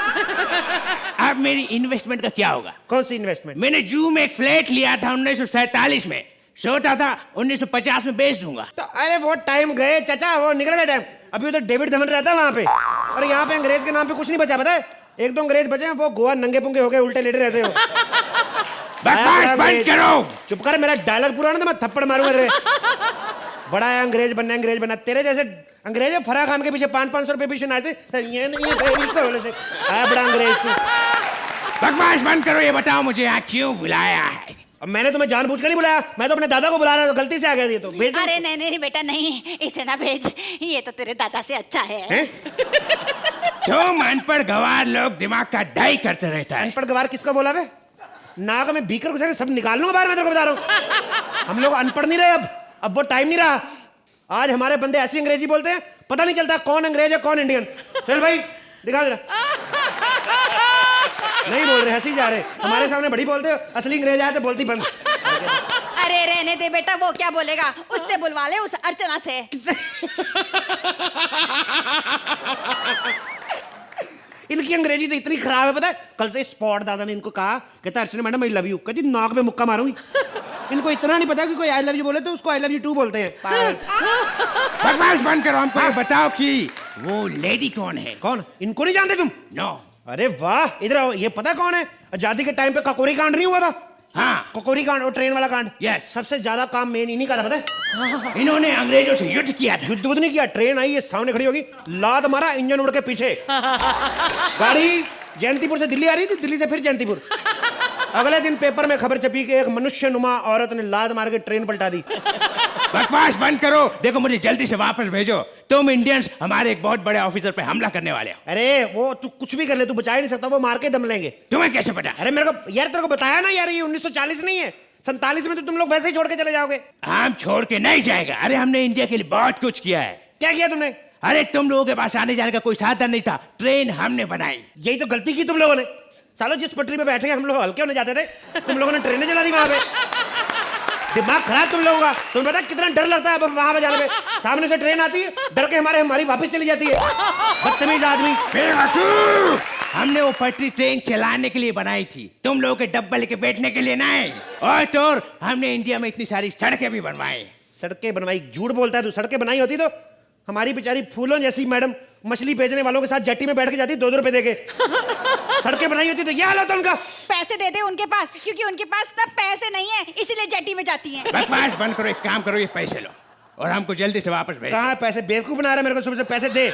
अब मेरी इन्वेस्टमेंट का क्या होगा? कौन सी इन्वेस्टमेंट? मैंने जू में एक फ्लैट लिया था 1947 में, सोचा था 1950 में बेच दूंगा। तो अरे वो टाइम गए चाचा, वो निकल गया टाइम। अभी तो डेविड धवन रहता है वहां पे, और यहाँ पे अंग्रेज के नाम पे कुछ नहीं बचा, पता है? एक दो अंग्रेज बचे हैं, वो गोवा नंगे पुंगे हो गए, उल्टे लेटे रहते हो। बकवास बंद करो। चुप कर, मेरा डायलॉग पूरा ना तो मैं थप्पड़ मारूंगा तेरे। बड़ा है अंग्रेज बनना, अंग्रेज बनना। तेरे जैसे अंग्रेज फराह खान के पीछे 500-500 रुपए पीछे नाचते सर, ये नहीं है बड़ा अंग्रेज तू। बकवास बंद करो, ये बताओ मुझे यहाँ क्यों बुलाया है? अब मैंने तुम्हें जानबूझकर नहीं बुलाया, मैं तो अपने दादा को बुला रहा था, गलती से आ गया ये तो भेज दो। अरे नहीं नहीं बेटा नहीं, इसे ना भेज, ये तो तेरे दादा से अच्छा है। तुम अनपढ़ गवार लोग दिमाग का डाई करते रहता है। अनपढ़ गवार किसका बोला बे? नाक में बीकर घुसा सब निकाल लूंगा बाहर, मैं तेरे को बता रहा हूँ। हम लोग अनपढ़ नहीं रहे अब वो टाइम नहीं रहा। आज हमारे बंदे ऐसी अंग्रेजी बोलते हैं पता नहीं चलता कौन अंग्रेज है कौन इंडियन। चल भाई दिखा जरा। नहीं बोल रहे, हंसी जा रहे। हमारे सामने बड़ी बोलते हो, असली अंग्रेज आए तो बोलती बंद। अरे रहने दे बेटा, वो क्या बोलेगा, उससे बुलवा ले, उस अर्चना से। इनकी अंग्रेजी तो इतनी खराब है, पता है कल से स्पॉट दादा ने इनको कहा, कहता अर्चना मैडम आई लव यू, कहती नाक में मुक्का मारूंगी। इनको इतना नहीं पता कि कोई आई लव यू बोले तो उसको आई लव यू टू बोलते हैं। बकवास बंद करो, हमको ये बताओ कि वो लेडी कौन है? कौन? इनको नहीं जानते तुम? नो। अरे वाह, इधर आओ, ये पता कौन है? आजादी के टाइम पे ककोरी कांड नहीं हुआ था? हाँ, ककोरी कांड और ट्रेन वाला कांड। यस। सबसे ज्यादा काम मेन इन्हीं का था, पता है? इन्होंने अंग्रेजों से युद्ध किया था। युद्ध नहीं किया, ट्रेन आई, ये सामने खड़ी होगी, लात मारा, इंजन उड़ के पीछे। गाड़ी जयंतीपुर से दिल्ली आ रही थी, दिल्ली से फिर जयंतीपुर। अगले दिन पेपर में खबर छपी कि एक मनुष्य नुमा औरत ने लात मार के ट्रेन पलटा दी। बकवास बंद करो, देखो मुझे जल्दी से वापस भेजो। तुम इंडियंस हमारे एक बहुत बड़े ऑफिसर पे हमला करने वाले हो। अरे वो तू कुछ भी कर ले, तू बचा ही नहीं सकता, वो मार के दम लेंगे। तुम्हें कैसे पता? अरे मेरे को यार, तेरे को बताया ना यार, ये 1940 नहीं है, 47 में तो तुम लोग वैसे ही छोड़ के चले जाओगे। हम छोड़ के नहीं जाएगा। अरे हमने इंडिया के लिए बहुत कुछ किया है। क्या किया तुमने? अरे तुम लोगों के पास आने जाने का कोई साधन नहीं था, ट्रेन हमने बनाई। यही तो गलती की तुम लोगों ने। सालों जिस पटरी पे बैठे हम लोग हल्के होने जाते थे, तुम लोगों ने ट्रेनें चला दी वहां पे। दिमाग खराब तुम लोगों का। तुम्हें पता कितना डर लगता है अब वहां पे जाने पे? सामने से ट्रेन आती है, डर के हमारी वापस चली जाती है। बदतमीज आदमी। हमने वो पटरी ट्रेन चलाने के लिए बनाई थी, तुम लोगों के डब्बे लेके बैठने के लिए नहीं। और तो और हमने इंडिया में इतनी सारी सड़कें भी बनवाई। सड़कें बनवाई? झूठ बोलता है तू। सड़कें बनाई होती तो हमारी बेचारी फूलों जैसी मैडम मछली बेचने वालों के साथ जेटी में बैठ के जाती 2-2 रुपए देके। सड़कें बनाई होती तो ये हाल होता उनका। पैसे दे दे उनके पास, क्योंकि उनके पास तब पैसे नहीं है, इसीलिए जेटी में जाती हैं। बकवास बंद करो, एक काम करो, ये पैसे लो और हमको जल्दी से वापस भेजो। कहाँ पैसे? बेवकूफ बना रहा है मेरे को सुबह से। पैसे दे,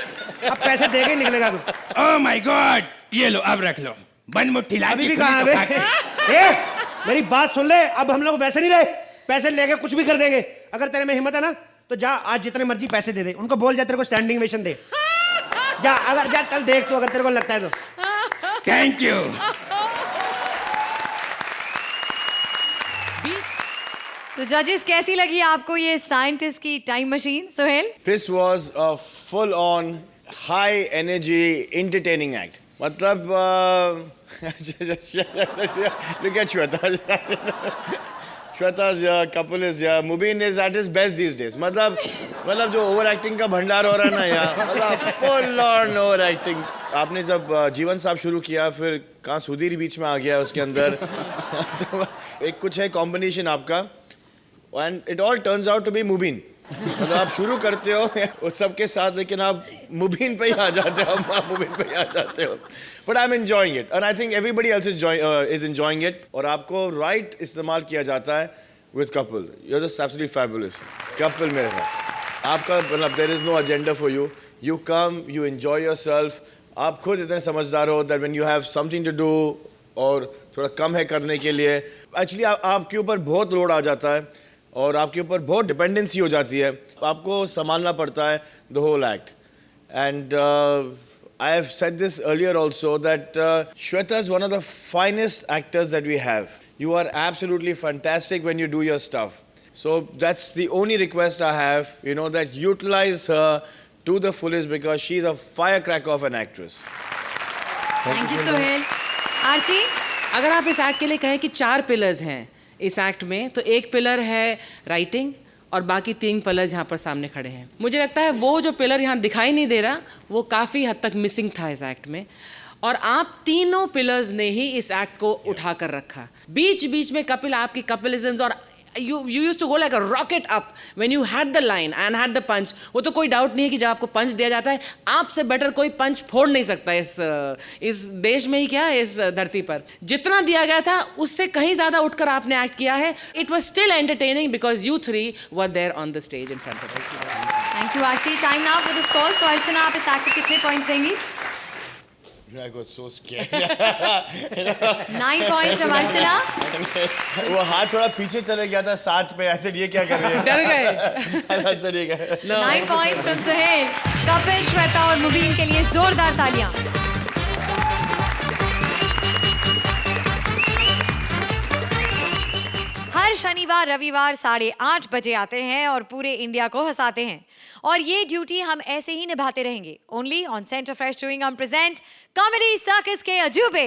अब पैसे दे के ही निकलेगा तू। ओह माय गॉड, ये लो अब रख लो। बन मुट्ठी ला अभी भी कहाँ है? मेरी बात सुन ले, अब हम लोग वैसे नहीं रहे, पैसे लेके कुछ भी कर देंगे। अगर तेरे में हिम्मत है ना तो जा, आज जितने मर्जी पैसे दे दे, उनको बोल जा तेरे को स्टैंडिंग ओवेशन दे। जा, अगर जा कल देख तू, अगर तेरे को लगता है तो। Thank you. तो जजेस, कैसी लगी आपको ये साइंटिस्ट की time machine? Sohail? This was a full-on, high-energy, entertaining act. मतलब look at Shweta. Shweta's couple is Mubin is at his best these days. मतलब जो ओवर एक्टिंग का भंडार हो रहा है ना यार, मतलब फुल ऑन ओवर एक्टिंग। आपने जब जीवन साहब शुरू किया, फिर कहाँ सुधीर बीच में आ गया उसके अंदर। तो एक कुछ है कॉम्बिनेशन आपका, and it all turns out to be मुबीन। मतलब आप शुरू करते हो उस सबके साथ, लेकिन आप मुबीन पे ही आ जाते हो, आप मुबीन पे ही आ जाते हो। But I am enjoying it and I think everybody else is enjoying it. और आपको राइट इस्तेमाल किया जाता है with couple. You are just absolutely fabulous couple मेरे साथ। आपका मतलब there is no agenda for you, you come, you enjoy yourself. आप खुद इतने समझदार हो that when you have something to do और थोड़ा कम है करने के लिए, एक्चुअली आपके ऊपर बहुत लोड आ जाता है और आपके ऊपर बहुत डिपेंडेंसी हो जाती है, आपको संभालना पड़ता है the whole act. And I have said this earlier also that Shweta is one of the finest actors that we have. You are absolutely fantastic when you do your stuff. So that's the only request I have, you know, that utilise her to the fullest because she is a firecracker of an actress. Thank you, Sohail. Archi? अगर आप इस act के लिए कहें कि 4 pillars हैं इस act में, तो एक पिलर है राइटिंग और बाकी 3 पिलर्स यहाँ पर सामने खड़े हैं। मुझे लगता है वो जो पिलर यहाँ दिखाई नहीं दे रहा, वो काफ़ी हद तक मिसिंग था इस एक्ट में, और आप तीनों पिलर्स ने ही इस एक्ट को उठा कर रखा। बीच बीच में कपिल आपकी कपिलिज्म्स और you used to go like a rocket up when you had the line and had the punch। वो तो कोई डाउट नहीं है कि जब आपको पंच दिया जाता है, आपसे बेटर कोई पंच फोड़ नहीं सकता इस देश में ही क्या, इस धरती पर। जितना दिया गया था उससे कहीं ज़्यादा उठकर आपने एक्ट किया है। It was still entertaining because you 3 were there on the stage in front of us। Thank you, Archie. Time now for the scores. तो अर्चना, आप इस एक्ट को कितने पॉइंट्स देंगी? I got so scared. 9 points from Archana. वो हाथ थोड़ा पीछे चले गया था 7 पे ऐसे ये क्या कर रहे हैं डर गए ऐसे नहीं गए 9 points from Suhail. Kapil, Shweta और मुबीन के लिए जोरदार तालियां. हर शनिवार रविवार 8:30 बजे आते हैं और पूरे इंडिया को हंसाते हैं और ये ड्यूटी हम ऐसे ही निभाते रहेंगे. Only on Center Fresh chewing gum presents Comedy Circus के अजूबे.